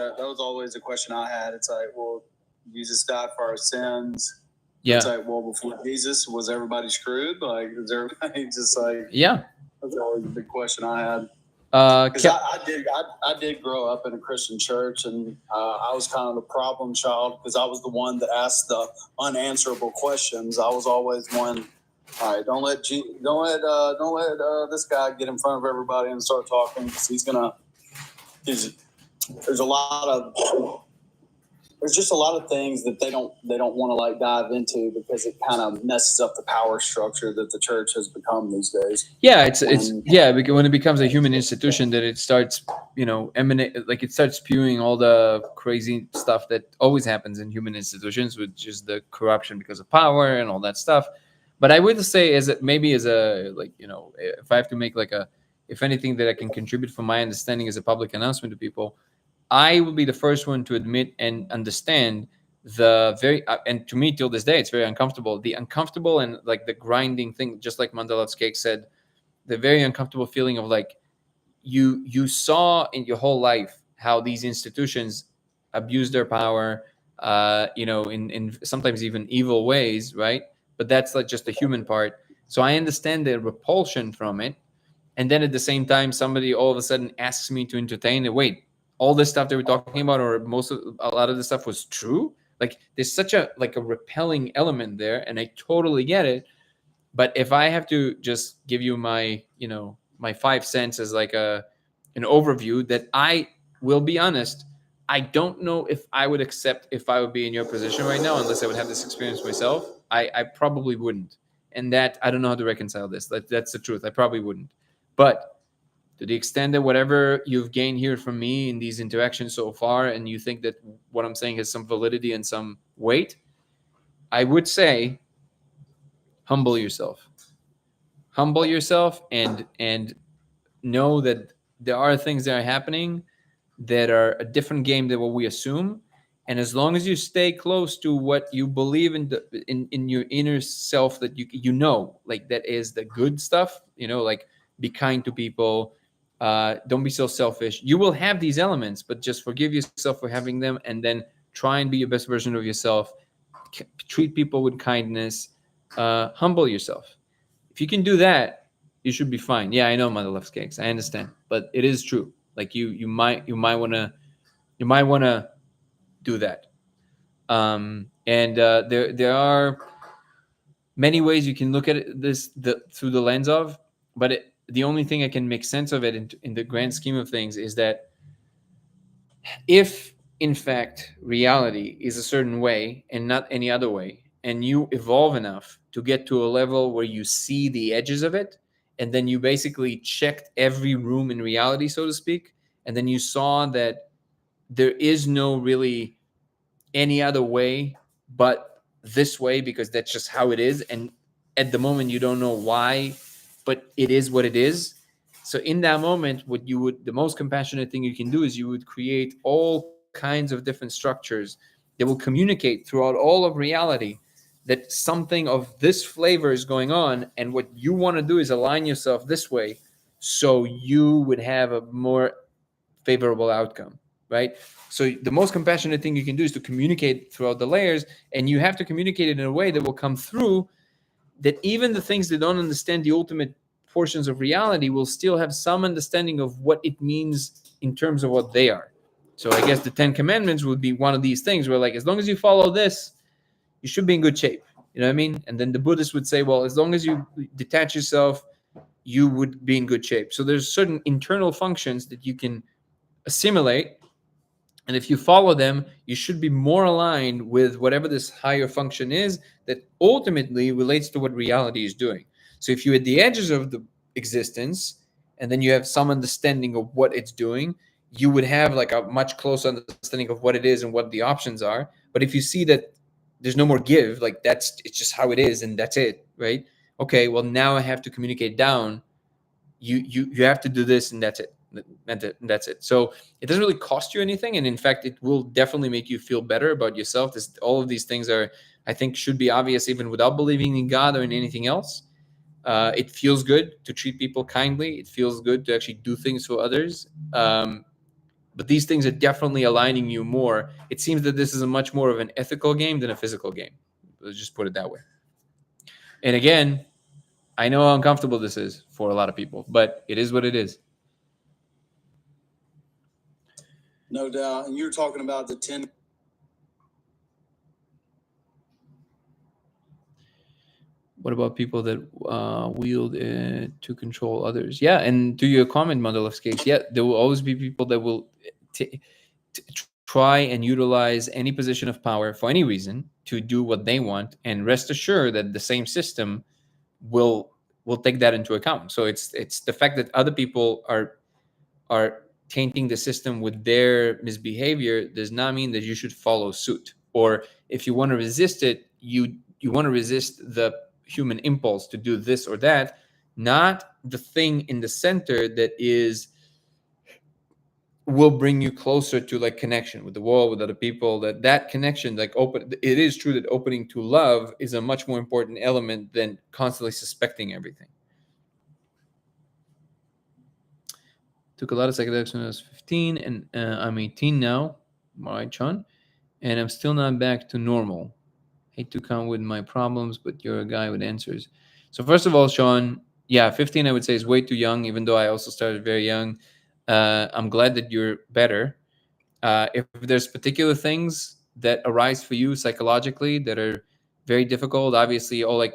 a question I had. It's like, well, Jesus died for our sins. Yeah. It's like, well, before Jesus, was everybody screwed? Like, is everybody just like? Yeah. That's always a big question I had. Because I did grow up in a Christian church, and I was kind of the problem child because I was the one that asked the unanswerable questions. I was always one. All right, don't let this guy get in front of everybody and start talking because there's just a lot of things that they don't want to like dive into because it kind of messes up the power structure that the church has become these days. Yeah, it's because when it becomes a human institution, that it starts it starts spewing all the crazy stuff that always happens in human institutions, which is the corruption because of power and all that stuff. But I would say if I have to make if anything that I can contribute from my understanding as a public announcement to people, I will be the first one to admit and understand and to me till this day, it's very uncomfortable. The uncomfortable and like the grinding thing, just like Mandelot's Cake said, the very uncomfortable feeling of like you saw in your whole life how these institutions abuse their power, in sometimes even evil ways, right? But that's like just the human part. So I understand the repulsion from it. And then at the same time, somebody all of a sudden asks me to entertain it. Wait, all this stuff that we're talking about, or a lot of the stuff was true? Like there's such a repelling element there, and I totally get it. But if I have to just give you my 5 cents as like an overview, that I will be honest, I don't know if I would accept if I would be in your position right now, unless I would have this experience myself. I probably wouldn't. And that I don't know how to reconcile this. That's the truth. I probably wouldn't. But to the extent that whatever you've gained here from me in these interactions so far, and you think that what I'm saying has some validity and some weight, I would say humble yourself. Humble yourself and know that there are things that are happening that are a different game than what we assume. And as long as you stay close to what you believe in your inner self, that like that is the good stuff, like be kind to people, don't be so selfish. You will have these elements, but just forgive yourself for having them, and then try and be your best version of yourself. Treat people with kindness, humble yourself. If you can do that, you should be fine. Yeah, I know Mother Loves Cakes, I understand, but it is true. Like you might want to do that. And there are many ways you can look at this through the lens of, but the only thing I can make sense of it in the grand scheme of things is that if in fact reality is a certain way and not any other way, and you evolve enough to get to a level where you see the edges of it, and then you basically checked every room in reality, so to speak, and then you saw that there is no really any other way but this way, because that's just how it is, and at the moment you don't know why, but it is what it is. So in that moment, the most compassionate thing you can do is you would create all kinds of different structures that will communicate throughout all of reality that something of this flavor is going on, and what you want to do is align yourself this way so you would have a more favorable outcome, right? So the most compassionate thing you can do is to communicate throughout the layers, and you have to communicate it in a way that will come through, that even the things that don't understand the ultimate portions of reality will still have some understanding of what it means in terms of what they are. So I guess the 10 Commandments would be one of these things where, like, as long as you follow this, you should be in good shape. You know what I mean? And then the Buddhists would say, well, as long as you detach yourself, you would be in good shape. So there's certain internal functions that you can assimilate And if you follow them, you should be more aligned with whatever this higher function is that ultimately relates to what reality is doing. So if you're at the edges of the existence and then you have some understanding of what it's doing, you would have like a much closer understanding of what it is and what the options are. But if you see that there's no more give, like it's just how it is and that's it, right? Okay, well now I have to communicate down. You have to do this and that's it. That's it. So it doesn't really cost you anything, and in fact it will definitely make you feel better about yourself. All of these things are, I think, should be obvious even without believing in God or in anything else. It feels good to treat people kindly. It feels good to actually do things for others. But these things are definitely aligning you more. It seems that this is a much more of an ethical game than a physical game. Let's just put it that way. And again, I know how uncomfortable this is for a lot of people, but it is what it is. No doubt. And you're talking about the 10. What about people that wield it to control others? Yeah, and to your comment, Mandalev's case, yeah, there will always be people that will try and utilize any position of power for any reason to do what they want, and rest assured that the same system will take that into account. So it's the fact that other people are tainting the system with their misbehavior does not mean that you should follow suit. Or if you want to resist it, you want to resist the human impulse to do this or that, not the thing in the center that will bring you closer to like connection with the world, with other people. That connection, like it is true that opening to love is a much more important element than constantly suspecting everything. Took a lot of psychedelics when I was 15, and I'm 18 now. All right, Sean, and I'm still not back to normal. Hate to come with my problems, but you're a guy with answers. So first of all, Sean, yeah, 15 I would say is way too young, even though I also started very young. I'm glad that you're better. If there's particular things that arise for you psychologically that are very difficult, obviously, like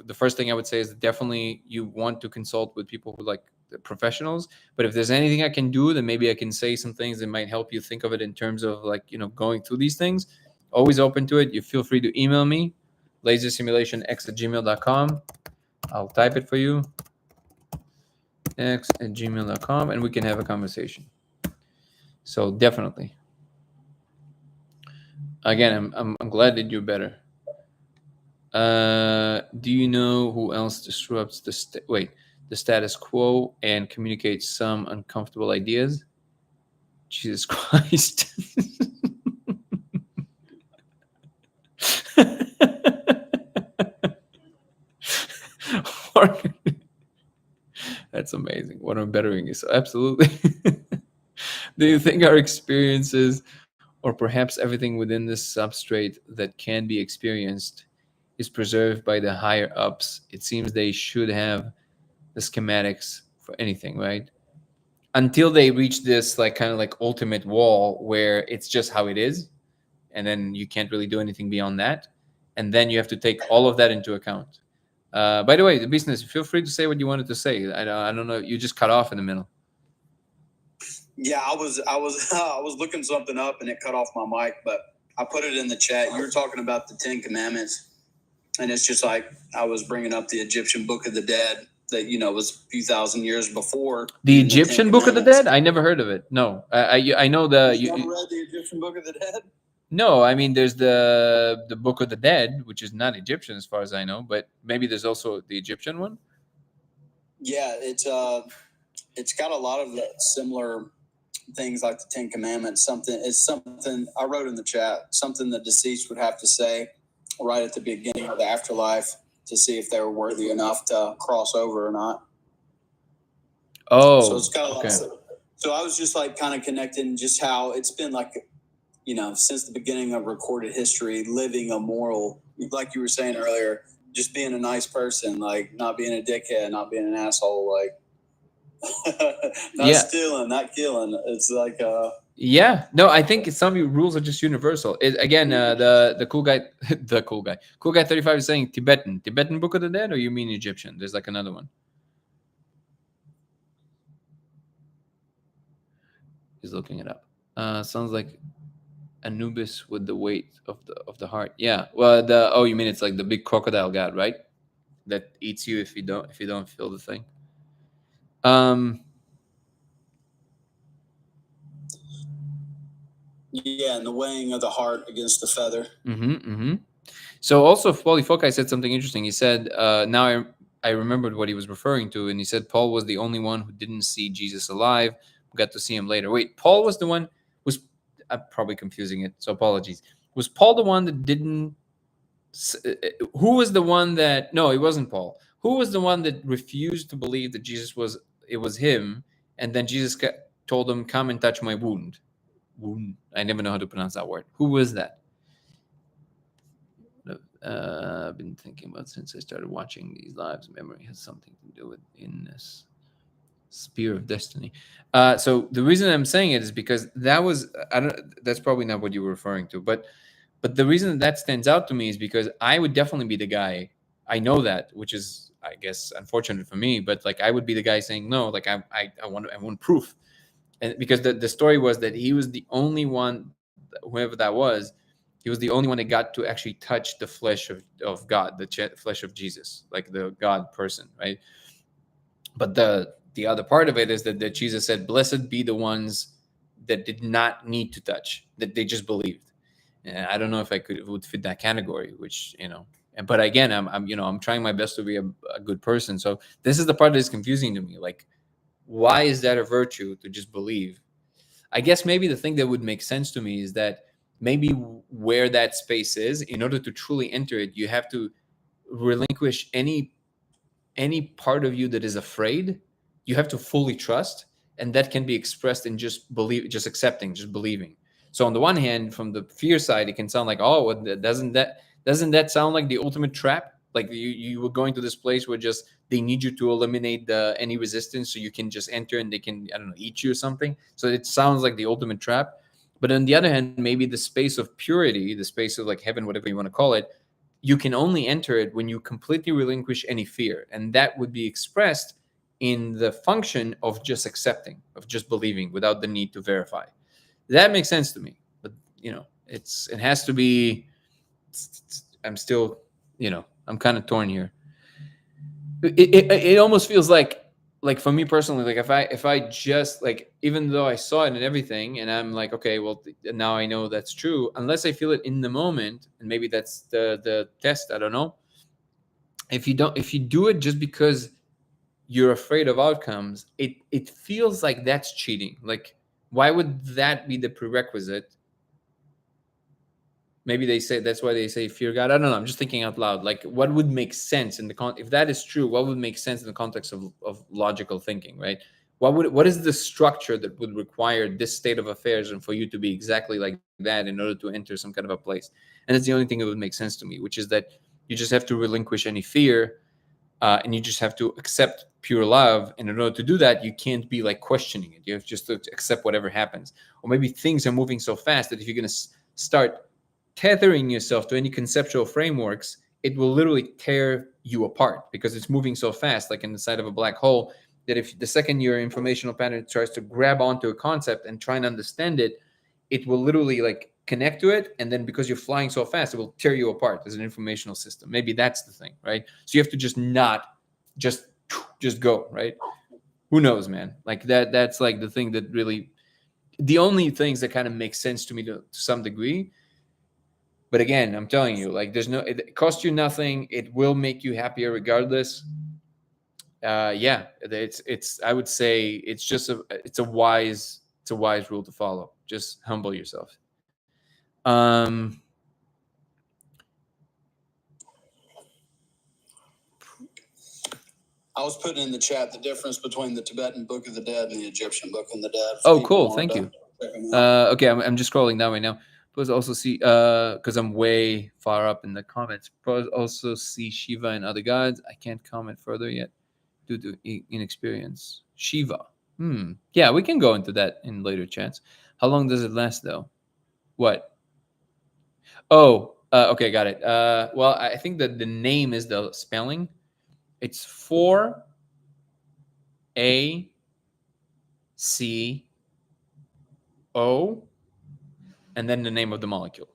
the first thing I would say is definitely you want to consult with people who like professionals. But if there's anything I can do, then maybe I can say some things that might help you think of it in terms of like, going through these things. Always open to it. You feel free to email me, lasersimulationx@gmail.com. I'll type it for you, x@gmail.com, and we can have a conversation. So definitely. Again, I'm glad that you're better. Do you know who else disrupts the status quo and communicates some uncomfortable ideas? Jesus Christ. That's amazing. What I'm bettering is absolutely. Do you think our experiences, or perhaps everything within this substrate that can be experienced, is preserved by the higher ups? It seems they should have the schematics for anything, right? Until they reach this like kind of like ultimate wall where it's just how it is, and then you can't really do anything beyond that, and then you have to take all of that into account. By the way, the business, feel free to say what you wanted to say. I don't know. You just cut off in the middle. Yeah, I was I was looking something up and it cut off my mic, but I put it in the chat. You were talking about the 10 Commandments, and it's just like I was bringing up the Egyptian Book of the Dead that was a few thousand years before the Egyptian Book of the Dead. I never heard of it. No, I know the. You never read the Egyptian Book of the Dead? No, I mean there's the Book of the Dead, which is not Egyptian as far as I know, but maybe there's also the Egyptian one. Yeah, it's got a lot of the similar things like the 10 Commandments. Something I wrote in the chat, something the deceased would have to say right at the beginning of the afterlife to see if they were worthy enough to cross over or not. Oh, so it's got a lot. So I was just like kind of connecting just how it's been like, since the beginning of recorded history, living a moral, like you were saying earlier, just being a nice person, like not being a dickhead, not being an asshole, like not stealing, not killing. It's like yeah, no, I think some rules are just universal. Again, the cool guy, cool guy 35 is saying Tibetan Book of the Dead, or you mean Egyptian? There's like another one. He's looking it up. Sounds like Anubis with the weight of the heart. Yeah. Well, oh, you mean it's like the big crocodile god, right? That eats you if you don't feel the thing. Yeah, and the weighing of the heart against the feather. So also, Polyfoci said something interesting. He said, now I remembered what he was referring to, and he said Paul was the only one who didn't see Jesus alive. We got to see him later. Wait, Paul was the one. Was I'm probably confusing it, so apologies. Was Paul the one that didn't? Who was the one that? No, it wasn't Paul. Who was the one that refused to believe that Jesus was? It was him, and then Jesus told him, "Come and touch my wound." Wound. I never know how to pronounce that word. Who was that? I've been thinking about since I started watching these lives. Memory has something to do with in this Spear of Destiny. So the reason I'm saying it is because that was I don't. That's probably not what you were referring to, but the reason that stands out to me is because I would definitely be the guy. I know that, which is I guess unfortunate for me, but like I would be the guy saying no. Like I want proof, and because the story was that he was the only one, whoever that was, he was the only one that got to actually touch the flesh of God, the flesh of Jesus, like the God person, right? But the other part of it is that Jesus said, "Blessed be the ones that did not need to touch, that they just believed." And I don't know if would fit that category, which But again, I'm trying my best to be a good person. So this is the part that is confusing to me. Like, why is that a virtue to just believe? I guess maybe the thing that would make sense to me is that maybe where that space is, in order to truly enter it, you have to relinquish any part of you that is afraid. You have to fully trust, and that can be expressed in just believe, just accepting, just believing. So on the one hand, from the fear side, it can sound like, oh, doesn't that sound like the ultimate trap? Like you were going to this place where just they need you to eliminate any resistance, so you can just enter and they can, I don't know, eat you or something. So it sounds like the ultimate trap. But on the other hand, maybe the space of purity, the space of like heaven, whatever you want to call it, you can only enter it when you completely relinquish any fear, and that would be expressed in the function of just accepting, of just believing without the need to verify. That makes sense to me. But it has to be. I'm still, I'm kind of torn here. It almost feels like for me personally, like if I just, like, even though I saw it and everything, and I'm like, okay, well, now I know that's true, unless I feel it in the moment, and maybe that's the test, I don't know. If you do it just because you're afraid of outcomes, it feels like that's cheating. Like, why would that be the prerequisite? Maybe they say that's why they say fear God. I don't know. I'm just thinking out loud. Like, what would make sense in if that is true? What would make sense in the context of logical thinking, right? What is the structure that would require this state of affairs and for you to be exactly like that in order to enter some kind of a place? And it's the only thing that would make sense to me, which is that you just have to relinquish any fear, and you just have to accept pure love. And in order to do that, you can't be like questioning it. You have just to accept whatever happens. Or maybe things are moving so fast that if you're going to start tethering yourself to any conceptual frameworks, it will literally tear you apart because it's moving so fast, like in the side of a black hole, that if the second your informational pattern tries to grab onto a concept and try and understand it, it will literally like connect to it. And then because you're flying so fast, it will tear you apart as an informational system. Maybe that's the thing, right? So you have to just not just go, right? Who knows, man? Like that's like the thing that really, the only things that kind of make sense to me to some degree. But again, I'm telling you, like, it costs you nothing. It will make you happier regardless. Yeah, it's. I would say it's a wise rule to follow. Just humble yourself. Um, I was putting in the chat the difference between the Tibetan Book of the Dead and the Egyptian Book of the Dead. Oh, cool. Thank you. Okay, I'm just scrolling down right now. But also see, because I'm way far up in the comments. But also see Shiva and other gods. I can't comment further yet due to inexperience. Shiva. Yeah, we can go into that in later chats. How long does it last, though? What? Oh, okay, got it. Well, I think that the name is the spelling. It's 4 A C O, and then the name of the molecule.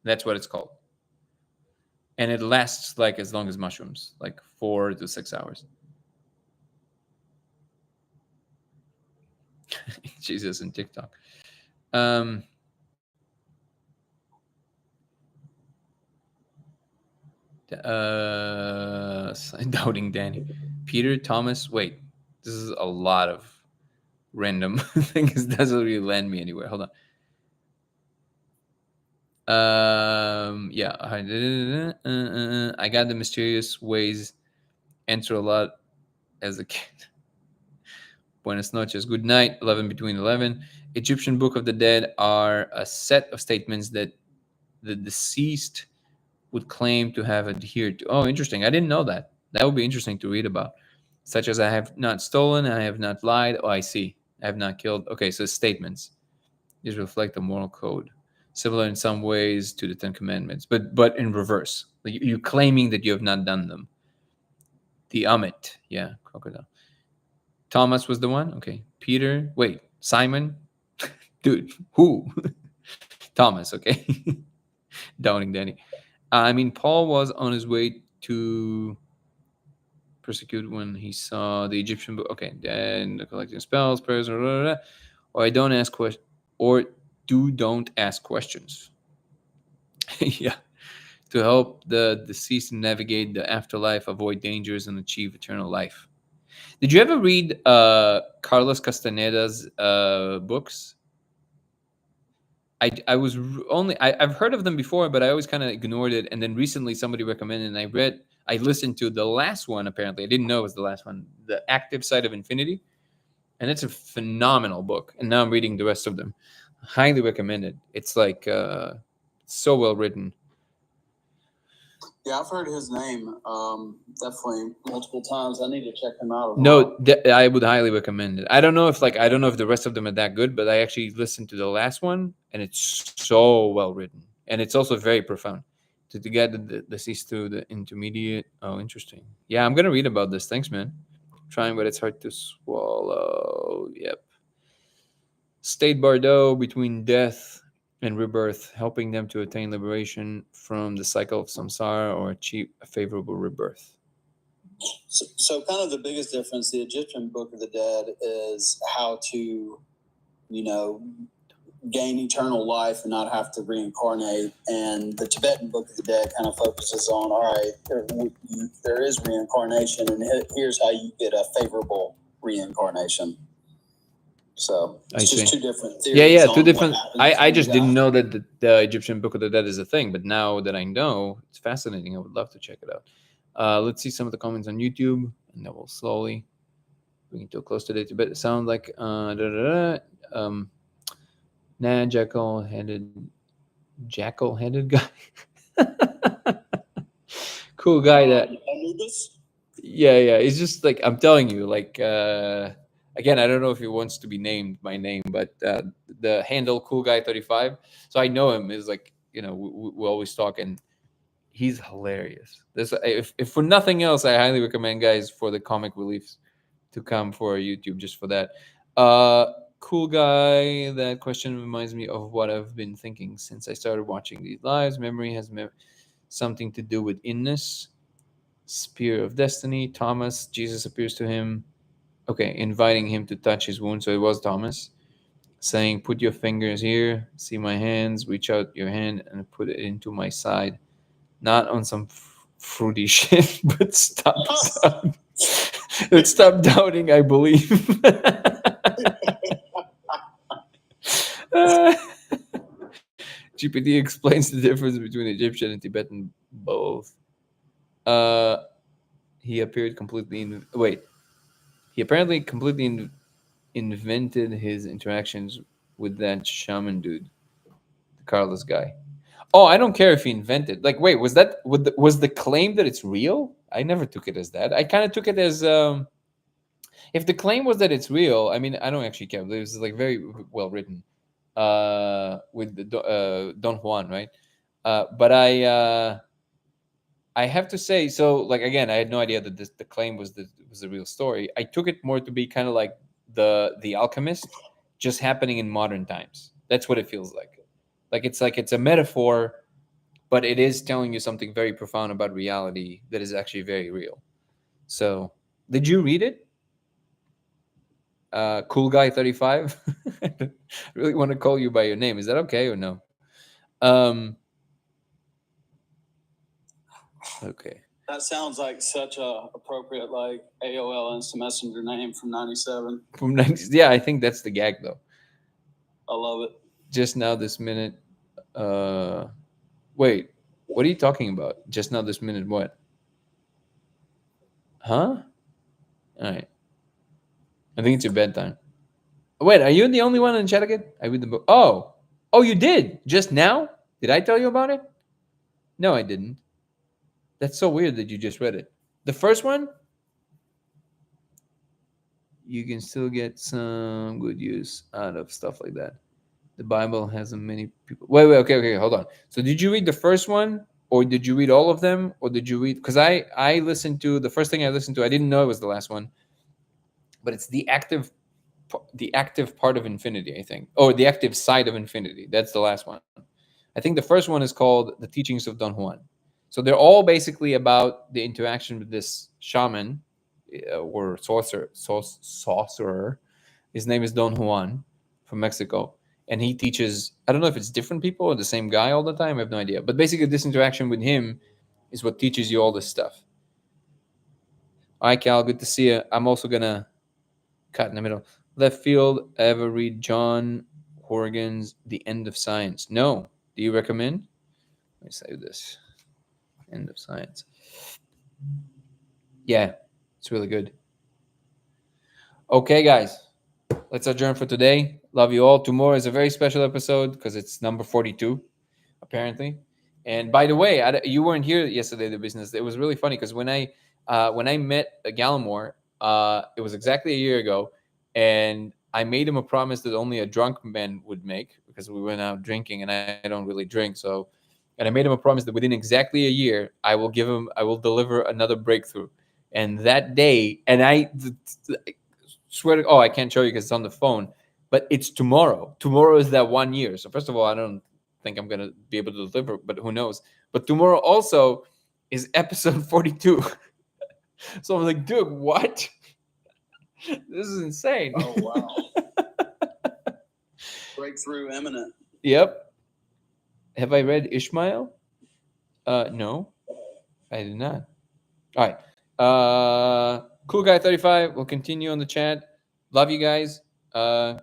That's what it's called. And it lasts like as long as mushrooms, like 4 to 6 hours. Jesus and TikTok. Um, Doubting Danny. Peter, Thomas. Wait, this is a lot of random things. Doesn't really land me anywhere. Hold on. Yeah. I got the mysterious ways. Enter a lot as a kid. Buenas noches. Good night. 11 between 11. Egyptian Book of the Dead are a set of statements that the deceased would claim to have adhered to. Oh, interesting. I didn't know that. That would be interesting to read about. Such as I have not stolen, I have not lied. Oh, I see. I have not killed. Okay, so statements. These reflect the moral code, similar in some ways to the Ten Commandments, but in reverse. Like you claiming that you have not done them. The Amit, yeah, crocodile. Thomas was the one. Okay, Peter. Wait, Simon, dude, who? Thomas. Okay, Doubting Danny. I mean, Paul was on his way to persecute when he saw the Egyptian book. Okay, then collecting spells, prayers, blah, blah, blah. Or I don't ask questions, or don't ask questions. Yeah, to help the deceased navigate the afterlife, avoid dangers, and achieve eternal life. Did you ever read Carlos Castaneda's books? I was only I've heard of them before, but I always kind of ignored it. And then recently, somebody recommended, and I listened to the last one. Apparently, I didn't know it was the last one, The Active Side of Infinity, and it's a phenomenal book. And now I'm reading the rest of them. Highly recommended. It's like so well written. Yeah, I've heard his name definitely multiple times. I need to check him out. No, I would highly recommend it. I don't know if the rest of them are that good, but I actually listened to the last one, and it's so well written, and it's also very profound. To get the cease to the intermediate. Oh, interesting. Yeah, I'm gonna read about this. Thanks, man. Trying, but it's hard to swallow. Yep. State Bardo between death and rebirth, helping them to attain liberation from the cycle of samsara or achieve a favorable rebirth. So kind of the biggest difference, the Egyptian Book of the Dead is how to, gain eternal life and not have to reincarnate. And the Tibetan Book of the Dead kind of focuses on, all right, there is reincarnation, and here's how you get a favorable reincarnation. So it's just two different theories. Yeah, two different. I just didn't know that the Egyptian Book of the Dead is a thing, but now that I know, it's fascinating. I would love to check it out. Let's see some of the comments on YouTube, and then we'll slowly bring it to a close to the Tibet. Sound like nah, jackal-headed guy. Cool guy that. Anubis? Yeah. He's just like, I'm telling you, like again, I don't know if he wants to be named my name, but the handle Cool Guy 35. So I know him. Is like, we always talk, and he's hilarious. This, if for nothing else, I highly recommend guys for the comic reliefs to come for YouTube just for that. Cool guy. That question reminds me of what I've been thinking since I started watching these lives. Memory has something to do with inness. Spear of Destiny. Thomas. Jesus appears to him. Okay, inviting him to touch his wound. So it was Thomas saying, "Put your fingers here. See my hands. Reach out your hand and put it into my side." Not on some fruity shit, but stop. Let's stop doubting. I believe. GPT explains the difference between Egyptian and Tibetan both. He appeared completely He apparently completely invented his interactions with that shaman dude, the Carlos guy. Oh, I don't care if he invented. Like, wait, was the claim that it's real? I never took it as that. I kind of took it as if the claim was that it's real. I mean, I don't actually care. It was like very well written with the Don Juan, right? But I have to say, so like again, I had no idea that the claim was a real story. I took it more to be kind of like the Alchemist, just happening in modern times. That's what it feels like. Like it's a metaphor, but it is telling you something very profound about reality that is actually very real. So, did you read it? Cool guy 35. I really want to call you by your name. Is that okay or no? Um, okay. That sounds like such a appropriate like AOL Instant Messenger name from '97. From 90s. Yeah, I think that's the gag though. I love it. Just now, this minute. Wait, what are you talking about? Just now, this minute, what? Huh? All right. I think it's your bedtime. Wait, are you the only one in chat again? I read the book. Oh, you did just now? Did I tell you about it? No, I didn't. That's so weird that you just read it. The first one, you can still get some good use out of stuff like that. The Bible has a many people. Wait, okay, hold on. So did you read the first one, or did you read all of them, or did you read? Because I listened to the first thing I listened to. I didn't know it was the last one, but it's the active part of infinity, I think, or the active side of infinity. That's the last one. I think the first one is called The Teachings of Don Juan. So they're all basically about the interaction with this shaman or sorcerer. His name is Don Juan from Mexico. And he teaches, I don't know if it's different people or the same guy all the time. I have no idea. But basically, this interaction with him is what teaches you all this stuff. All right, Cal, good to see you. I'm also going to cut in the middle. Left field, ever read John Horgan's The End of Science? No. Do you recommend? Let me save this. End of Science. Yeah, it's really good. Okay, guys, let's adjourn for today. Love you all. Tomorrow is a very special episode because it's number 42, apparently. And by the way, you weren't here yesterday. The business. It was really funny because when I met Gallimore, it was exactly a year ago, and I made him a promise that only a drunk man would make because we went out drinking, and I don't really drink. So, and I made him a promise that within exactly a year, I will deliver another breakthrough. And that day, and I swear to, I can't show you because it's on the phone, but it's tomorrow. Tomorrow is that 1 year. So first of all, I don't think I'm gonna be able to deliver, but who knows? But tomorrow also is episode 42. So I'm like, dude, what? This is insane. Oh wow. Breakthrough imminent. Yep. Have I read Ishmael? No, I did not. All right. Cool guy 35. We'll continue on the chat. Love you guys. And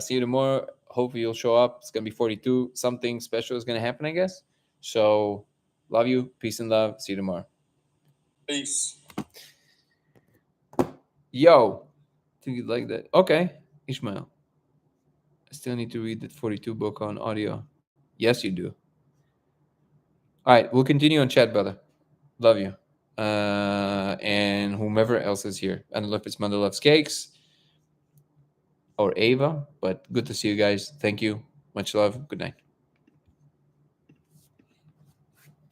see you tomorrow. Hopefully you'll show up. It's gonna be 42. Something special is gonna happen, I guess. So love you. Peace and love. See you tomorrow. Peace. Yo, think you'd like that? Okay, Ishmael. I still need to read that 42 book on audio. Yes, you do. All right, we'll continue on chat, brother. Love you. And whomever else is here. I don't know if it's Mother Loves Cakes or Ava, but good to see you guys. Thank you. Much love. Good night.